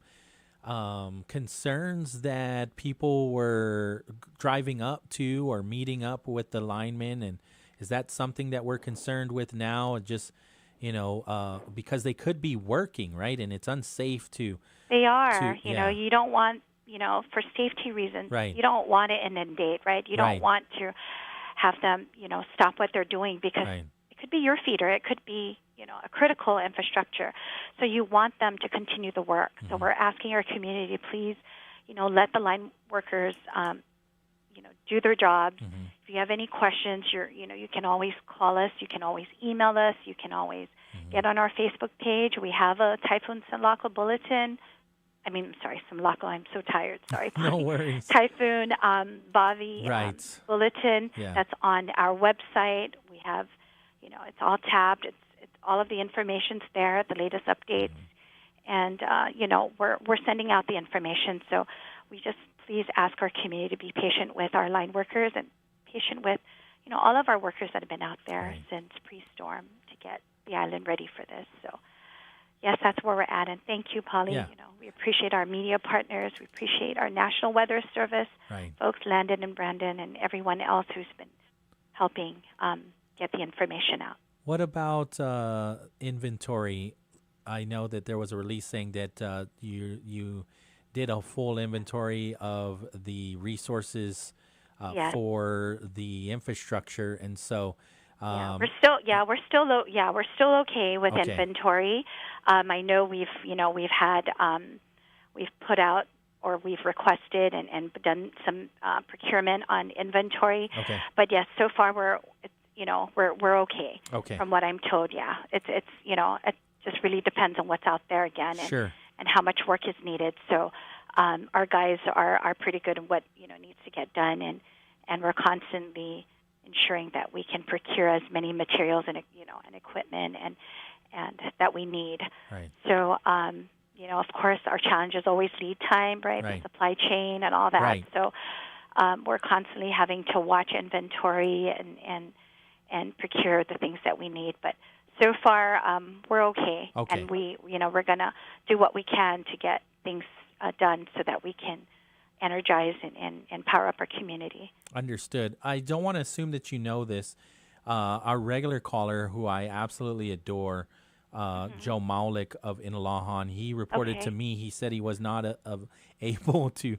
concerns that people were driving up to or meeting up with the linemen. And is that something that we're concerned with now? Just, because they could be working, right? And it's unsafe to... They are. You don't want, for safety reasons, you don't want to inundate, right? You don't want to have them, stop what they're doing because... It could be your feeder. It could be, a critical infrastructure. So you want them to continue the work. So we're asking our community, please, let the line workers, do their jobs. If you have any questions, you can always call us. You can always email us. You can always get on our Facebook page. We have a Typhoon Sinlaku bulletin. Sinlaku, I'm so tired. Sorry. No worries. Typhoon Bavi bulletin that's on our website. We have... it's all tabbed. It's all of the information's there, the latest updates, and we're sending out the information. So we just please ask our community to be patient with our line workers and patient with all of our workers that have been out there since pre-storm to get the island ready for this. So yes, that's where we're at. And thank you, Pauly. Yeah. We appreciate our media partners. We appreciate our National Weather Service, folks Landon and Brandon, and everyone else who's been helping get the information out. What about inventory? I know that there was a release saying that you did a full inventory of the resources for the infrastructure, and so we're still okay with inventory. I know we've had we've put out or we've requested and done some procurement on inventory. But yes, so far we're okay. From what I'm told. It's it just really depends on what's out there again and how much work is needed. So our guys are pretty good at what needs to get done, and we're constantly ensuring that we can procure as many materials and and equipment and that we need. So of course our challenge is always lead time, the supply chain and all that. So we're constantly having to watch inventory and procure the things that we need. But so far, we're okay. And we're going to do what we can to get things done so that we can energize and power up our community. Understood. I don't want to assume that you know this. Our regular caller, who I absolutely adore, Joe Maulik of Inalahan, he reported to me, he said he was not able to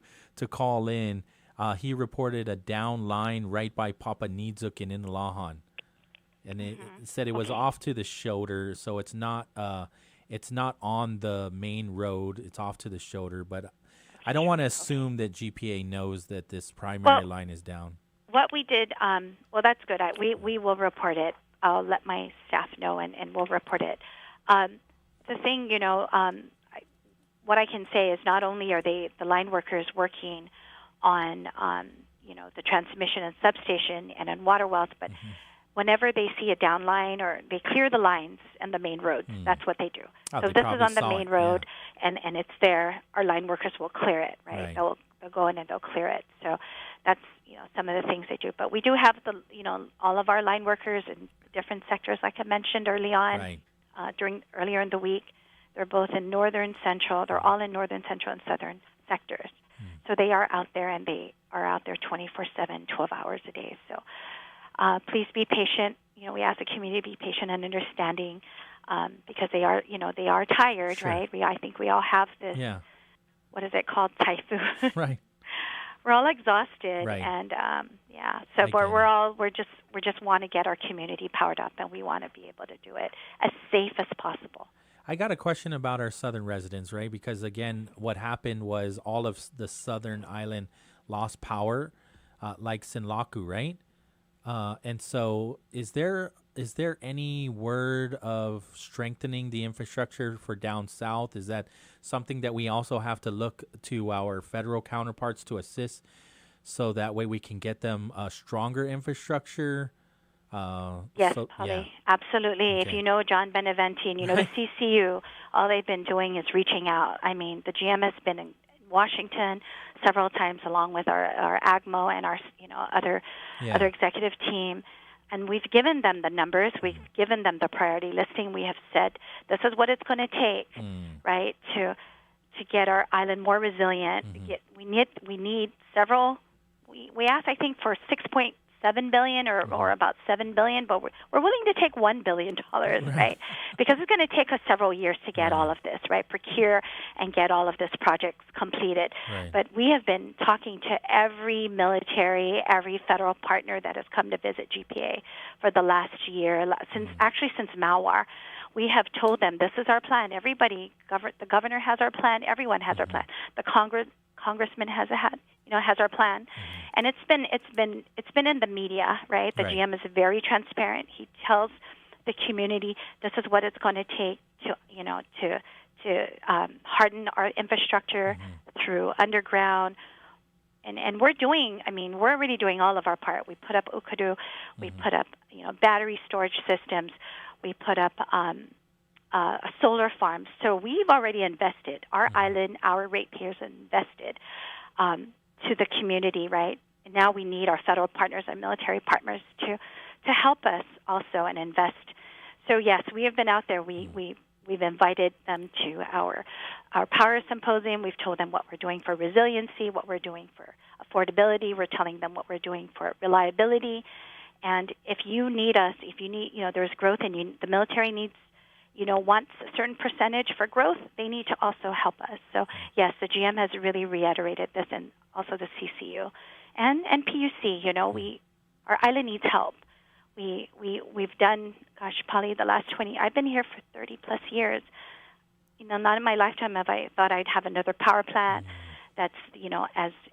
call in. He reported a down line right by Papa Nidzuk in Inalahan. And it said it was off to the shoulder, so it's not on the main road. It's off to the shoulder, but I don't want to assume that GPA knows that this primary line is down. What we did, that's good. We will report it. I'll let my staff know, and we'll report it. The thing, what I can say is not only are the line workers working on, the transmission and substation and on water wells, but whenever they see a down line or they clear the lines and the main roads, that's what they do. So if this is on the main road and it's there, our line workers will clear it, right? They'll go in and they'll clear it. So that's, some of the things they do. But we do have all of our line workers in different sectors, like I mentioned early on, earlier in the week. They're both in northern, central. They're all in northern, central, and southern sectors. So they are out there, and they are out there 24/7, 12 hours a day. So please be patient. We ask the community to be patient and understanding because they are tired, right? I think we all have this. What is it called? Typhoon. Right. We're all exhausted, and So we just want to get our community powered up, and we want to be able to do it as safe as possible. I got a question about our southern residents, right? Because again, what happened was all of the southern island lost power, like Sinlaku, right? And so, is there any word of strengthening the infrastructure for down south? Is that something that we also have to look to our federal counterparts to assist, so that way we can get them a stronger infrastructure? Yes, Pauly, yeah. Absolutely. Okay. If you know John Beneventi and you know the CCU, all they've been doing is reaching out. I mean, the GM has been in Washington several times, along with our AGMO and our other executive team, and we've given them the numbers. We've given them the priority listing. We have said this is what it's going to take, right, to get our island more resilient. We need several. We asked, I think, for $6.7 billion or about $7 billion, but we're willing to take $1 billion, right? Because it's going to take us several years to get all of this, right? Procure and get all of this projects completed. Right. But we have been talking to every military, every federal partner that has come to visit GPA for the last year, since Mauar. We have told them this is our plan. Everybody, the governor has our plan. Everyone has our plan. The congressman has our plan, and it's been in the media, right? The GM is very transparent. He tells the community this is what it's going to take to harden our infrastructure through underground. And we're already doing all of our part. We put up Ukadu, we put up battery storage systems, we put up solar farms. So we've already invested. Our island, our ratepayers invested to the community, right? And now we need our federal partners and military partners to help us also and invest. So yes, we have been out there. We've invited them to our power symposium. We've told them what we're doing for resiliency, what we're doing for affordability. We're telling them what we're doing for reliability. And if you need us, there's growth and the military needs, wants a certain percentage for growth, they need to also help us. So yes, the GM has really reiterated this, and also the CCU and PUC. Our island needs help. We've done, Pauly, the last 20. I've been here for 30 plus years. Not in my lifetime have I thought I'd have another power plant that's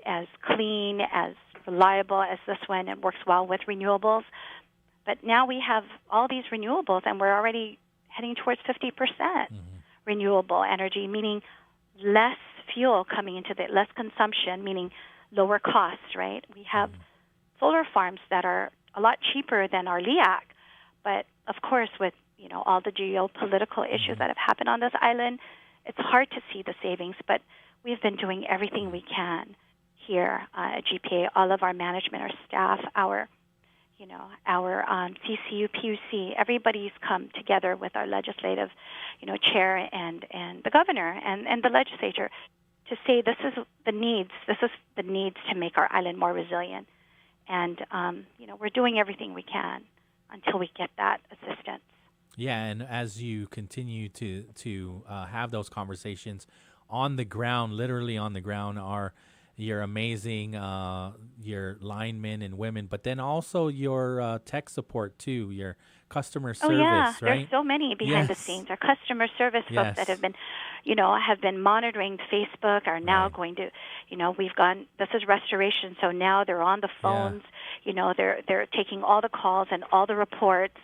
as clean, as reliable as this one, and works well with renewables. But now we have all these renewables, and we're already heading towards 50% renewable energy, meaning less fuel coming into less consumption, meaning lower costs, right? We have solar farms that are a lot cheaper than our LEAC, but of course with all the geopolitical issues that have happened on this island, it's hard to see the savings, but we've been doing everything we can here at GPA, all of our management, our staff, our CCU, PUC, everybody's come together with our legislative, chair and the governor and the legislature to say this is the needs to make our island more resilient. And, we're doing everything we can until we get that assistance. Yeah, and as you continue to have those conversations on the ground, literally on the ground, are your amazing your linemen and women, but then also your tech support too, your customer service. Oh yeah, right? There's so many behind the scenes. Our customer service folks that have been monitoring Facebook are now going to, we've gone. This is restoration, so now they're on the phones. They're taking all the calls and all the reports.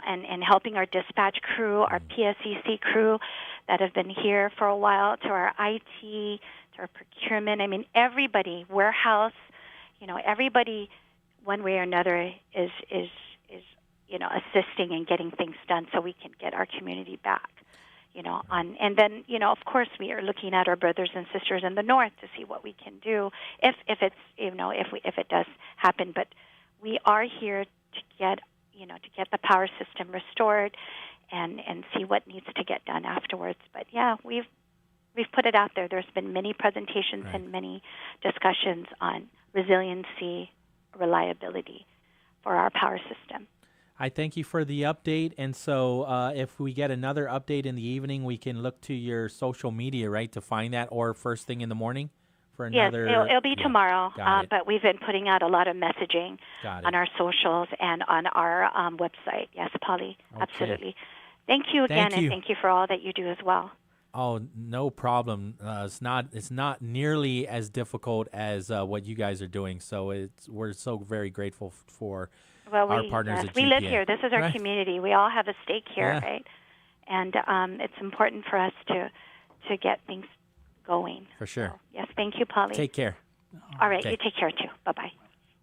And helping our dispatch crew, our PSEC crew that have been here for a while, to our IT, to our procurement. I mean, everybody, warehouse, everybody, one way or another, is assisting and getting things done so we can get our community back. And then of course we are looking at our brothers and sisters in the north to see what we can do if it's if it does happen. But we are here to get the power system restored and see what needs to get done afterwards. But yeah, we've put it out there. There's been many presentations and many discussions on resiliency, reliability for our power system. I thank you for the update. And so if we get another update in the evening, we can look to your social media, right, to find that, or first thing in the morning for another. Yes, it'll be tomorrow, but we've been putting out a lot of messaging on our socials and on our website. Yes, Pauly, absolutely. Thank you again, Thank you. and thank you for all that you do as well. Oh, no problem. It's not nearly as difficult as what you guys are doing. So we're so very grateful for our partners at GPA. We live here. This is our Right. community. We all have a stake here, Yeah. right? And it's important for us to get things going. For sure. So, yes, thank you, Pauly. Take care. All right, Okay. you take care too. Bye-bye.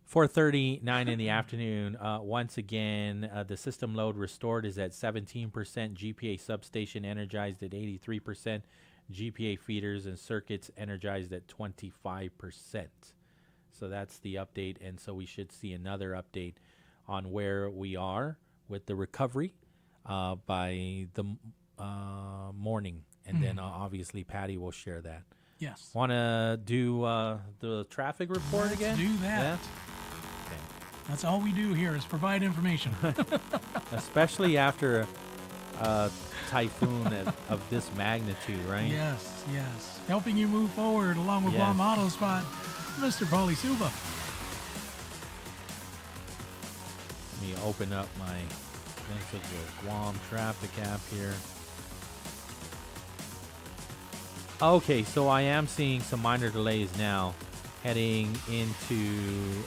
4:39 in the afternoon. Once again, the system load restored is at 17%. GPA substation energized at 83%. GPA feeders and circuits energized at 25%. So that's the update. And so we should see another update on where we are with the recovery by the morning. And then obviously Patty will share that. Yes. Want to do the traffic report again? Do that. Yeah? That's all we do here is provide information. Especially after a typhoon of this magnitude, right? Yes, yes. Helping you move forward along with Yes. Guam Auto Spot, Mr. Pauly Suba. Let me open up my message with Guam traffic app here. Okay, so I am seeing some minor delays now heading into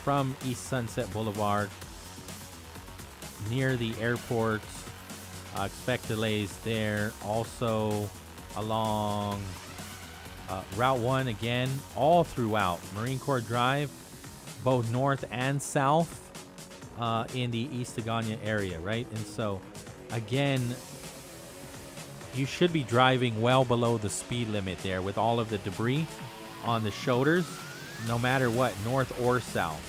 from East Sunset Boulevard near the airport. Expect delays there. Also along Route 1 again, all throughout Marine Corps Drive, both north and south in the East Agana area, right? And so again, you should be driving well below the speed limit there with all of the debris on the shoulders, no matter what, north or south.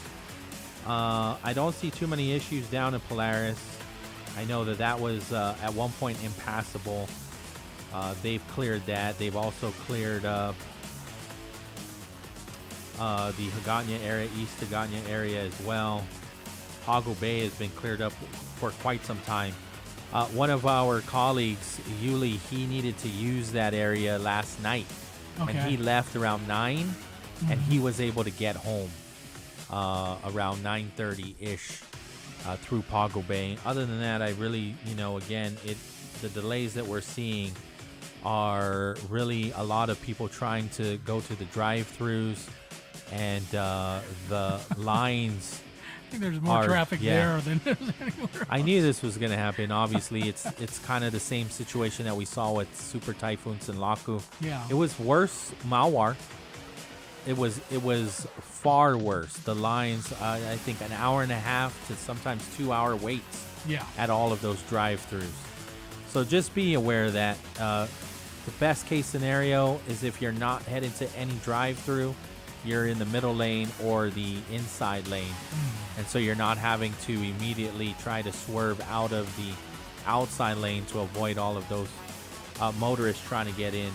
I don't see too many issues down in Polaris. I know that was at one point impassable. They've cleared that. They've also cleared up the Hagåtña area, East Hagåtña area as well. Hoggle Bay has been cleared up for quite some time. One of our colleagues, Yuli, he needed to use that area last night. Okay. And he left around 9, and he was able to get home around 9:30-ish through Pago Bay. Other than that, I really, again, the delays that we're seeing are really a lot of people trying to go to the drive-thrus, and the lines. I think there's more traffic there than there's anywhere else. I knew this was going to happen. Obviously, it's kind of the same situation that we saw with Super Typhoon Senlaku. Yeah. It was worse, Mawar. It was far worse. The lines, I think, an hour and a half to sometimes 2-hour waits. Yeah. At all of those drive-thrus. So just be aware that the best case scenario is if you're not headed to any drive-through, you're in the middle lane or the inside lane. And so you're not having to immediately try to swerve out of the outside lane to avoid all of those motorists trying to get in.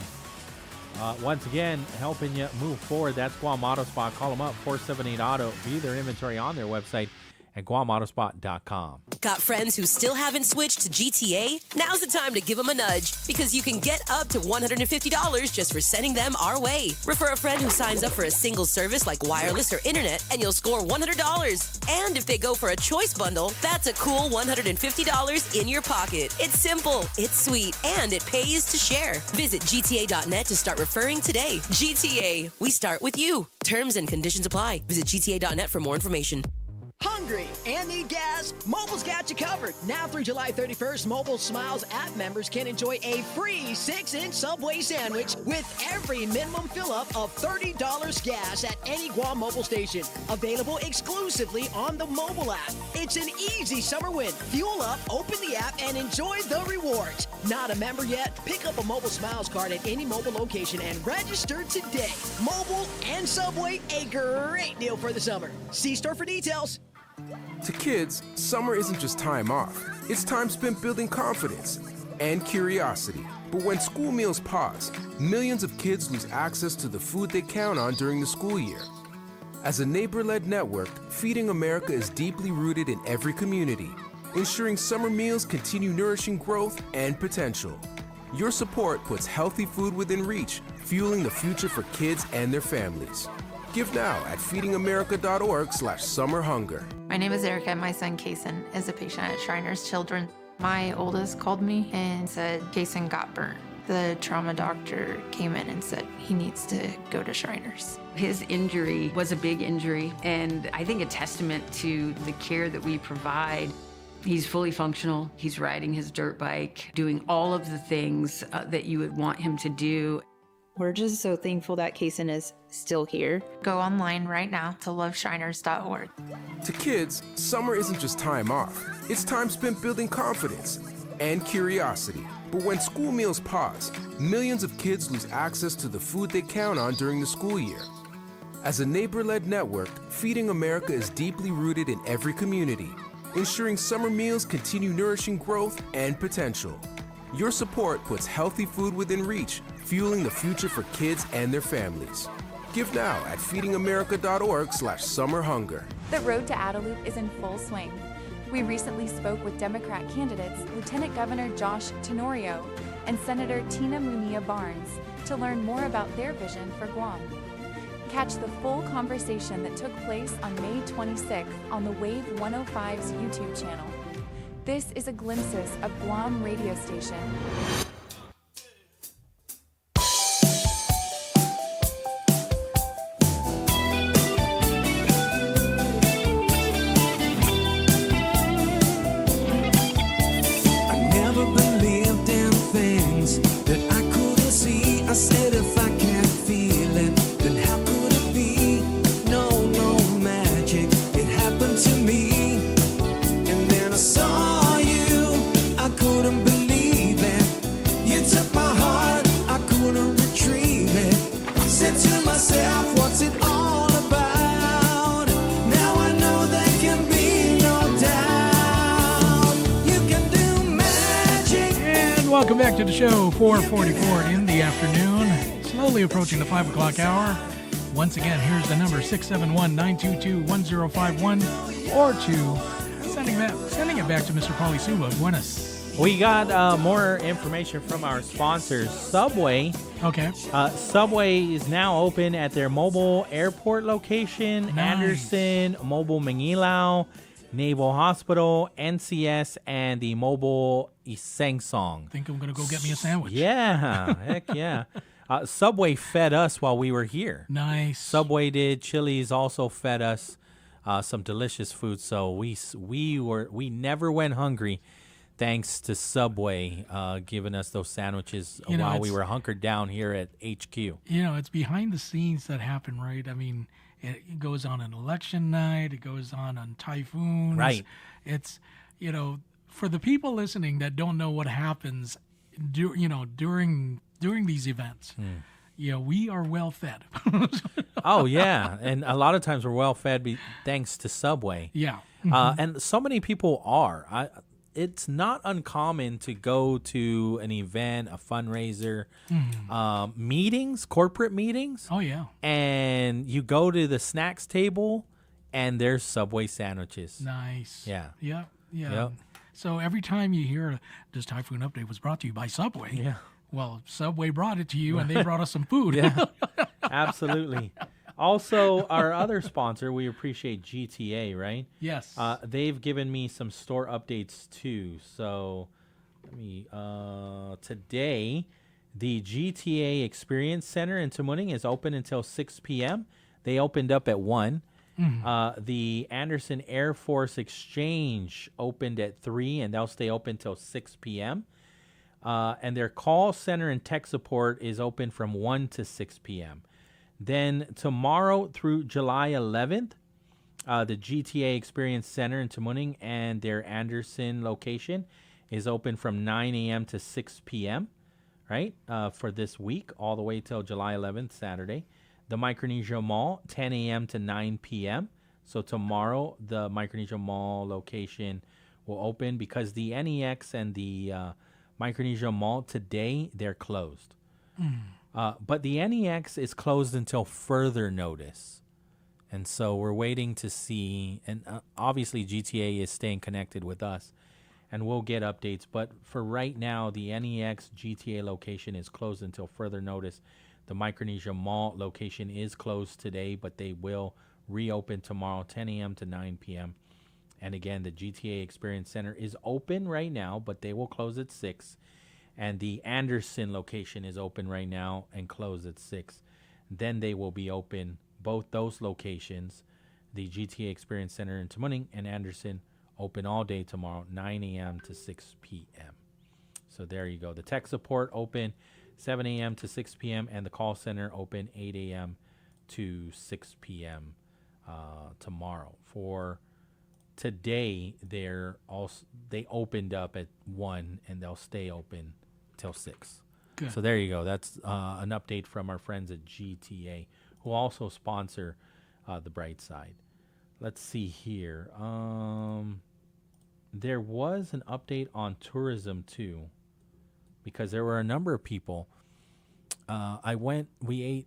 Once again, helping you move forward, that's Guam Auto Spot. Call them up, 478-AUTO. View their inventory on their website at GuamAutospot.com. Got friends who still haven't switched to GTA? Now's the time to give them a nudge, because you can get up to $150 just for sending them our way. Refer a friend who signs up for a single service like wireless or internet, and you'll score $100. And if they go for a choice bundle, that's a cool $150 in your pocket. It's simple, it's sweet, and it pays to share. Visit GTA.net to start referring today. GTA, we start with you. Terms and conditions apply. Visit GTA.net for more information. Hungry and need gas? Mobile's got you covered. Now through July 31st, Mobile Smiles app members can enjoy a free 6-inch Subway sandwich with every minimum fill-up of $30 gas at any Guam mobile station. Available exclusively on the mobile app. It's an easy summer win. Fuel up, open the app, and enjoy the rewards. Not a member yet? Pick up a Mobile Smiles card at any mobile location and register today. Mobile and Subway, a great deal for the summer. See store for details. To kids, summer isn't just time off. It's time spent building confidence and curiosity. But when school meals pause, millions of kids lose access to the food they count on during the school year. As a neighbor-led network, Feeding America is deeply rooted in every community, ensuring summer meals continue nourishing growth and potential. Your support puts healthy food within reach, fueling the future for kids and their families. Give now at feedingamerica.org/summerhunger. My name is Erica, and my son Kason is a patient at Shriners Children. My oldest called me and said Kason got burnt. The trauma doctor came in and said he needs to go to Shriners. His injury was a big injury, and I think a testament to the care that we provide. He's fully functional. He's riding his dirt bike, doing all of the things that you would want him to do. We're just so thankful that Kason is still here. Go online right now to loveshriners.org. To kids, summer isn't just time off. It's time spent building confidence and curiosity. But when school meals pause, millions of kids lose access to the food they count on during the school year. As a neighbor-led network, Feeding America is deeply rooted in every community, ensuring summer meals continue nourishing growth and potential. Your support puts healthy food within reach, fueling the future for kids and their families. Give now at feedingamerica.org/summerhunger. The road to Adelup is in full swing. We recently spoke with Democrat candidates Lieutenant Governor Josh Tenorio and Senator Tina Munilla Barnes to learn more about their vision for Guam. Catch the full conversation that took place on May 26th on the Wave 105's YouTube channel. This is a glimpses of Guam radio station. Welcome back to the show, 4:44 in the afternoon, slowly approaching the 5 o'clock hour. Once again, here's the number, 671-922-1051, or sending it back to Mr. Pauly Suba. Buenas. We got more information from our sponsors, Subway. Okay. Subway is now open at their mobile airport location, Nice. Anderson, Mobile Manilao, Naval Hospital, NCS, and the mobile Isangsong. Think I'm going to go get me a sandwich. Yeah, heck yeah. Subway fed us while we were here. Nice. Subway did. Chili's also fed us some delicious food. So we never went hungry, thanks to Subway giving us those sandwiches while we were hunkered down here at HQ. You know, it's behind the scenes that happen, right? I mean, it goes on election night. It goes on typhoons. Right. It's, you know, for the people listening that don't know what happens, during these events, you know, we are well fed. Oh, yeah. And a lot of times we're well fed thanks to Subway. Yeah. And so many people are. It's not uncommon to go to an event, a fundraiser, meetings, corporate meetings. Oh, yeah. And you go to the snacks table and there's Subway sandwiches. Nice. Yeah. Yeah. Yeah. Yep. So every time you hear this Typhoon Update was brought to you by Subway, yeah. Well, Subway brought it to you and they brought us some food. Yeah. Absolutely. Also, our other sponsor, we appreciate GTA, right? Yes. They've given me some store updates too. So, today, the GTA Experience Center in Tamuning is open until 6 p.m. They opened up at 1. The Anderson Air Force Exchange opened at 3, and they'll stay open till 6 p.m. And their call center and tech support is open from 1 to 6 p.m. Then tomorrow through July 11th, the GTA Experience Center in Tamuning and their Anderson location is open from 9 a.m. to 6 p.m., right, for this week, all the way till July 11th, Saturday. The Micronesia Mall, 10 a.m. to 9 p.m. So tomorrow, the Micronesia Mall location will open because the NEX and the Micronesia Mall today, they're closed. But the NEX is closed until further notice. And so we're waiting to see, and obviously GTA is staying connected with us, and we'll get updates. But for right now, the NEX GTA location is closed until further notice. The Micronesia Mall location is closed today, but they will reopen tomorrow, 10 a.m. to 9 p.m. And again, the GTA Experience Center is open right now, but they will close at 6. And the Anderson location is open right now and close at 6. Then they will be open, both those locations, the GTA Experience Center in Tamuning and Anderson, open all day tomorrow, 9 a.m. to 6 p.m. So there you go. The tech support open 7 a.m. to 6 p.m. and the call center open 8 a.m. to 6 p.m. Tomorrow. For today, they opened up at 1 and they'll stay open till 6. Good. So there you go. That's an update from our friends at GTA, who also sponsor the BrightSide. Let's see here. There was an update on tourism too, because there were a number of people. We ate.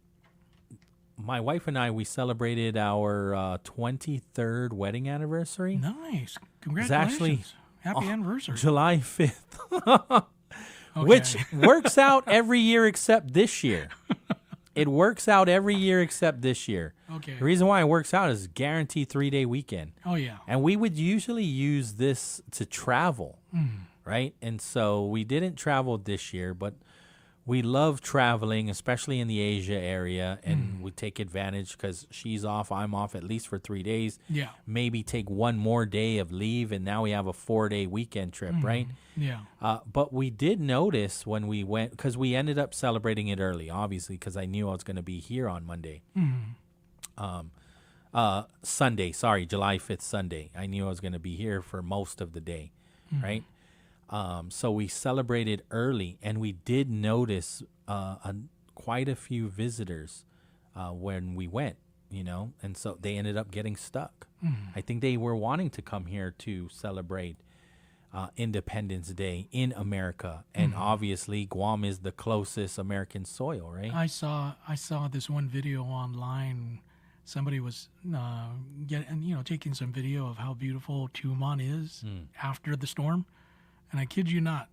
My wife and I, we celebrated our 23rd wedding anniversary. Nice. Congratulations. It's actually Happy anniversary. July 5th. Which works out every year except this year. It works out every year except this year. Okay. The reason why it works out is guaranteed 3-day weekend. Oh, yeah. And we would usually use this to travel, right? And so we didn't travel this year, but we love traveling, especially in the Asia area, and we take advantage because she's off, I'm off at least for 3 days. Yeah. Maybe take one more day of leave, and now we have a 4-day weekend trip, right? Yeah. But we did notice when we went, because we ended up celebrating it early, obviously, because I knew I was going to be here on Monday. Sunday, sorry, July 5th, Sunday. I knew I was going to be here for most of the day, right? So we celebrated early, and we did notice quite a few visitors when we went, and so they ended up getting stuck. I think they were wanting to come here to celebrate Independence Day in America, and obviously Guam is the closest American soil, right? I saw this one video online. Somebody was taking some video of how beautiful Tumon is after the storm. And I kid you not,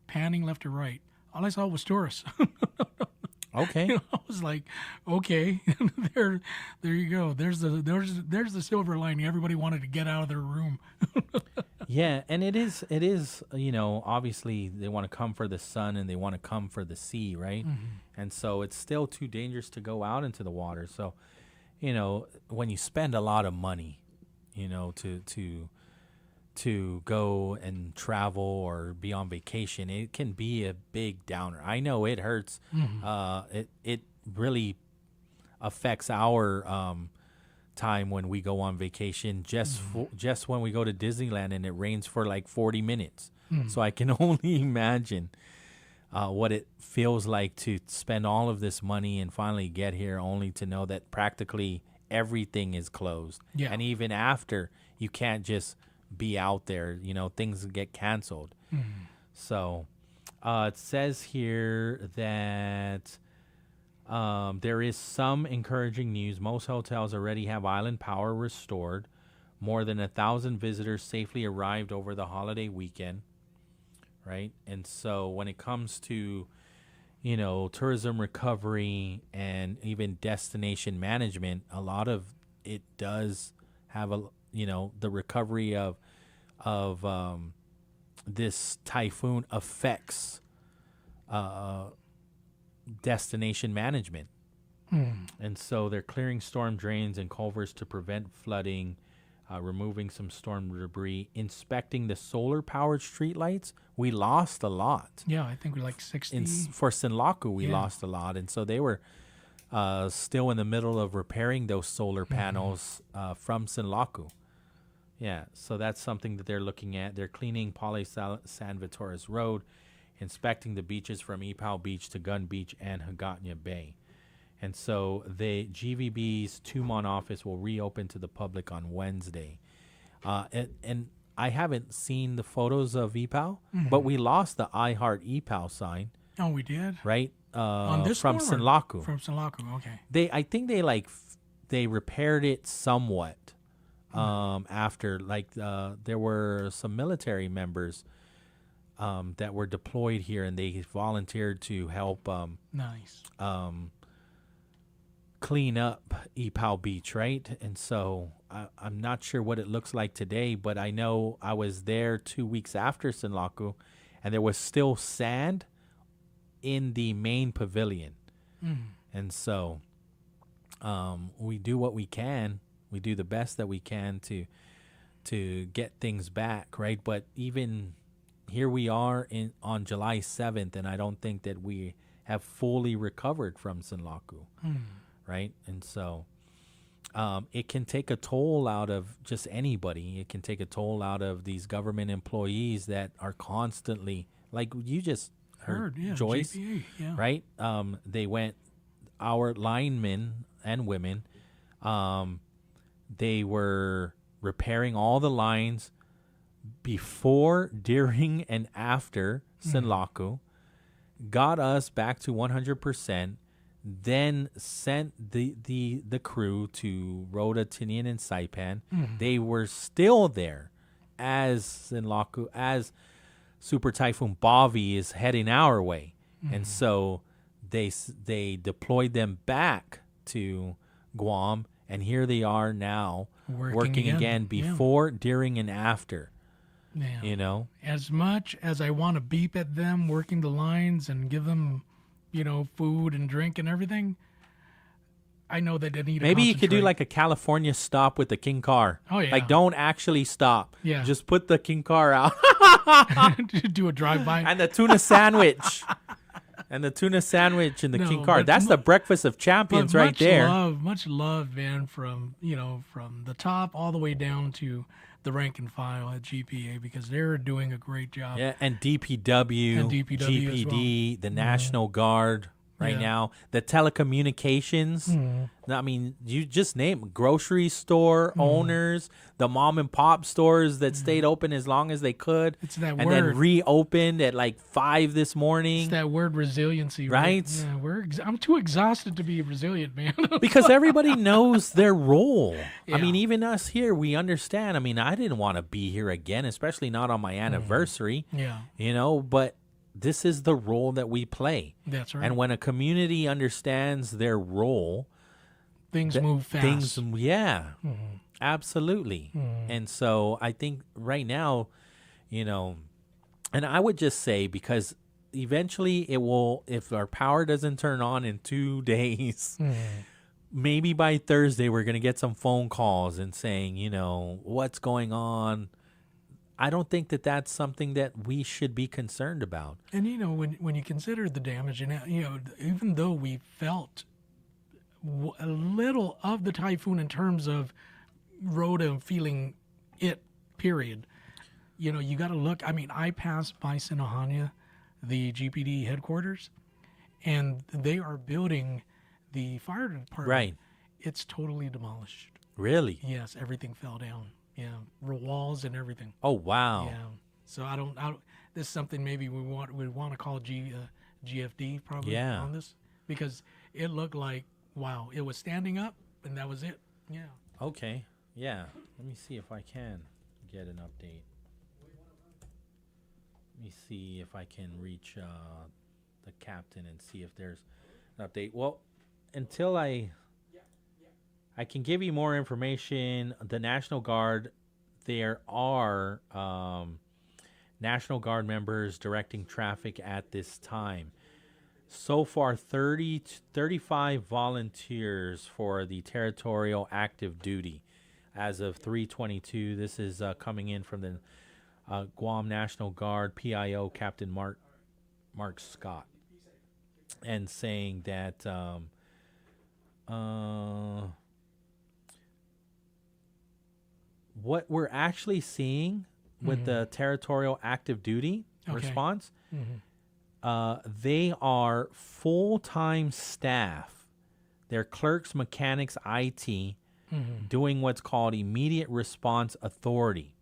panning left to right, all I saw was tourists. Okay. I was like, okay, there you go. There's the silver lining. Everybody wanted to get out of their room. Yeah, and it is, obviously they want to come for the sun and they want to come for the sea, right? And so it's still too dangerous to go out into the water. So, when you spend a lot of money, to go and travel or be on vacation, it can be a big downer. I know it hurts. It really affects our time when we go on vacation. Just when we go to Disneyland and it rains for like 40 minutes. So I can only imagine what it feels like to spend all of this money and finally get here only to know that practically everything is closed. Yeah. And even after, you can't just be out there, things get canceled. So it says here that there is some encouraging news. Most hotels already have island power restored. More than 1,000 visitors safely arrived over the holiday weekend, right? And so when it comes to tourism recovery and even destination management, a lot of it does have the recovery of this typhoon affects destination management. And so they're clearing storm drains and culverts to prevent flooding, removing some storm debris, inspecting the solar-powered streetlights. We lost a lot. Yeah, I think we're like 60. For Sinlaku, we lost a lot. And so they were still in the middle of repairing those solar panels from Sinlaku. Yeah, so that's something that they're looking at. They're cleaning Pauly San Vitores Road, inspecting the beaches from Ipao Beach to Gun Beach and Hagåtña Bay. And so the GVB's Tumon office will reopen to the public on Wednesday. And I haven't seen the photos of Ipao, but we lost the I Heart Ipao sign. Oh, we did? Right? On this from storm Sinlaku. From Sinlaku, okay. I think they repaired it somewhat. After there were some military members that were deployed here, and they volunteered to help nice clean up Epau Beach, right? And so I'm not sure what it looks like today, but I know I was there 2 weeks after Sinlaku, and there was still sand in the main pavilion. And so we do what we can. We do the best that we can to get things back, right? But even here we are on July 7th, and I don't think that we have fully recovered from Sinlaku, right? And so it can take a toll out of just anybody. It can take a toll out of these government employees that are constantly, like you just heard, Joyce, GPA, right? They went, our linemen and women, they were repairing all the lines before, during, and after Sinlaku, got us back to 100%, then sent the crew to Rota, Tinian, and Saipan. They were still there as Sinlaku, as Super Typhoon Bavi is heading our way. And so they deployed them back to Guam, and here they are now working again before, during, and after. Yeah. You know? As much as I want to beep at them working the lines and give them, food and drink and everything, I know that they need to Maybe you could do concentrate. like a California stop with the King Car. Oh, yeah. Like, don't actually stop. Yeah. Just put the King Car out. Do a drive-by. And the tuna sandwich. And the tuna sandwich and the King Car. That's the breakfast of champions right there. Much love, man, from the top all the way down to the rank and file at GPA, because they're doing a great job. Yeah, and DPW, GPD, the National Guard right now, the telecommunications. I mean, you just name grocery store owners, the mom and pop stores that stayed open as long as they could. It's that and word. then reopened at like 5 this morning. It's that word resiliency, right? Yeah, I'm too exhausted to be resilient, man. Because everybody knows their role. I mean, even us here, we understand. I mean, I didn't want to be here again, especially not on my anniversary. Yeah. But this is the role that we play. That's right. And when a community understands their role, things move fast. Absolutely. And so I think right now, and I would just say, because eventually it will, if our power doesn't turn on in 2 days, maybe by Thursday we're going to get some phone calls and saying, what's going on. I don't think that that's something that we should be concerned about. And when you consider the damage, and even though we felt a little of the typhoon in terms of Rhoda feeling it, period. You got to look. I mean, I passed by Sinohania, the GPD headquarters, and they are building the fire department. Right. It's totally demolished. Really? Yes, everything fell down. Yeah, walls and everything. Oh, wow. Yeah. So I don't. This is something maybe we want to call GFD probably on this, because it looked like, wow, it was standing up and that was it. Yeah. Okay. Yeah. Let me see if I can get an update. Let me see if I can reach the captain and see if there's an update. Well, until I can give you more information. The National Guard, there are National Guard members directing traffic at this time. So far, 35 volunteers for the territorial active duty as of 3/22. This is coming in from the Guam National Guard PIO Captain Mark Scott, and saying that what we're actually seeing with the territorial active duty response, they are full-time staff. They're clerks, mechanics, IT, doing what's called immediate response authority.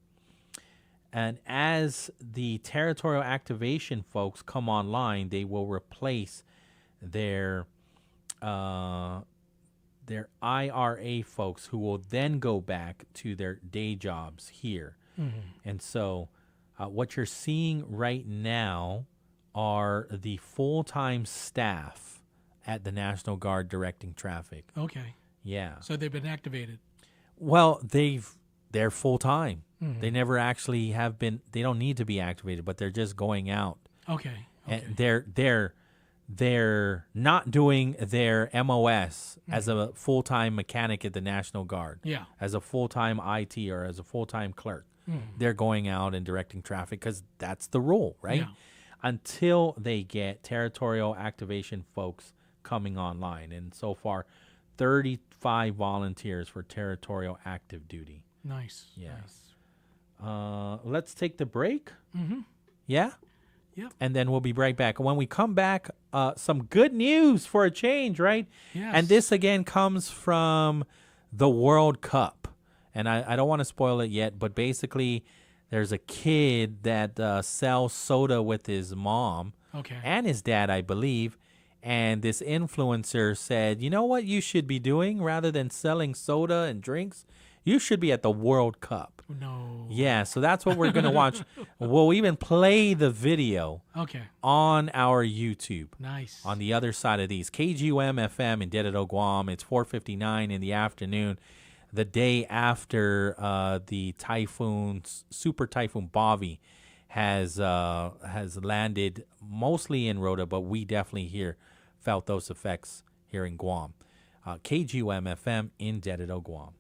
And as the territorial activation folks come online, they will replace their IRA folks, who will then go back to their day jobs here. And so what you're seeing right now are the full-time staff at the National Guard directing traffic. Okay. Yeah. So they've been activated. Well, they're full time. Mhm. They never actually have been. They don't need to be activated, but they're just going out. Okay. And they're not doing their MOS as a full time mechanic at the National Guard. Yeah. As a full time IT or as a full time clerk. They're going out and directing traffic because that's the rule, right? Yeah. Until they get territorial activation folks coming online. And so far, 35 volunteers for territorial active duty. Nice. Yeah. Nice. Let's take the break. Mhm. Yeah? Yep. And then we'll be right back. When we come back, some good news for a change, right? Yes. And this, again, comes from the World Cup. And I don't want to spoil it yet, but basically there's a kid that sells soda with his mom and his dad, I believe. And this influencer said, you know what you should be doing rather than selling soda and drinks? You should be at the World Cup. No. Yeah, so that's what we're going to watch. We'll even play the video on our YouTube. Nice. On the other side of these. KGUM-FM in Dededo, Guam. It's 4:59 in the afternoon. The day after the Super Typhoon Bobby has landed mostly in Rota, but we definitely felt those effects here in Guam. KGUM-FM in Dededo, Guam.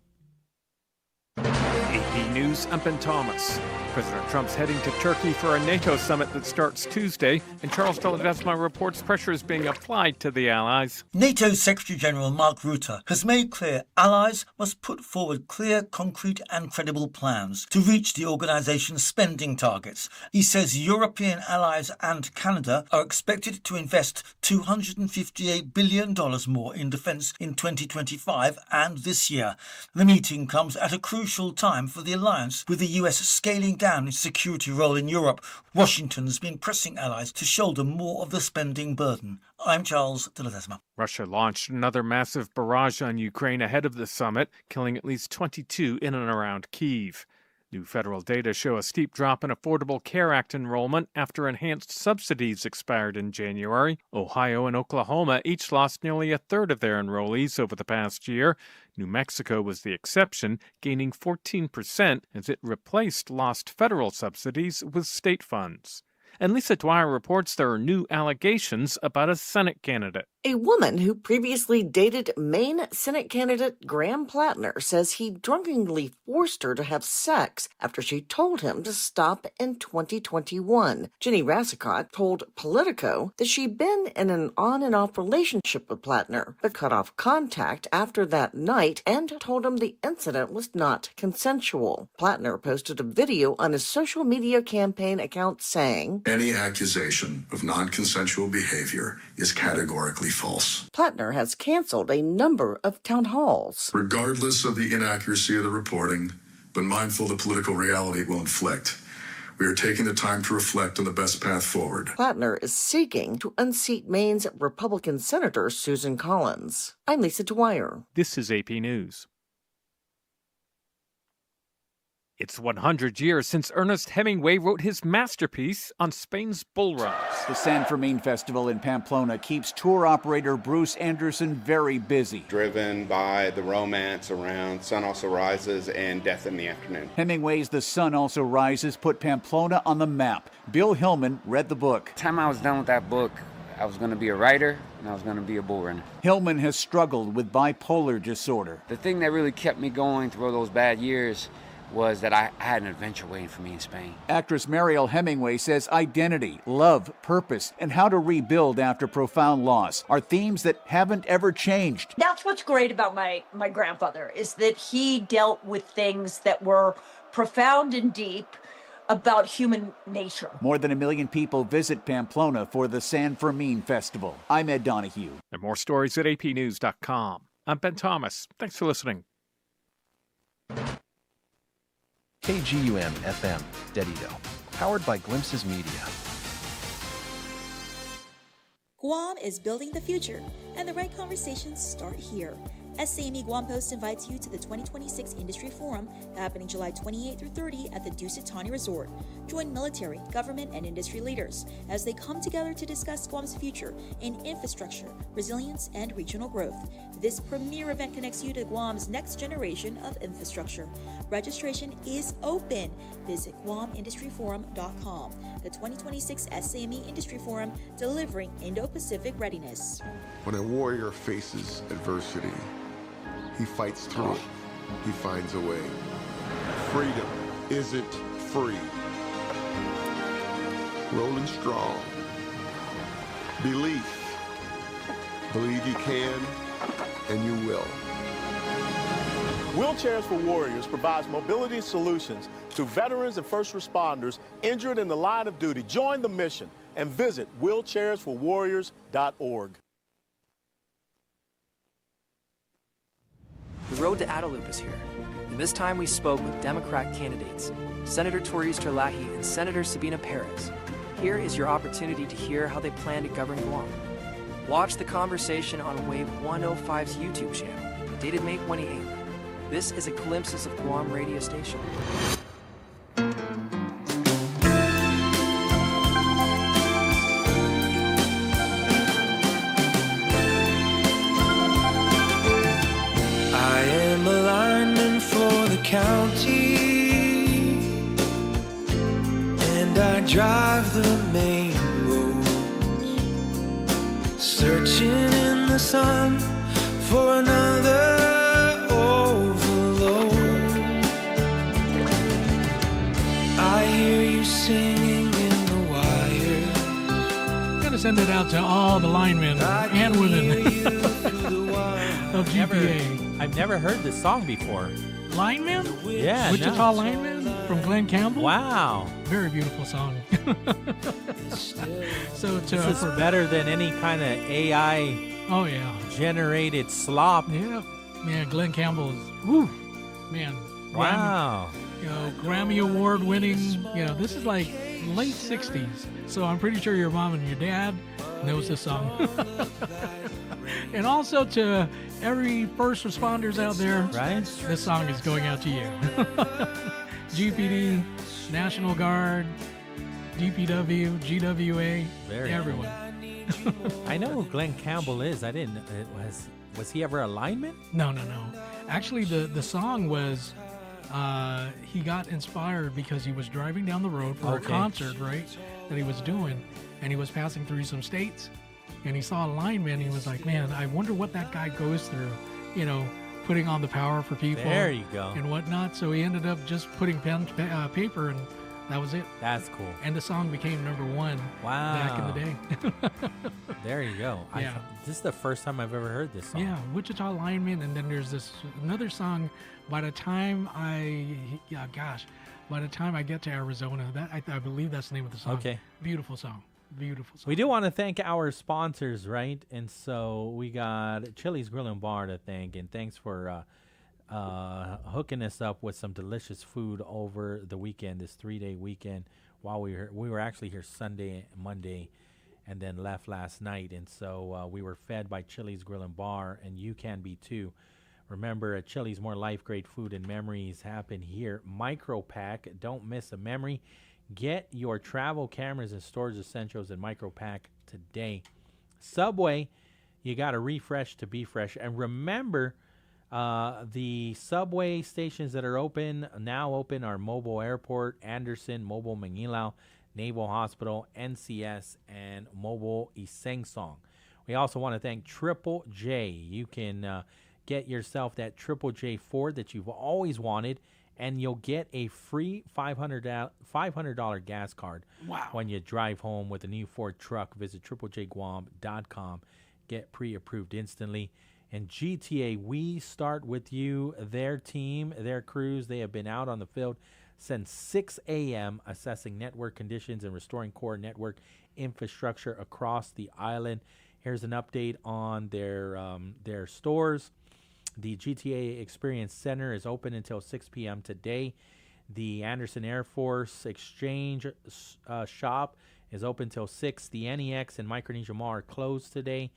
AP News, I'm Ben Thomas. President Trump's heading to Turkey for a NATO summit that starts Tuesday, and Charles de Ledesma reports pressure is being applied to the allies. NATO Secretary-General Mark Rutte has made clear allies must put forward clear, concrete and credible plans to reach the organisation's spending targets. He says European allies and Canada are expected to invest $258 billion more in defence in 2025 and this year. The meeting comes at a crucial time for the alliance, with the US scaling down its security role in Europe. Washington's been pressing allies to shoulder more of the spending burden. I'm Charles de Ledesma. Russia launched another massive barrage on Ukraine ahead of the summit, killing at least 22 in and around Kyiv. New federal data show a steep drop in Affordable Care Act enrollment after enhanced subsidies expired in January. Ohio and Oklahoma each lost nearly a third of their enrollees over the past year. New Mexico was the exception, gaining 14% as it replaced lost federal subsidies with state funds. And Lisa Dwyer reports there are new allegations about a Senate candidate. A woman who previously dated Maine Senate candidate Graham Plattner says he drunkenly forced her to have sex after she told him to stop in 2021. Jenny Rassicott told Politico that she'd been in an on and off relationship with Plattner, but cut off contact after that night and told him the incident was not consensual. Plattner posted a video on his social media campaign account saying, "Any accusation of non-consensual behavior is categorically false." Plattner has canceled a number of town halls. Regardless of the inaccuracy of the reporting, but mindful of the political reality it will inflict, we are taking the time to reflect on the best path forward. Plattner is seeking to unseat Maine's Republican Senator Susan Collins. I'm Lisa Dwyer. This is AP News. It's 100 years since Ernest Hemingway wrote his masterpiece on Spain's bull runs. The San Fermin Festival in Pamplona keeps tour operator Bruce Anderson very busy. Driven by the romance around Sun Also Rises and Death in the Afternoon. Hemingway's The Sun Also Rises put Pamplona on the map. Bill Hillman read the book. By the time I was done with that book, I was going to be a writer and I was going to be a bull runner. Hillman has struggled with bipolar disorder. The thing that really kept me going through those bad years was that I had an adventure waiting for me in Spain. Actress Mariel Hemingway says identity, love, purpose, and how to rebuild after profound loss are themes that haven't ever changed. That's what's great about my grandfather, is that he dealt with things that were profound and deep about human nature. More than 1 million people visit Pamplona for the San Fermin Festival. I'm Ed Donahue. And more stories at apnews.com. I'm Ben Thomas. Thanks for listening. KGUM-FM, Dededo. Powered by Glimpses Media. Guam is building the future, and the right conversations start here. SAME Guam Post invites you to the 2026 Industry Forum happening July 28 through 30 at the Dusitani Resort. Join military, government, and industry leaders as they come together to discuss Guam's future in infrastructure, resilience, and regional growth. This premier event connects you to Guam's next generation of infrastructure. Registration is open. Visit GuamIndustryForum.com. The 2026 SAME Industry Forum, delivering Indo-Pacific readiness. When a warrior faces adversity, he fights through it. He finds a way. Freedom isn't free. Rolling strong. Belief. Believe you can, and you will. Wheelchairs for Warriors provides mobility solutions to veterans and first responders injured in the line of duty. Join the mission and visit wheelchairsforwarriors.org. The road to Adelup is here, and this time we spoke with Democrat candidates, Senator Torius Terlahi and Senator Sabina Perez. Here is your opportunity to hear how they plan to govern Guam. Watch the conversation on Wave 105's YouTube channel, dated May 28th. This is a Glimpses of Guam radio station. I am a lineman for the county, and I drive the main roads, searching in the sun for another overload. I hear you singing in the wire. Gotta send it out to all the linemen and women of GPA. I've never heard this song before. Lineman? Yeah, Wichita Lineman from Glenn Campbell. Wow. Very beautiful song. So this is better than any kind of AI generated slop. Yeah. Yeah, Glenn Campbell's man. Wow. Grammy Award winning, this is like late 60s. So I'm pretty sure your mom and your dad knows this song. And also to every first responders out there, right? This song is going out to you. GPD, National Guard, DPW, GWA, everyone. I know who Glenn Campbell is. I didn't. Was he ever a lineman? No. Actually, the song was he got inspired because he was driving down the road for a concert, right, that he was doing, and he was passing through some states. And he saw a lineman, and he was like, man, I wonder what that guy goes through, putting on the power for people. There you go. And whatnot. So he ended up just putting paper, and that was it. That's cool. And the song became #1 back in the day. There you go. Yeah. This is the first time I've ever heard this song. Yeah, Wichita Lineman, and then there's another song. By the time I get to Arizona, I believe that's the name of the song. Okay. Beautiful song. Beautiful song. We do want to thank our sponsors, right? And so we got Chili's Grill and Bar to thank, and thanks for hooking us up with some delicious food over the weekend, this 3-day weekend. While we were actually here Sunday, Monday, and then left last night, and so we were fed by Chili's Grill and Bar, and you can be too. Remember, at Chili's, more life-great food and memories happen here. Micro Pack, don't miss a memory. Get your travel cameras and storage essentials in Micro Pack today. Subway, you got to refresh to be fresh. And remember, the Subway stations that are now open are Mobile Airport, Anderson, Mobile Manilao, Naval Hospital, NCS, and Mobile Isengsong. We also want to thank Triple J. You can get yourself that Triple J Ford that you've always wanted, and you'll get a free $500 gas card when you drive home with a new Ford truck. Visit triplejguam.com. Get pre-approved instantly. And GTA, we start with you. Their team, their crews, they have been out on the field since 6 a.m. assessing network conditions and restoring core network infrastructure across the island. Here's an update on their stores. The GTA Experience Center is open until 6 p.m. today. The Anderson Air Force Exchange shop is open till 6. The NEX and Micronesia Mall are closed today.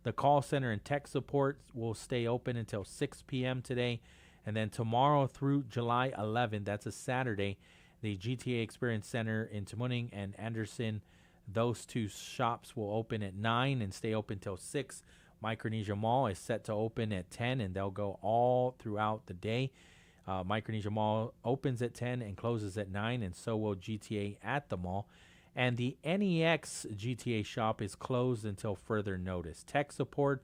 The call center and tech support will stay open until 6 p.m. today. And then tomorrow through July 11th, that's a Saturday, the GTA Experience Center in Tamuning and Anderson, those two shops will open at 9 and stay open till 6. Micronesia Mall is set to open at 10, and they'll go all throughout the day. Micronesia Mall opens at 10 and closes at 9, and so will GTA at the mall. And the NEX GTA shop is closed until further notice. Tech support,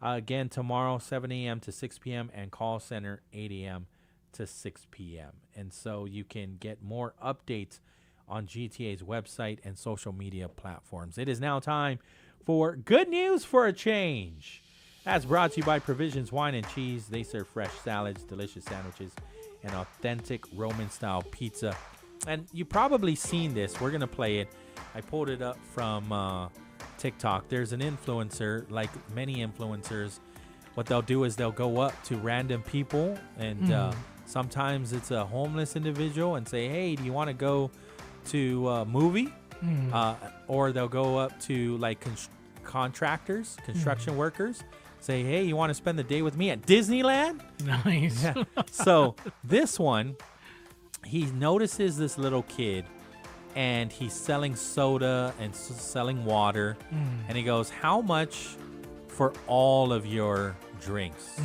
again, tomorrow, 7 a.m. to 6 p.m., and call center, 8 a.m. to 6 p.m. And so you can get more updates on GTA's website and social media platforms. It is now time for Good News for a Change. That's brought to you by Provisions Wine and Cheese. They serve fresh salads, delicious sandwiches, and authentic Roman-style pizza. And you've probably seen this. We're going to play it. I pulled it up from TikTok. There's an influencer, like many influencers. What they'll do is they'll go up to random people, and sometimes it's a homeless individual, and say, hey, do you want to go to a movie? Or they'll go up to like contractors, construction workers, say, hey, you want to spend the day with me at Disneyland? Nice. Yeah. So this one, he notices this little kid, and he's selling soda and selling water. And he goes, how much for all of your drinks?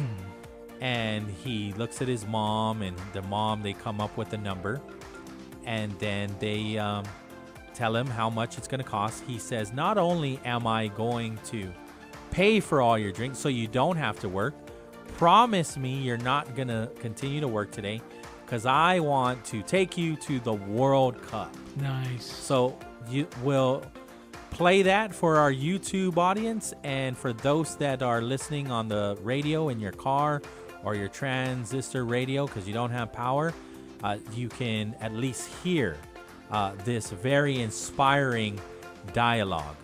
And he looks at his mom, and the mom, they come up with a number, and then they tell him how much it's going to cost. He says, not only am I going to pay for all your drinks so you don't have to work, promise me you're not going to continue to work today, because I want to take you to the World Cup. Nice. So you will play that for our YouTube audience, and for those that are listening on the radio in your car or your transistor radio because you don't have power, you can at least hear this very inspiring dialogue.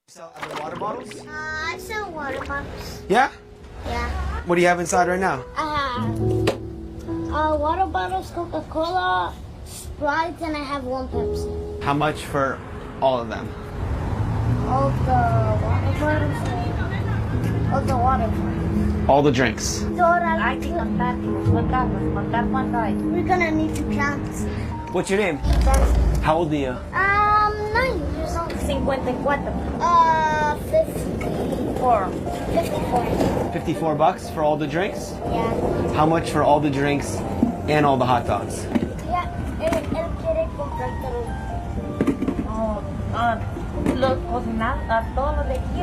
Sell other water bottles? I sell water bottles. Yeah? Yeah. What do you have inside right now? I have water bottles, Coca-Cola, Sprite, and I have one Pepsi. How much for all of them? All the water bottles? All the water bottles. All the drinks. We're gonna need to count. What's your name? How old are you? 9 years old. 54. 54. 54 bucks for all the drinks? Yeah. How much for all the drinks and all the hot dogs? Yeah, él quiere comprártelo. ¿Los cocinar todos los de aquí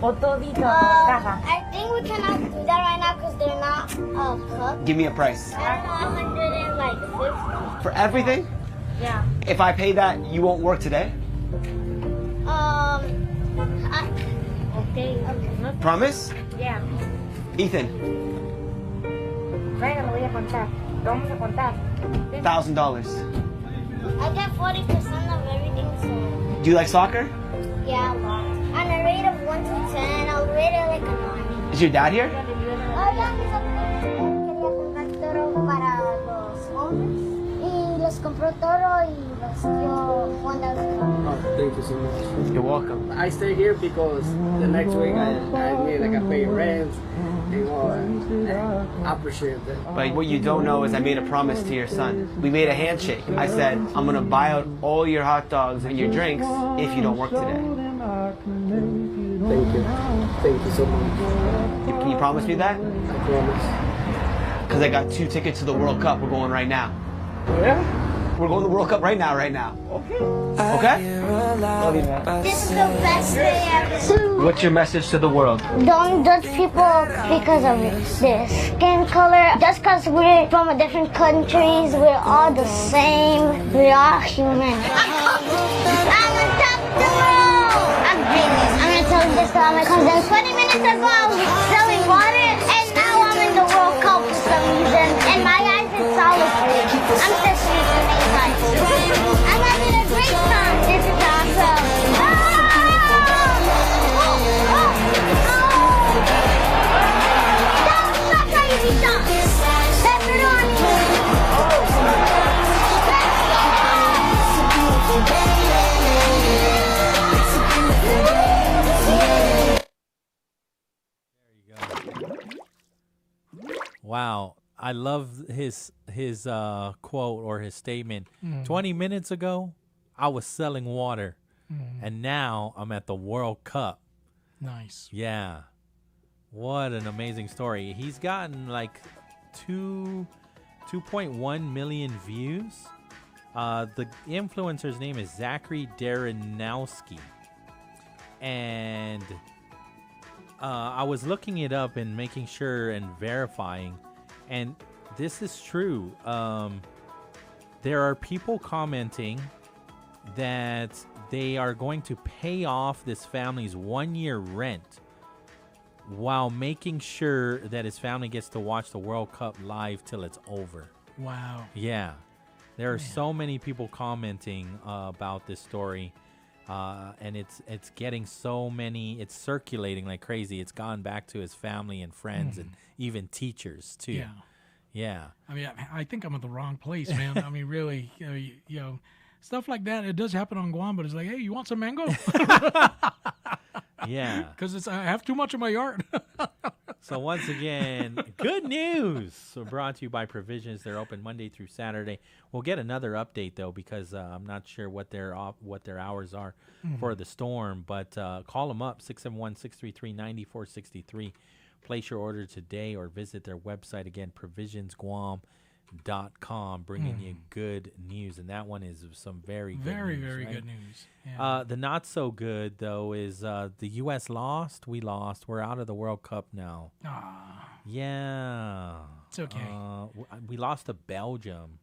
o todito caja? I think we cannot do that right now because they're not cooked. Give me a price. I don't know, 150. For everything? Yeah. If I pay that, you won't work today? Okay. Promise? Yeah. Ethan, Venga, lo voy a contar. Vamos a contar. $1,000. I got 40% of everything, so. Do you like soccer? Yeah, a lot. On a rate of 1 to 10, I'll rate it like a 9. Is your dad here? Oh, yeah, he's up there. Quería comprar toro para los hombres. Y los compró toro y los dio $1,000. Oh, thank you so much. You're welcome. I stay here because the next week I need like a pay rent. I appreciate that. But what you don't know is I made a promise to your son. We made a handshake. I said, I'm going to buy out all your hot dogs and your drinks if you don't work today. Thank you. Thank you so much. Can you promise me that? I promise. Because I got 2 tickets to the World Cup. We're going right now. Yeah? We're going to the World Cup right now. Okay? Okay? Love you, man. This is the best day ever. What's your message to the world? Don't judge people because of their skin color. Just because we're from different countries, we're all the same. We're all human. I'm on top of the world. I'm going to tell you this because 20 minutes ago I was selling water, and now I'm in the World Cup for some reason. And my eyes are solid. I'm just sleeping inside. I'm having a great time. This is awesome. Wow. I love his quote or his statement. 20 minutes ago, I was selling water, and now I'm at the World Cup. Nice. Yeah. What an amazing story. He's gotten like 2.1 million views. The influencer's name is Zachary Daranowski. And I was looking it up and making sure and verifying. And this is true. There are people commenting that they are going to pay off this family's 1-year rent while making sure that his family gets to watch the World Cup live till it's over. Wow. Yeah. There are so many people commenting about this story. And it's getting so many, it's circulating like crazy. It's gone back to his family and friends and even teachers too. Yeah. Yeah. I mean, I think I'm at the wrong place, man. I mean, really, you know, stuff like that. It does happen on Guam, but it's like, hey, you want some mango? Yeah. Because I have too much in my yard. So once again, good news. So brought to you by Provisions. They're open Monday through Saturday. We'll get another update though, because I'm not sure what their hours are for the storm. But call them up 671-633-9463. Place your order today or visit their website again, provisionsguam.com, bringing you good news. And that one is some very good news. Very right? good news. Yeah. The not so good, though, is the U.S. lost. We lost. We're out of the World Cup now. Yeah. It's okay. We lost to Belgium.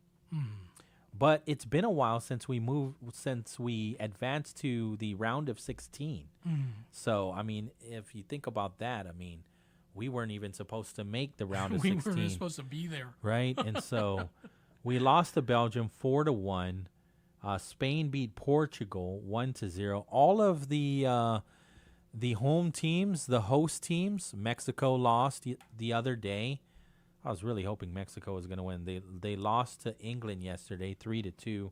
But it's been a while since we advanced to the round of 16. So, I mean, if you think about that, I mean, we weren't even supposed to make the round of 16. We weren't supposed to be there. Right? And so we lost to Belgium 4-1. Spain beat Portugal 1-0. All of the home teams, the host teams, Mexico lost the other day. I was really hoping Mexico was going to win. They lost to England yesterday 3-2.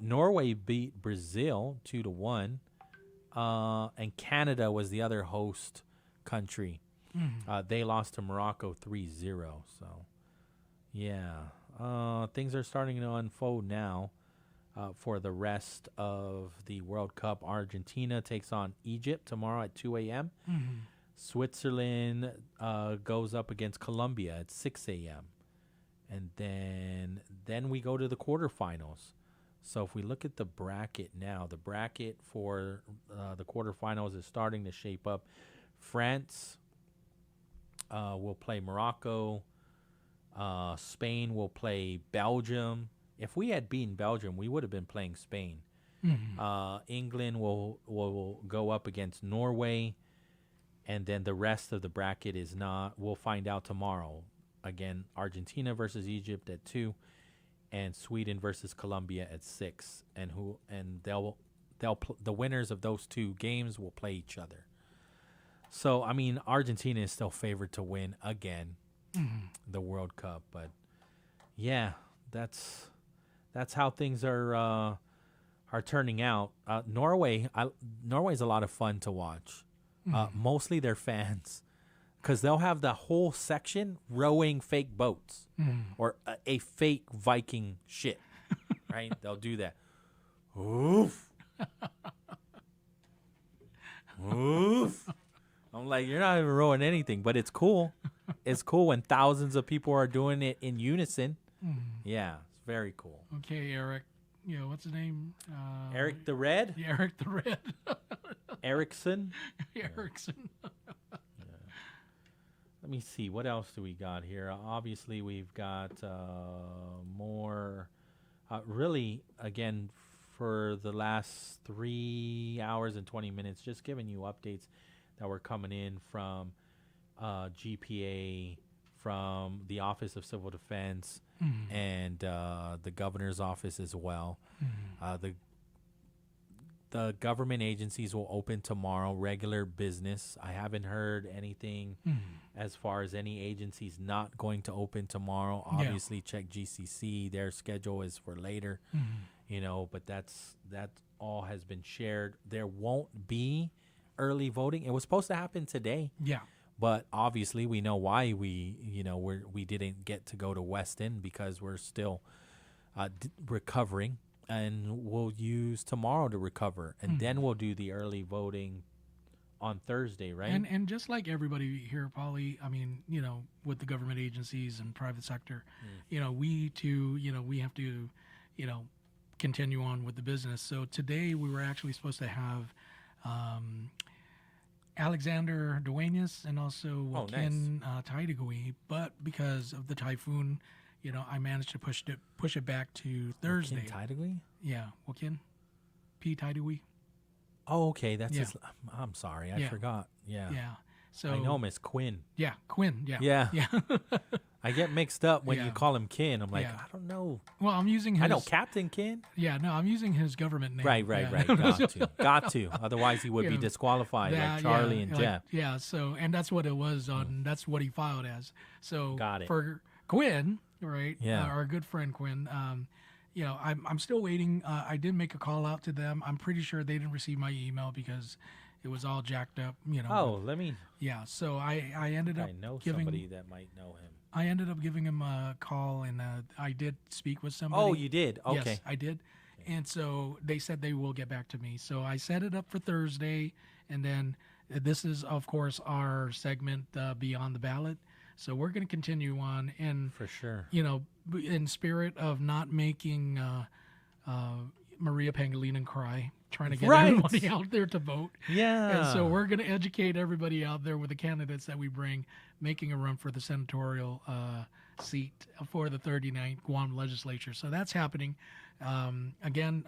Norway beat Brazil 2-1. And Canada was the other host country. They lost to Morocco 3-0. So, yeah, things are starting to unfold now for the rest of the World Cup. Argentina takes on Egypt tomorrow at 2 a.m. Switzerland goes up against Colombia at 6 a.m. And then we go to the quarterfinals. So if we look at the bracket now, the bracket for the quarterfinals is starting to shape up. France will play Morocco. Spain will play Belgium. If we had beaten Belgium, we would have been playing Spain. England will go up against Norway. And then the rest of the bracket is not. We'll find out tomorrow. Again, Argentina versus Egypt at 2, and Sweden versus Colombia at 6. And the winners of those two games will play each other. So I mean, Argentina is still favored to win again the World Cup. But yeah, that's how things are turning out. Norway's a lot of fun to watch. Mostly their fans, because they'll have the whole section rowing fake boats or a fake Viking ship, right? They'll do that. Oof. Oof. I'm like, you're not even rowing anything, but it's cool. It's cool when thousands of people are doing it in unison. Yeah, it's very cool. Okay, Eric. What's his name? Eric the Red? Yeah, Eric the Red. Erickson? Erickson. Let me see. What else do we got here? Obviously, we've got more. Really, again, for the last 3 hours and 20 minutes, just giving you updates that were coming in from GPA, from the Office of Civil Defense, and the governor's office as well. The government agencies will open tomorrow, regular business. I haven't heard anything as far as any agencies not going to open tomorrow. Obviously, check GCC. Their schedule is for later, but that all has been shared. There won't be early voting. It was supposed to happen today. Yeah. But obviously, we know why we didn't get to go to West End because we're still recovering, and we'll use tomorrow to recover, and then we'll do the early voting on Thursday, right? And just like everybody here, Pauly, I mean, with the government agencies and private sector, we too, we have to, continue on with the business. So today we were actually supposed to have Alexander Duenas and also Joaquin Taidagui, but because of the typhoon, I managed to push it back to Thursday. Joaquin Taidagui? Yeah, Joaquin P. Taidagui. Oh, okay. That's his. I'm sorry, I forgot. Yeah. Yeah. So I know him as Quinn. Yeah, Quinn. Yeah. Yeah. I get mixed up when you call him Kin. I'm like, I don't know. Well, I'm using his. I know Captain Kin. Yeah, no, I'm using his government name. Right. Got to. Otherwise, he would be disqualified, like Charlie and Jeff. Yeah. So, and that's what it was on. That's what he filed as. So, got it. For Quinn, right? Yeah. Our good friend Quinn. I'm still waiting. I did make a call out to them. I'm pretty sure they didn't receive my email because it was all jacked up. Oh, let me. Yeah. So I ended up. I know giving, somebody that might know him. I ended up giving him a call, and I did speak with somebody. Oh, you did? Okay. Yes, I did. And so they said they will get back to me. So I set it up for Thursday, and then this is, of course, our segment Beyond the Ballot. So we're going to continue on, and for sure, in spirit of not making Maria Pangilinan cry, trying to get everybody out there to vote. Yeah. And so we're going to educate everybody out there with the candidates that we bring, making a run for the senatorial seat for the 39th Guam legislature. So that's happening. Again,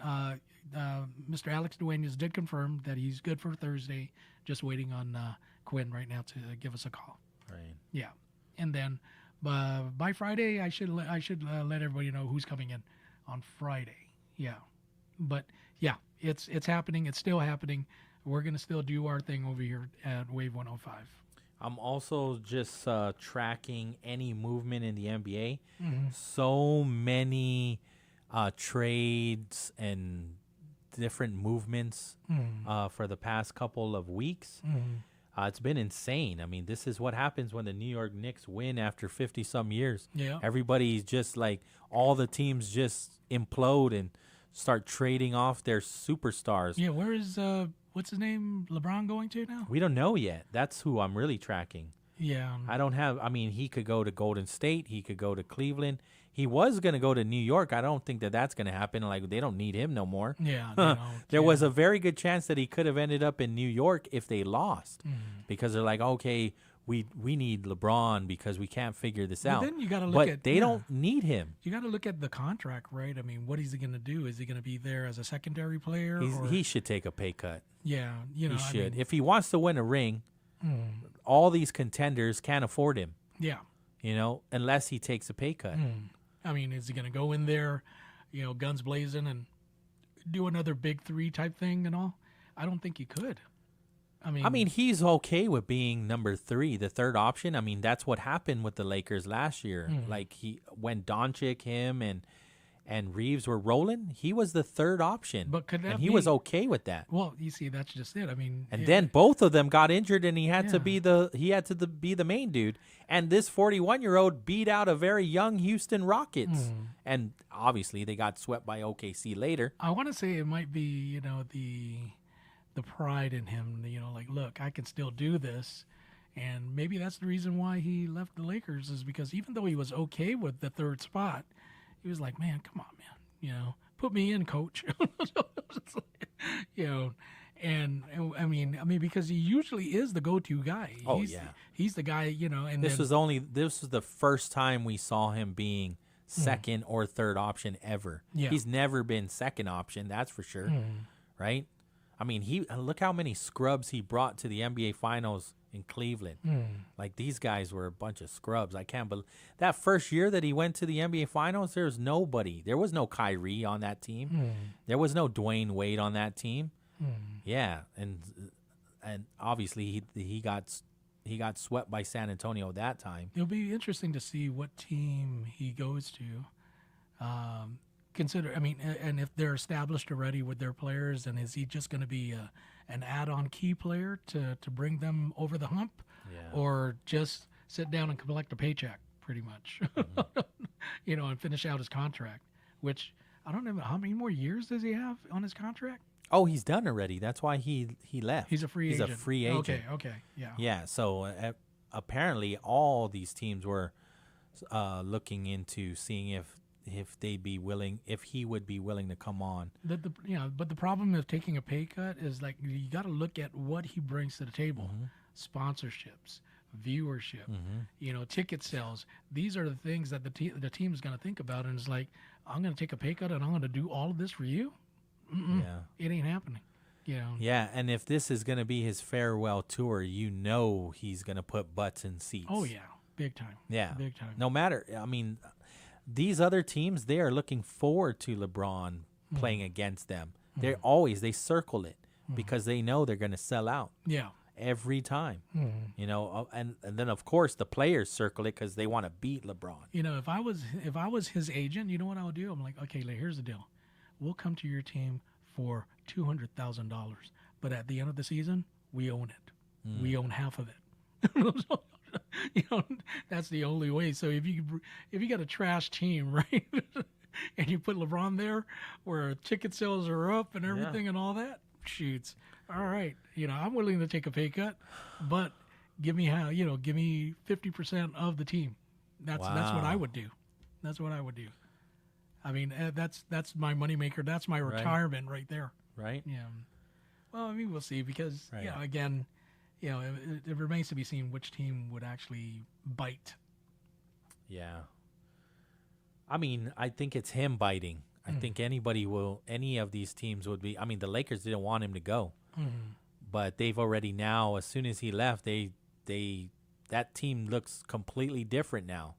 Mr. Alex Duenas did confirm that he's good for Thursday. Just waiting on Quinn right now to give us a call. Right. Yeah. And then by Friday, I should let everybody know who's coming in on Friday. Yeah. But yeah, it's happening. It's still happening. We're going to still do our thing over here at Wave 105. I'm also just tracking any movement in the NBA. Mm-hmm. So many trades and different movements for the past couple of weeks. It's been insane. I mean, this is what happens when the New York Knicks win after 50-some years. Yeah. Everybody's just like, all the teams just implode and start trading off their superstars. Yeah, where is, what's his name, LeBron going to now? We don't know yet. That's who I'm really tracking. Yeah. He could go to Golden State. He could go to Cleveland. He was going to go to New York. I don't think that's going to happen. Like, they don't need him no more. Yeah. There was a very good chance that he could have ended up in New York if they lost. Because they're like, okay, we need LeBron because we can't figure this out. Then you got to look but at. they don't need him. You got to look at the contract, right? I mean, what is he going to do? Is he going to be there as a secondary player? He should take a pay cut. Yeah, he should. If he wants to win a ring, all these contenders can't afford him. Yeah. Unless he takes a pay cut. I mean, is he going to go in there, guns blazing and do another big three type thing and all? I don't think he could. I mean, he's okay with being number 3, the third option. I mean, that's what happened with the Lakers last year. Like, when Doncic, him, and Reeves were rolling, he was the third option. But could that and he was okay with that. Well, you see, that's just it. I mean, and then both of them got injured, and he had to be the main dude. And this 41-year-old beat out a very young Houston Rockets, and obviously they got swept by OKC later. I want to say it might be the pride in him. Like, look, I can still do this. And maybe that's the reason why he left the Lakers, is because even though he was okay with the third spot, he was like, man, come on, man, put me in, coach. And I mean, because he usually is the go-to guy. He's the guy, and this was the first time we saw him being second or third option ever. Yeah. He's never been second option, that's for sure. Right? I mean, look how many scrubs he brought to the NBA Finals in Cleveland. Like, these guys were a bunch of scrubs. I can't believe that first year that he went to the NBA Finals, there was nobody. There was no Kyrie on that team. There was no Dwayne Wade on that team. Yeah, and obviously he got swept by San Antonio that time. It'll be interesting to see what team he goes to. And if they're established already with their players, and is he just going to be an add-on key player to bring them over the hump? Yeah. or just sit down and collect a paycheck, pretty much, and finish out his contract, which I don't know how many more years does he have on his contract? Oh, he's done already. That's why he left. He's a free agent. He's a free agent. Okay, yeah. Yeah, so apparently all these teams were looking into seeing if they'd be willing, if he would be willing to come on. But the problem of taking a pay cut is like you got to look at what he brings to the table: sponsorships, viewership, ticket sales. These are the things that the team is going to think about, and it's like, I'm going to take a pay cut and I'm going to do all of this for you. Yeah, it ain't happening. Yeah, and if this is going to be his farewell tour, he's going to put butts in seats. Oh yeah, big time. Yeah, big time. No matter, I mean, these other teams, they are looking forward to LeBron playing against them. They circle it because they know they're going to sell out. Yeah. Every time, and then of course the players circle it because they want to beat LeBron. If I was his agent, you know what I would do? I'm like, okay, here's the deal. We'll come to your team for $200,000, but at the end of the season, we own it. We own half of it. That's the only way. So if you got a trash team, right, and you put LeBron there, where ticket sales are up and everything and all that, shoots. All right, I'm willing to take a pay cut, but give me 50% of the team. That's what I would do. That's what I would do. I mean, that's my moneymaker. That's my retirement right there. Right. Yeah. Well, I mean, we'll see because again, it remains to be seen which team would actually bite. Yeah. I mean, I think it's him biting. I think any of these teams would be. I mean, the Lakers didn't want him to go, but they've already now. As soon as he left, that team looks completely different now.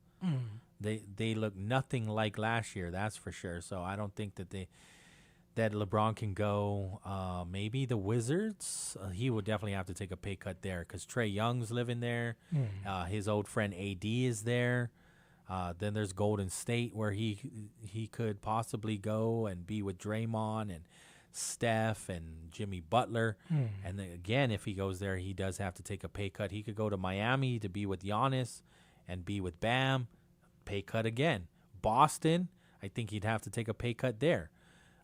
They look nothing like last year, that's for sure. So I don't think that LeBron can go. Maybe the Wizards. He would definitely have to take a pay cut there because Trae Young's living there. His old friend AD is there. Then there's Golden State where he could possibly go and be with Draymond and Steph and Jimmy Butler. And then again, if he goes there, he does have to take a pay cut. He could go to Miami to be with Giannis and be with Bam. Pay cut again. Boston, I think he'd have to take a pay cut there.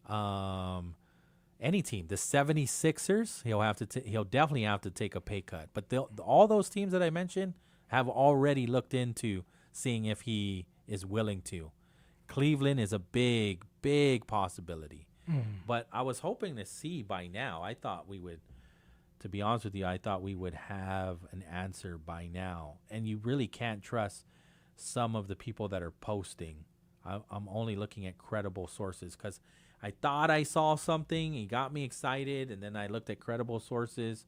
Any team, the 76ers, he'll definitely have to take a pay cut. But all those teams that I mentioned have already looked into seeing if he is willing to. Cleveland is a big, big possibility. But I was hoping to see by now. I thought we would, to be honest with you, I thought we would have an answer by now. And you really can't trust some of the people that are posting. I'm only looking at credible sources because I thought I saw something. It got me excited, and then I looked at credible sources,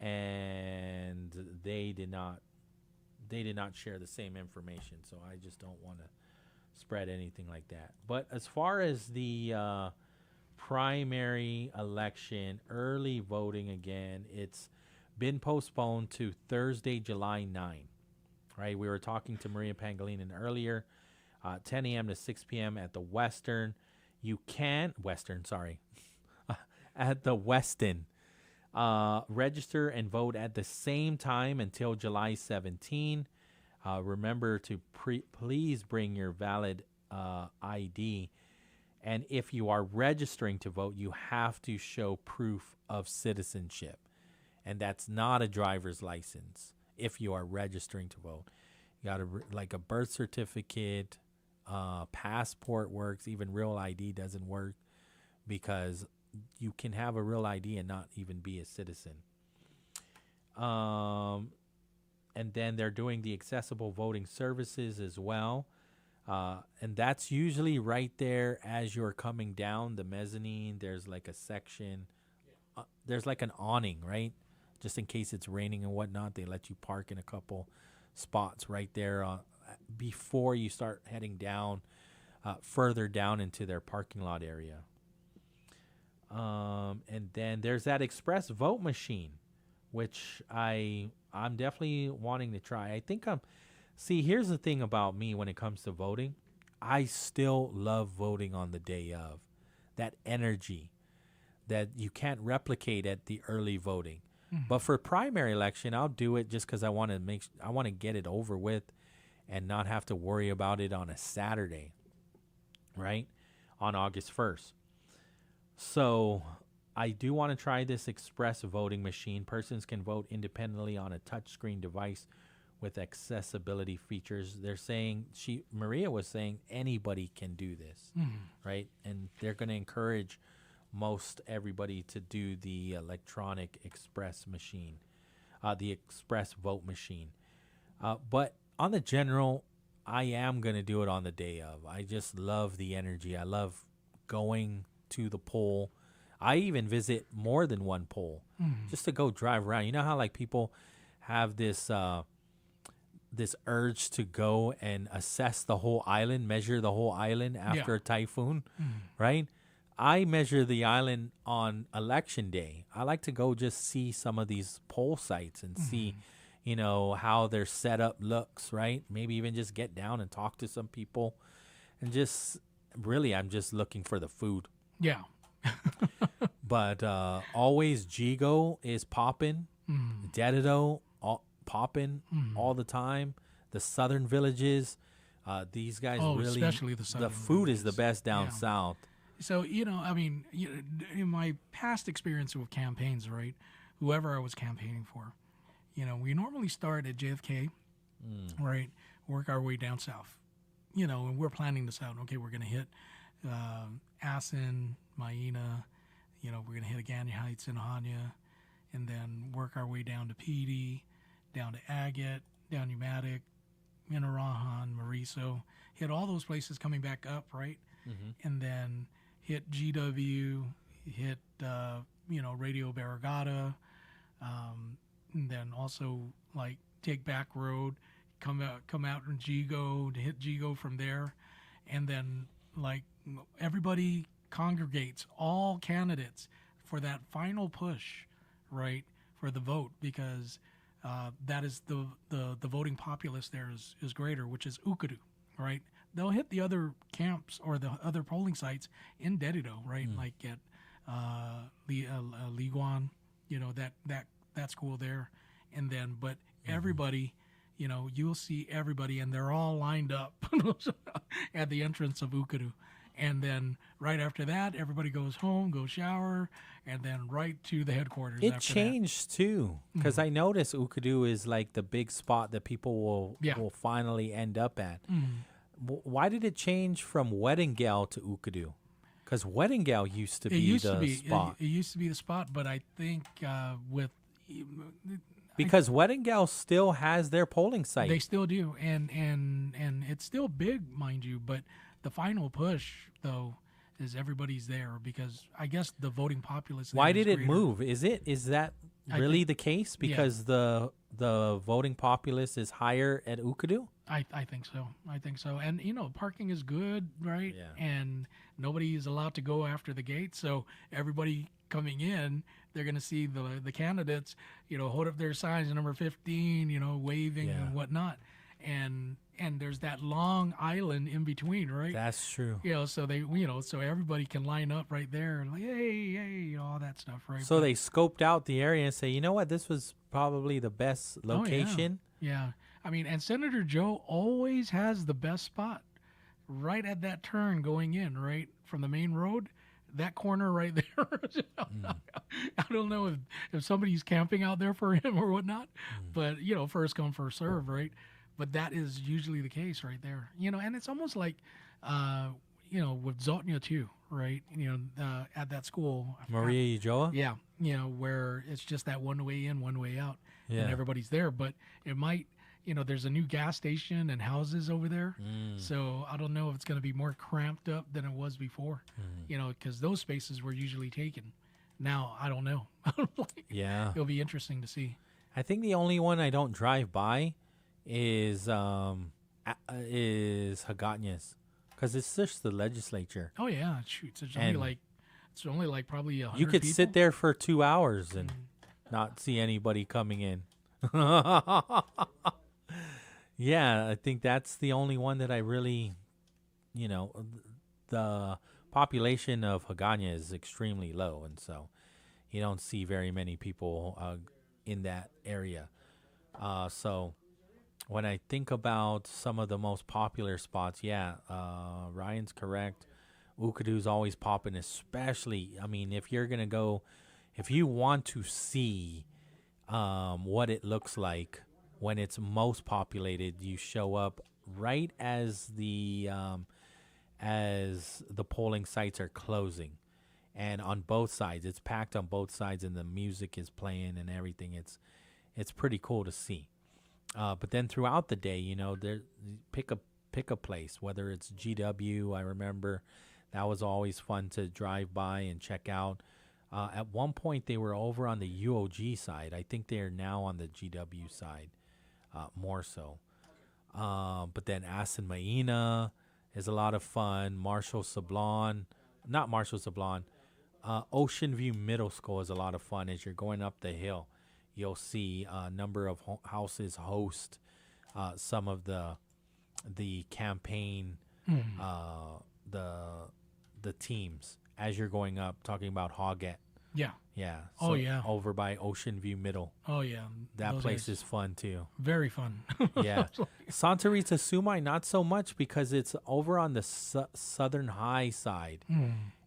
and they did not share the same information. So I just don't want to spread anything like that. But as far as the primary election, early voting again, it's been postponed to Thursday, July 9th. Right, we were talking to Maria Pangilinan earlier, 10 a.m. to 6 p.m. at the Westin. At the Westin. Register and vote at the same time until July 17. Remember to please bring your valid ID. And if you are registering to vote, you have to show proof of citizenship. And that's not a driver's license. If you are registering to vote, you got like a birth certificate, passport works. Even real ID doesn't work because you can have a real ID and not even be a citizen. And then they're doing the accessible voting services as well. And that's usually right there as you're coming down the mezzanine. There's like a section. There's like an awning, right? Just in case it's raining and whatnot, they let you park in a couple spots right there before you start heading down, further down into their parking lot area. And then there's that express vote machine, which I'm definitely wanting to try. I think here's the thing about me when it comes to voting. I still love voting on the day of. That energy that you can't replicate at the early voting. But for primary election, I'll do it just because I want to get it over with and not have to worry about it on a Saturday, right? On August 1st. So I do want to try this express voting machine. Persons can vote independently on a touchscreen device with accessibility features. They're saying, Maria was saying anybody can do this, right? And they're going to encourage most everybody to do the electronic express machine, the express vote machine. But on the general, I am going to do it on the day of. I just love the energy. I love going to the poll. I even visit more than one poll just to go drive around. You know how like people have this this urge to go and assess the whole island, measure the whole island after a typhoon, right? I measure the island on election day. I like to go just see some of these poll sites and see, you know, how their setup looks, right? Maybe even just get down and talk to some people. And just, really, I'm just looking for the food. Yeah. But always Jigo is popping. Dedido popping all the time. The southern villages, these guys really, especially the southern food is the best down south. So, you know, I mean, in my past experience with campaigns, right, whoever I was campaigning for, you know, we normally start at JFK, right, work our way down south, you know, and we're planning this out. Okay, we're going to hit Assen, Maina, you know, we're going to hit Agani Heights and Ahania, and then work our way down to Petey, down to Agate, down Umatic, Minarahan, Mariso, hit all those places coming back up, right? And then hit GW, hit, you know, Radio Barragata, and then also, like, take back road, come out in Jigo, to hit Jigo from there, and then, like, everybody congregates, all candidates, for that final push, right, for the vote, because that is the voting populace there is greater, which is Ukadu, right? They'll hit the other camps or the other polling sites in Dedido, right? Like at Liguan, you know, that school there, and then but everybody, you know, you'll see everybody, and they're all lined up at the entrance of Ukadu. And then right after that, everybody goes home, goes shower, and then right to the headquarters. It changed too, because I noticed Ukadu is like the big spot that people will finally end up at. Why did it change from Weddingale to Ukadu? Because Weddingale used to be the spot. It used to be the spot, but I think with because Weddingale still has their polling site. They still do, and it's still big, mind you, but the final push, though, is everybody's there because I guess the voting populace. Why did it move? Is that really the case? Because the voting populace is higher at Ukadu? I think so. I think so. And, you know, parking is good, right? Yeah. And nobody is allowed to go after the gate. So everybody coming in, they're going to see the candidates, you know, hold up their signs, number 15, you know, waving and whatnot. And there's that long island in between, right? That's true. You know, so so everybody can line up right there and like, hey, you know, all that stuff, right? So they scoped out the area and say, you know what, this was probably the best location. Yeah. I mean, and Senator Joe always has the best spot right at that turn going in, right? From the main road, that corner right there. I don't know if somebody's camping out there for him or whatnot, but, you know, first come, first serve, right? But that is usually the case right there, you know, and it's almost like, you know, with Zotnia too, right? You know, at that school. Maria Ujoa? Yeah. You know, where it's just that one way in, one way out, yeah. and everybody's there. But it might, you know, there's a new gas station and houses over there. So I don't know if it's going to be more cramped up than it was before, you know, because those spaces were usually taken. Now, I don't know. Yeah. It'll be interesting to see. I think the only one I don't drive by is Hagåtñas, because it's just the legislature. Oh yeah, shoot! It's only like probably 100 You could people. sit there for 2 hours and not see anybody coming in. Yeah, I think that's the only one that I really, you know, the population of Hagåtña is extremely low, and so you don't see very many people in that area. So when I think about some of the most popular spots, Ryan's correct. Ukadu's always popping, especially, I mean, if you're going to go, if you want to see what it looks like when it's most populated, you show up right as the polling sites are closing. And on both sides, it's packed on both sides, and the music is playing and everything. It's pretty cool to see. But then throughout the day, there pick a place, whether it's GW. I remember that was always fun to drive by and check out. At one point, they were over on the UOG side. I think they are now on the GW side, more so. But then Asin Maina is a lot of fun. Ocean View Middle School is a lot of fun. As you're going up the hill, you'll see a number of houses host some of the campaign, the teams as you're going up, talking about Hoggett. Yeah. Yeah. Oh, yeah. Over by Ocean View Middle. Oh, yeah. That Those place guys. is fun, too. Very fun. Yeah. Santa Rita Sumai, not so much because it's over on the southern high side.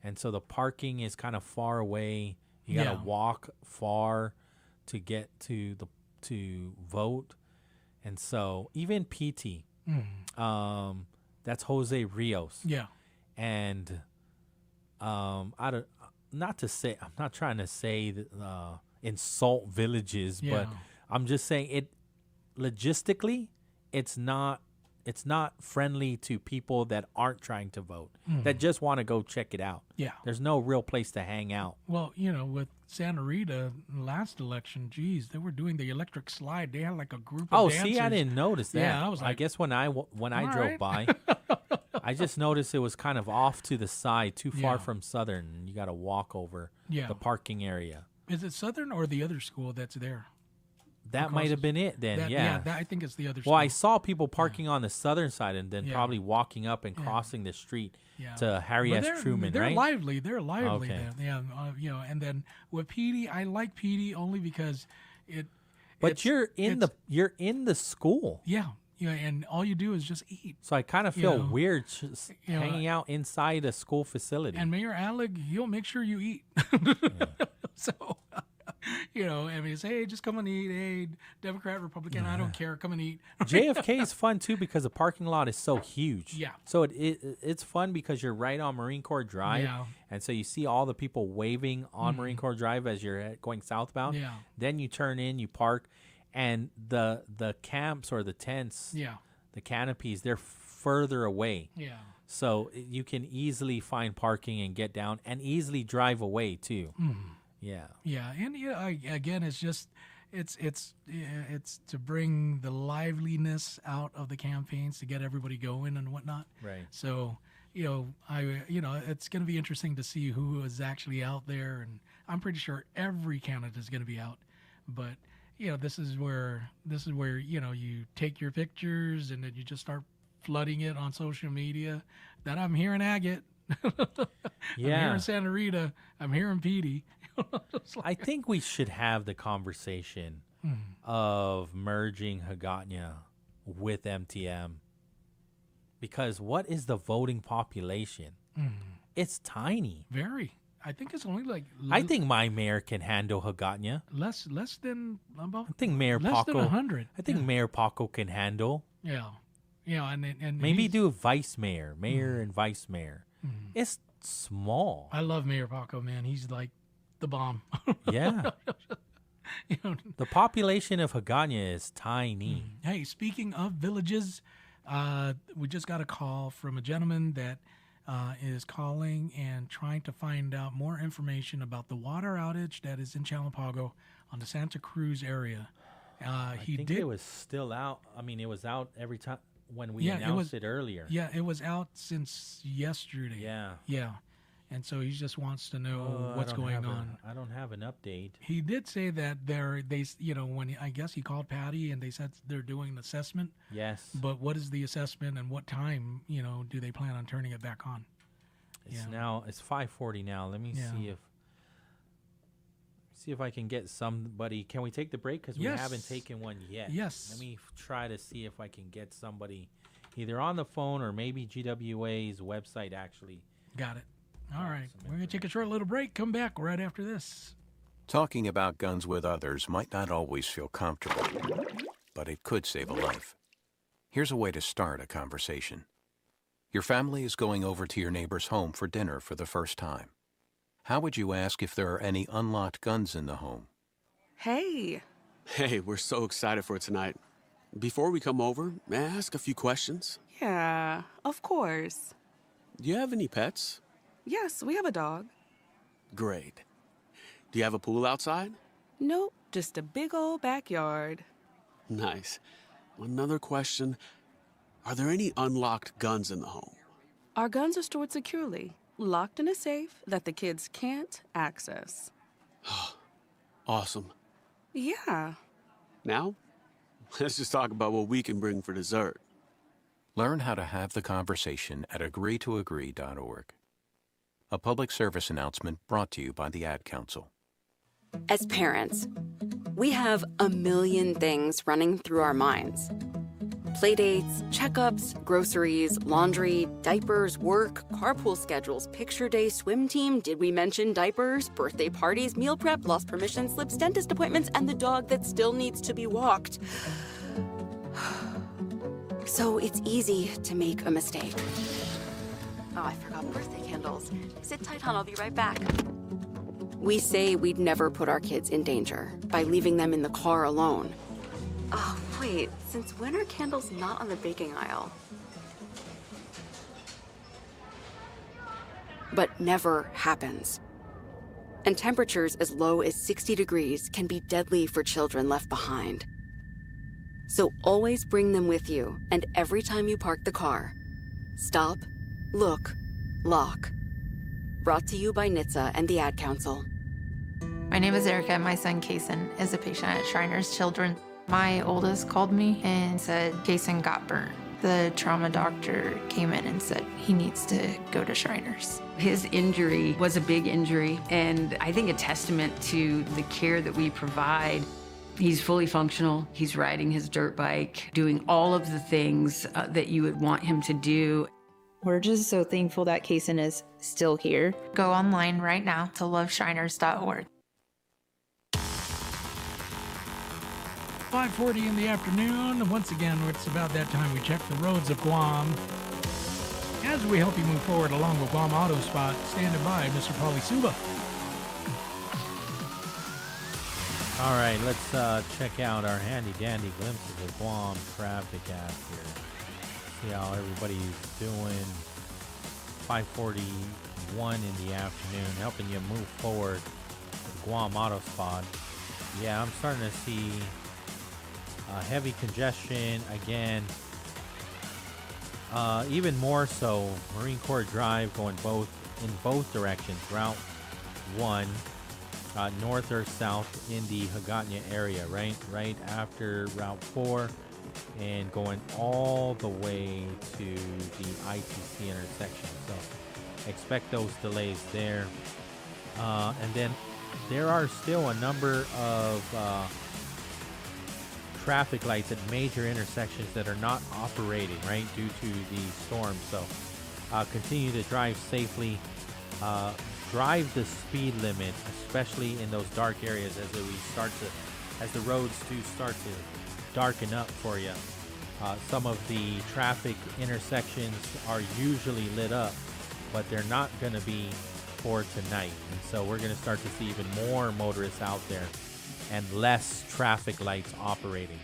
And so the parking is kind of far away. You got to walk far to get to vote. And so even PT, that's Jose Rios. Yeah. And I'm not trying to say insult villages, but I'm just saying it logistically, it's not friendly to people that aren't trying to vote, that just want to go check it out. Yeah. There's no real place to hang out. Well, with Santa Rita last election, geez, they were doing the electric slide. They had like a group of dancers. See, I didn't notice that. Yeah, I was like, I guess when I drove by, I just noticed it was kind of off to the side, too far from Southern. And you got to walk over the parking area. Is it Southern or the other school that's there? That might have been it then, I think it's the other school. Well, I saw people parking on the southern side and then probably walking up and crossing the street to Harry S. Truman, they're right? They're lively Okay. there. Yeah, and then with PD, I like PD only because it. But you're in the school. Yeah, and all you do is just eat. So I kind of feel weird hanging out inside a school facility. And Mayor Alec, he'll make sure you eat. So. I mean, say, hey, just come and eat. Hey, Democrat, Republican, I don't care. Come and eat. JFK is fun, too, because the parking lot is so huge. Yeah. So it's fun because you're right on Marine Corps Drive. Yeah. And so you see all the people waving on Marine Corps Drive as you're going southbound. Yeah. Then you turn in, you park, and the camps or the tents, the canopies, they're further away. Yeah. So you can easily find parking and get down and easily drive away, too. Yeah. Yeah, and again, it's just it's to bring the liveliness out of the campaigns to get everybody going and whatnot. Right. So it's going to be interesting to see who is actually out there, and I'm pretty sure every candidate is going to be out. But this is where you take your pictures and then you just start flooding it on social media. That I'm here in Agate. I'm here in Santa Rita. I'm here in Petey. I think we should have the conversation of merging Hagåtña with MTM, because what is the voting population? It's tiny. Very. I think it's only like. I think my mayor can handle Hagåtña. Less than about. I think Mayor less Paco. than 100. I think Mayor Paco can handle. Yeah, and maybe do vice mayor, and vice mayor. It's small. I love Mayor Paco, man. He's like the bomb. Yeah. The population of Hagåtña is tiny. Hey, speaking of villages, we just got a call from a gentleman that is calling and trying to find out more information about the water outage that is in Chalapago on the Santa Cruz area. I think it was still out. I mean, it was out every time when we announced it earlier. Yeah, it was out since yesterday. Yeah. And so he just wants to know what's going on. I don't have an update. He did say that when I guess he called Patty and they said they're doing an assessment. Yes. But what is the assessment and what time, do they plan on turning it back on? It's 5:40 now. Let me See if I can get somebody. Can we take the break? Because we Yes. haven't taken one yet. Yes. Let me try to see if I can get somebody either on the phone or maybe GWA's website actually. Got it. All right. We're going to take a short little break. Come back right after this. Talking about guns with others might not always feel comfortable, but it could save a life. Here's a way to start a conversation. Your family is going over to your neighbor's home for dinner for the first time. How would you ask if there are any unlocked guns in the home? Hey. Hey, we're so excited for tonight. Before we come over, may I ask a few questions? Yeah, of course. Do you have any pets? Yes, we have a dog. Great. Do you have a pool outside? Nope, just a big old backyard. Nice. Another question. Are there any unlocked guns in the home? Our guns are stored securely, locked in a safe that the kids can't access. Awesome. Yeah. Now, let's just talk about what we can bring for dessert. Learn how to have the conversation at agreetoagree.org. A public service announcement brought to you by the Ad Council. As parents, we have a million things running through our minds. Playdates, checkups, groceries, laundry, diapers, work, carpool schedules, picture day, swim team, did we mention diapers, birthday parties, meal prep, lost permission slips, dentist appointments, and the dog that still needs to be walked. So it's easy to make a mistake. Oh, I forgot birthday candles. Sit tight, hon, I'll be right back. We say we'd never put our kids in danger by leaving them in the car alone. Oh, wait, since when are candles not on the baking aisle? But never happens. And temperatures as low as 60 degrees can be deadly for children left behind. So always bring them with you, and every time you park the car, stop, look, lock. Brought to you by NHTSA and the Ad Council. My name is Erica, and my son Kason is a patient at Shriners Children. My oldest called me and said Kason got burnt. The trauma doctor came in and said he needs to go to Shriners. His injury was a big injury, and I think a testament to the care that we provide. He's fully functional. He's riding his dirt bike, doing all of the things that you would want him to do. We're just so thankful that Kason is still here. Go online right now to loveshriners.org. 5:40 in the afternoon. Once again, it's about that time we check the roads of Guam. As we help you move forward along with Guam Auto Spot, standing by, Mr. Pauly Suba. All right, let's check out our handy-dandy glimpses of Guam traffic app here. See how everybody's doing. 5:41 in the afternoon, helping you move forward with Guam Auto Spot. Yeah, I'm starting to see heavy congestion again. Even more so, Marine Corps Drive going in both directions. Route 1, north or south in the Hagåtña area, right after Route 4, and going all the way to the ITC intersection. So expect those delays there. And then there are still a number of traffic lights at major intersections that are not operating, right, due to the storm. So continue to drive safely. Drive the speed limit, especially in those dark areas as the roads do start to darken up for you. Some of the traffic intersections are usually lit up, but they're not going to be for tonight. And so we're going to start to see even more motorists out there and less traffic lights operating.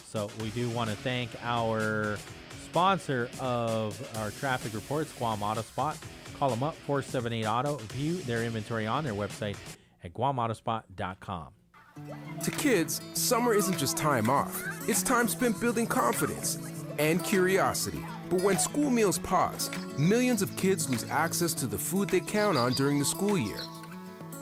So we do want to thank our sponsor of our traffic reports, Guam Auto Spot. Call them up, 478-AUTO. View their inventory on their website at guamautospot.com. To kids, summer isn't just time off. It's time spent building confidence and curiosity. But when school meals pause, millions of kids lose access to the food they count on during the school year.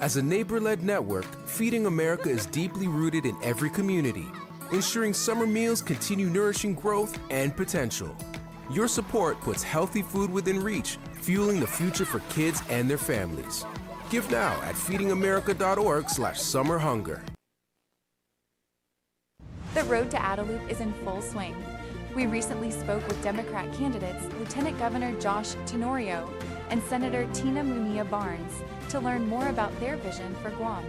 As a neighbor-led network, Feeding America is deeply rooted in every community, ensuring summer meals continue nourishing growth and potential. Your support puts healthy food within reach, fueling the future for kids and their families. Give now at feedingamerica.org/summerhunger. The road to Adelup is in full swing. We recently spoke with Democrat candidates Lieutenant Governor Josh Tenorio and Senator Tina Munilla Barnes to learn more about their vision for Guam.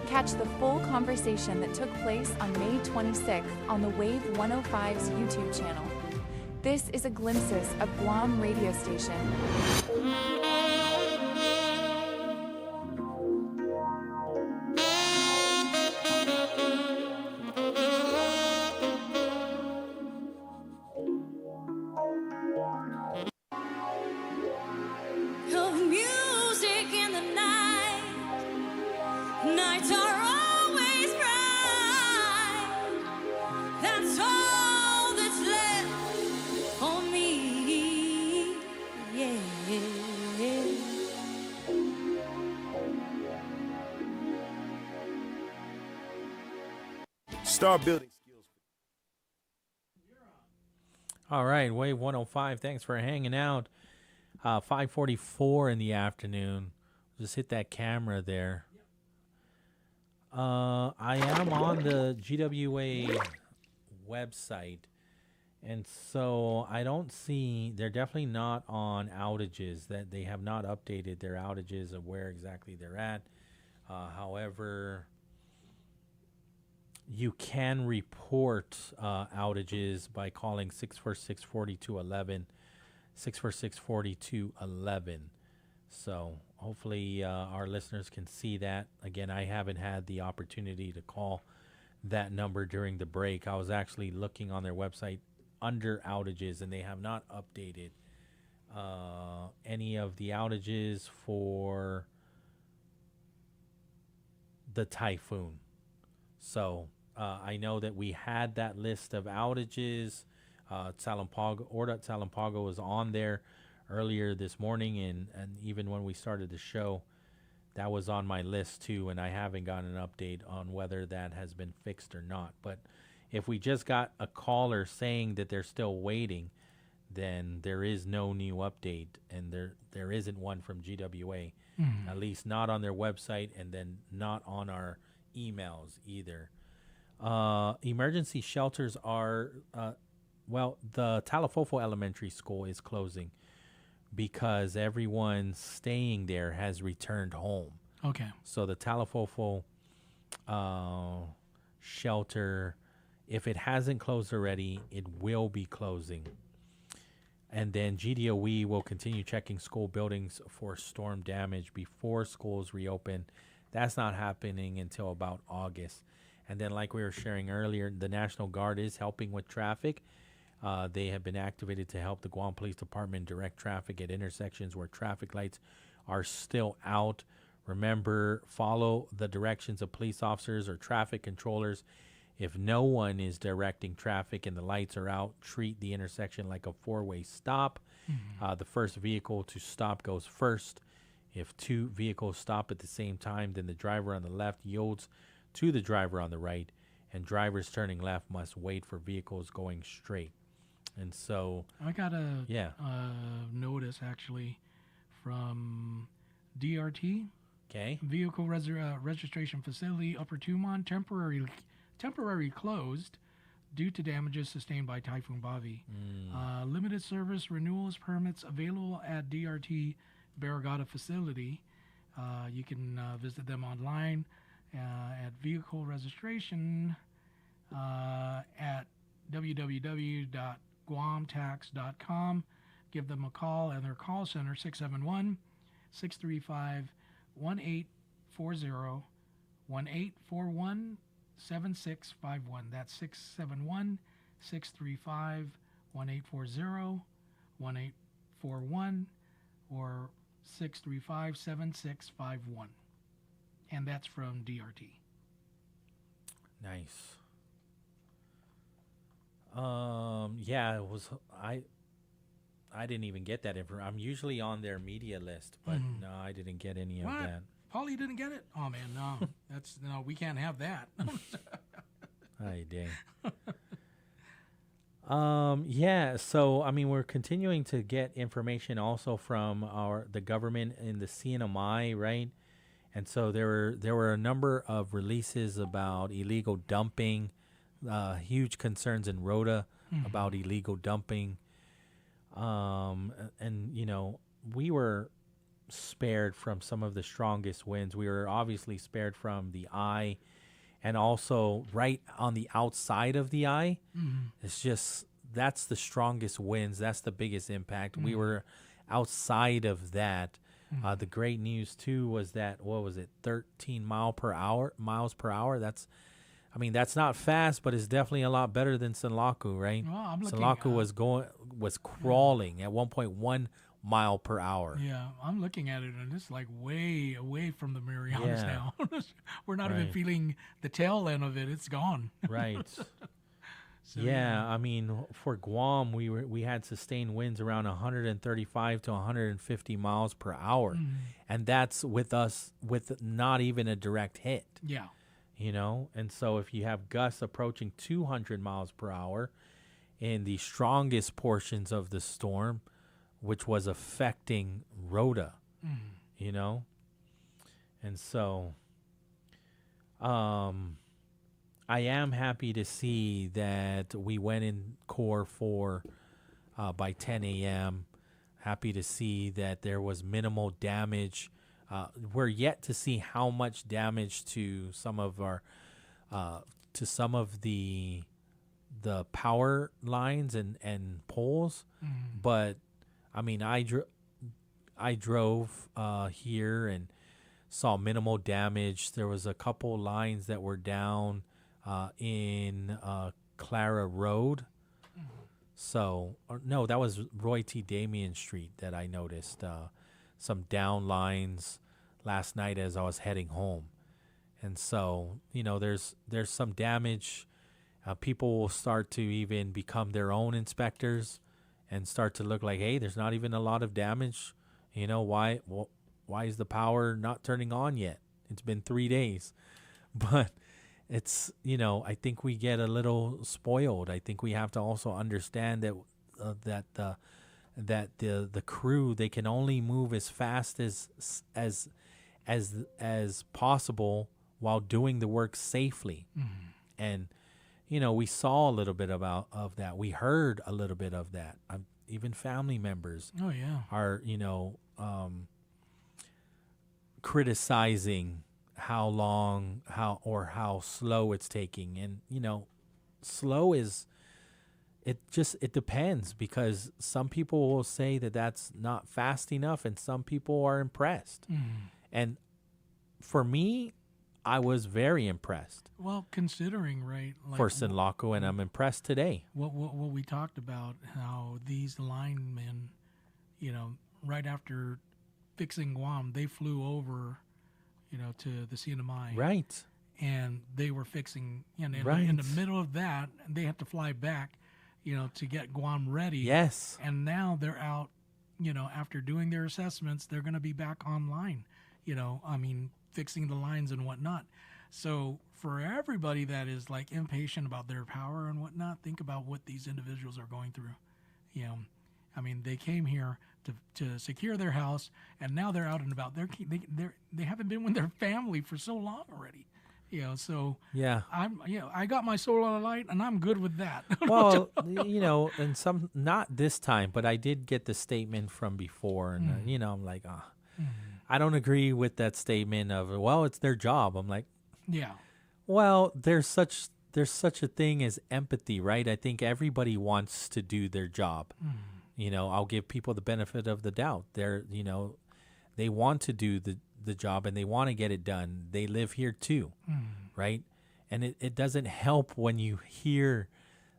Catch the full conversation that took place on May 26th on the Wave 105's YouTube channel. This is a glimpses of Guam radio station. Start building skills. All right, Wave 105. Thanks for hanging out. 5:44 in the afternoon. Just hit that camera there. I am on the GWA website, and so I don't see. They're definitely not on outages. That they have not updated their outages of where exactly they're at. However, you can report outages by calling 646-4211, 646-4211. So hopefully our listeners can see that. Again, I haven't had the opportunity to call that number during the break. I was actually looking on their website under outages, and they have not updated any of the outages for the typhoon. So I know that we had that list of outages. Orda Salampago was on there earlier this morning, and even when we started the show, that was on my list too, and I haven't gotten an update on whether that has been fixed or not. But if we just got a caller saying that they're still waiting, then there is no new update, and there isn't one from GWA, at least not on their website, and then not on our emails either. Emergency shelters are, the Talafofo Elementary School is closing because everyone staying there has returned home. Okay. So the Talafofo shelter, if it hasn't closed already, it will be closing. And then GDOE will continue checking school buildings for storm damage before schools reopen. That's not happening until about August. And then, like we were sharing earlier, the National Guard is helping with traffic. They have been activated to help the Guam Police Department direct traffic at intersections where traffic lights are still out. Remember, follow the directions of police officers or traffic controllers. If no one is directing traffic and the lights are out, treat the intersection like a four-way stop. The first vehicle to stop goes first. If two vehicles stop at the same time, then the driver on the left yields to the driver on the right, and drivers turning left must wait for vehicles going straight. And so I got a notice actually from DRT. Okay. Vehicle registration facility, Upper Tumon, temporary closed due to damages sustained by Typhoon Bavi. Limited service renewals permits available at DRT Barragata facility. You can visit them online at vehicle registration at www.guamtax.com. Give them a call at their call center, 671-635-1840, 1841-7651. That's 671-635-1840, 1841, or 635-7651. And that's from DRT. Nice. Yeah, it was. I didn't even get that information. I'm usually on their media list, but no, I didn't get any of that. Pauly didn't get it? Oh man, no. We can't have that. Ay, dang. Yeah, so I mean, we're continuing to get information also from the government in the CNMI, right? And so there were a number of releases about illegal dumping, huge concerns in Rhoda about illegal dumping, and we were spared from some of the strongest winds. We were obviously spared from the eye, and also right on the outside of the eye. It's just that's the strongest winds. That's the biggest impact. We were outside of that. The great news too was that, what was it, 13 miles per hour. That's not fast, but it's definitely a lot better than Senlaku, right? Well, I'm looking, Senlaku was crawling at 1.1 mile per hour. Yeah, I'm looking at it, and it's like way away from the Marianas now. We're not even feeling the tail end of it. It's gone. Right. So, yeah, I mean, for Guam, we had sustained winds around 135 to 150 miles per hour, and that's with not even a direct hit. Yeah. And so if you have gusts approaching 200 miles per hour in the strongest portions of the storm, which was affecting Rhoda, and so I am happy to see that we went in Core 4 by 10 a.m. Happy to see that there was minimal damage. We're yet to see how much damage to some of the power lines and poles, but I mean, I drove here and saw minimal damage. There was a couple lines that were down in Clara Road. So, no, that was Roy T. Damien Street that I noticed some down lines last night as I was heading home. And so, there's some damage. People will start to even become their own inspectors and start to look like, hey, there's not even a lot of damage. Why is the power not turning on yet? It's been 3 days. But it's, I think we get a little spoiled. I think we have to also understand that the crew, they can only move as fast as possible while doing the work safely. And we saw a little bit of that. We heard a little bit of that. Even family members are criticizing how slow it's taking. And slow is, it depends, because some people will say that that's not fast enough, and some people are impressed. And for me, I was very impressed. Well, considering, right, like for Senlaku, and I'm impressed today. What we talked about, how these linemen, right after fixing Guam, they flew over, to the CNMI. Right. And they were fixing, in the middle of that, they had to fly back, to get Guam ready. Yes. And now they're out, after doing their assessments, they're going to be back online, fixing the lines and whatnot. So for everybody that is like impatient about their power and whatnot, think about what these individuals are going through. They came here to secure their house, and now they're out and about. They haven't been with their family for so long already. So yeah, I got my solar light, and I'm good with that. Well, and some, not this time, but I did get the statement from before, and I'm like, I don't agree with that statement of, well, it's their job. I'm like, yeah. Well, there's such a thing as empathy, right? I think everybody wants to do their job. I'll give people the benefit of the doubt. They want to do the job, and they want to get it done. They live here too, right? And it doesn't help when you hear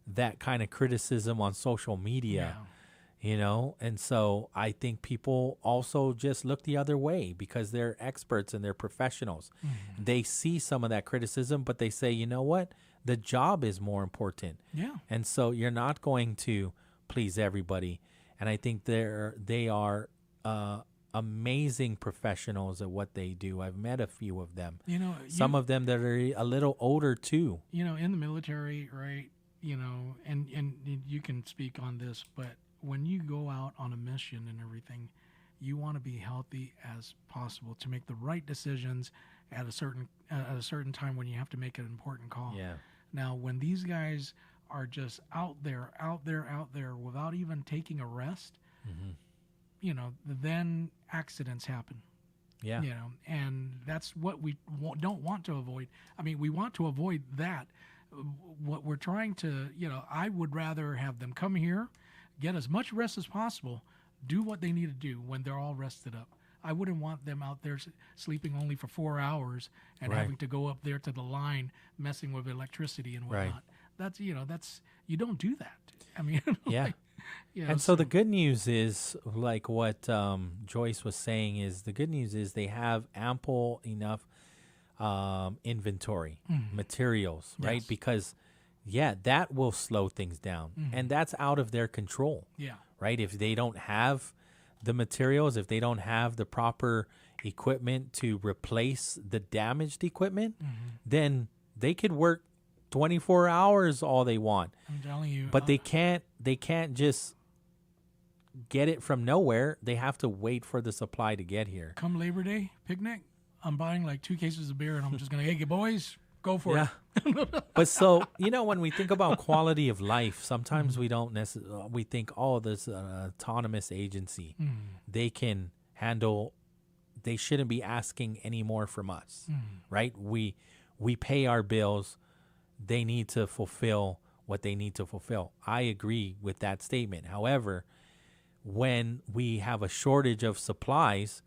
that kind of criticism on social media. And so I think people also just look the other way because they're experts and they're professionals. They see some of that criticism, but they say, you know what? The job is more important. Yeah. And so you're not going to please everybody. And I think they are amazing professionals at what they do. I've met a few of them. Some of them that are a little older too. In the military, right? And you can speak on this, but when you go out on a mission and everything, you want to be healthy as possible to make the right decisions at a certain time when you have to make an important call. Yeah. Now, when these guys are just out there without even taking a rest, then accidents happen. Yeah. And that's what we don't want to avoid. I mean, we want to avoid that. What we're trying to, I would rather have them come here, get as much rest as possible, do what they need to do when they're all rested up. I wouldn't want them out there sleeping only for 4 hours and having to go up there to the line messing with electricity and whatnot. That's, you don't do that. I mean, yeah. And so the good news is, like what Joyce was saying, is the good news is they have ample enough inventory, materials, right? Because, that will slow things down. And that's out of their control. Yeah. Right? If they don't have the materials, if they don't have the proper equipment to replace the damaged equipment, then they could work 24 hours all they want. I'm telling you. But they can't just get it from nowhere. They have to wait for the supply to get here. Come Labor Day picnic, I'm buying like 2 cases of beer and I'm just going to, hey, boys, go for it. But so, when we think about quality of life, sometimes we don't necessarily, we think, oh, this autonomous agency, they can handle, they shouldn't be asking any more from us, right? We pay our bills. They need to fulfill what they need to fulfill. I agree with that statement. However, when we have a shortage of supplies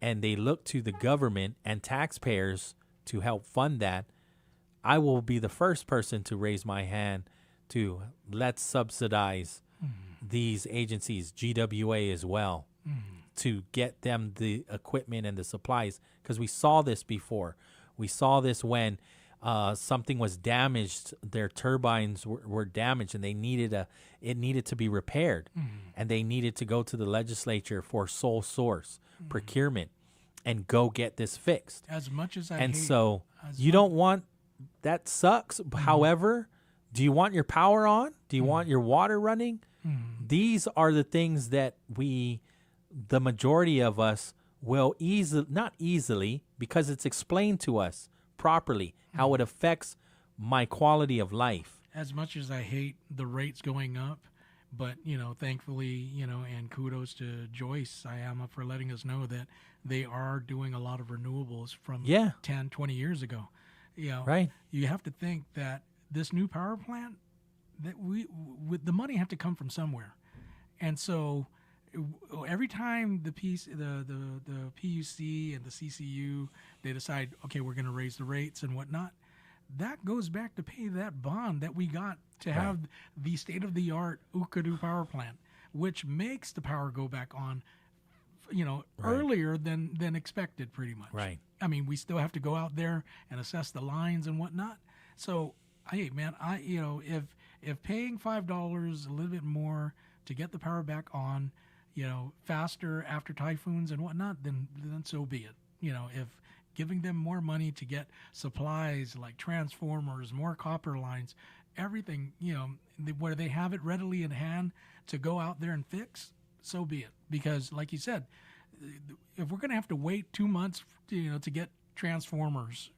and they look to the government and taxpayers to help fund that, I will be the first person to raise my hand to let's subsidize these agencies, GWA as well, to get them the equipment and the supplies. Because we saw this before. We saw this when something was damaged, their turbines were damaged, and it needed to be repaired, and they needed to go to the legislature for sole source procurement and go get this fixed. As much as so you don't want that sucks. However, do you want your power on? Do you want your water running? These are the things that the majority of us will not easily, because it's explained to us properly how it affects my quality of life. As much as I hate the rates going up, but, thankfully, and kudos to Joyce, Ayama, for letting us know that they are doing a lot of renewables from 10, 20 years ago. Right. You have to think that this new power plant, that with the money have to come from somewhere. And so every time the PUC and the CCU, they decide, okay, we're going to raise the rates and whatnot, that goes back to pay that bond that we got to have the state-of-the-art Ukadu power plant, which makes the power go back on, earlier than expected, pretty much. Right. I mean, we still have to go out there and assess the lines and whatnot. So, hey, man, if paying $5 a little bit more to get the power back on, faster after typhoons and whatnot, then so be it. If giving them more money to get supplies like transformers, more copper lines, everything, where they have it readily in hand to go out there and fix, so be it. Because, like you said, if we're going to have to wait 2 months, to get transformers,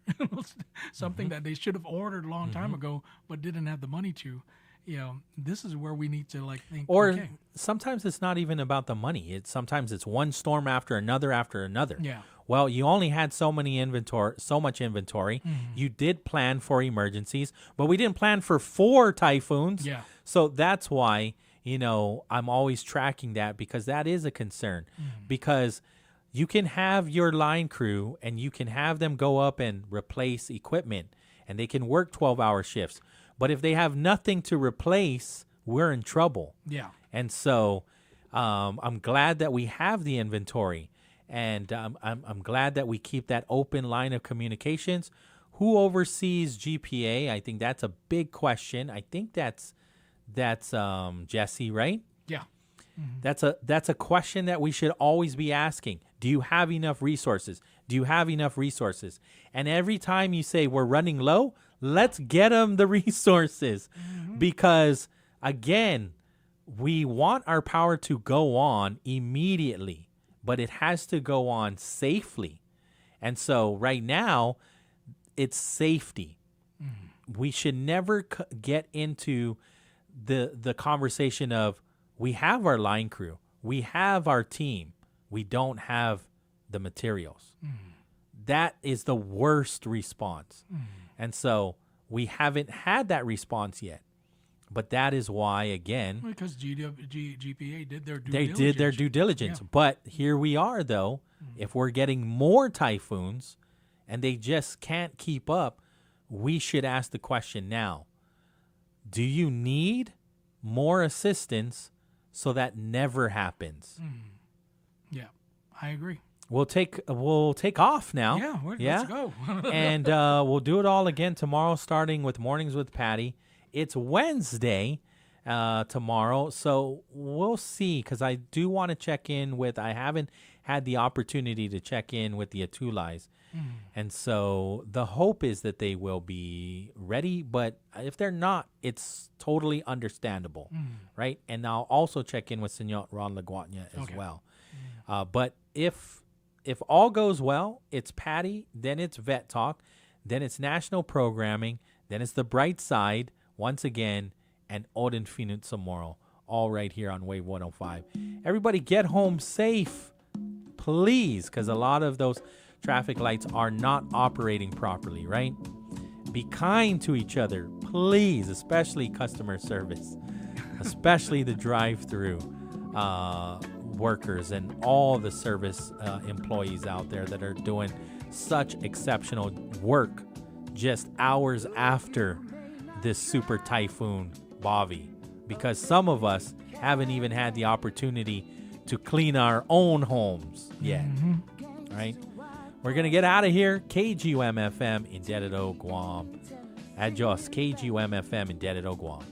something that they should have ordered a long time ago but didn't have the money to, this is where we need to think. Or sometimes it's not even about the money. Sometimes it's one storm after another. Yeah. Well, you only had so much inventory. You did plan for emergencies, but we didn't plan for 4 typhoons. Yeah. So that's why, I'm always tracking that, because that is a concern. Because you can have your line crew and you can have them go up and replace equipment, and they can work 12-hour shifts. But if they have nothing to replace, we're in trouble. Yeah. And so I'm glad that we have the inventory, and I'm glad that we keep that open line of communications. Who oversees GPA? I think that's a big question. I think that's Jesse, right? Yeah. That's a question that we should always be asking. Do you have enough resources? Do you have enough resources? And every time you say we're running low, let's get them the resources, because again, we want our power to go on immediately, but it has to go on safely. And so right now, it's safety. We should never get into the conversation of, we have our line crew, we have our team, we don't have the materials. That is the worst response. And so we haven't had that response yet. But that is why, again, because GPA did their due diligence. They did their due diligence. Yeah. But here we are, though. If we're getting more typhoons and they just can't keep up, we should ask the question now, do you need more assistance so that never happens? Yeah, I agree. We'll take off now. Yeah, let's go. And we'll do it all again tomorrow, starting with Mornings with Patty. It's Wednesday tomorrow, so we'll see, because I do want to check in with, I haven't had the opportunity to check in with the Atulais. And so the hope is that they will be ready, but if they're not, it's totally understandable, right? And I'll also check in with Senor Ron Laguatnia as well. But if all goes well, it's Patty, then it's Vet Talk, then it's national programming, then it's the Bright Side once again, and Odin Finut Samoro, all right here on Wave 105. Everybody get home safe, please, because a lot of those traffic lights are not operating properly, right? Be kind to each other, please, especially customer service, especially the drive-through workers and all the service employees out there that are doing such exceptional work just hours after this super typhoon Bobby, because some of us haven't even had the opportunity to clean our own homes yet, right? We're going to get out of here. KGUM-FM in Dededo, Guam. Adios, KGUM-FM in Dededo, Guam.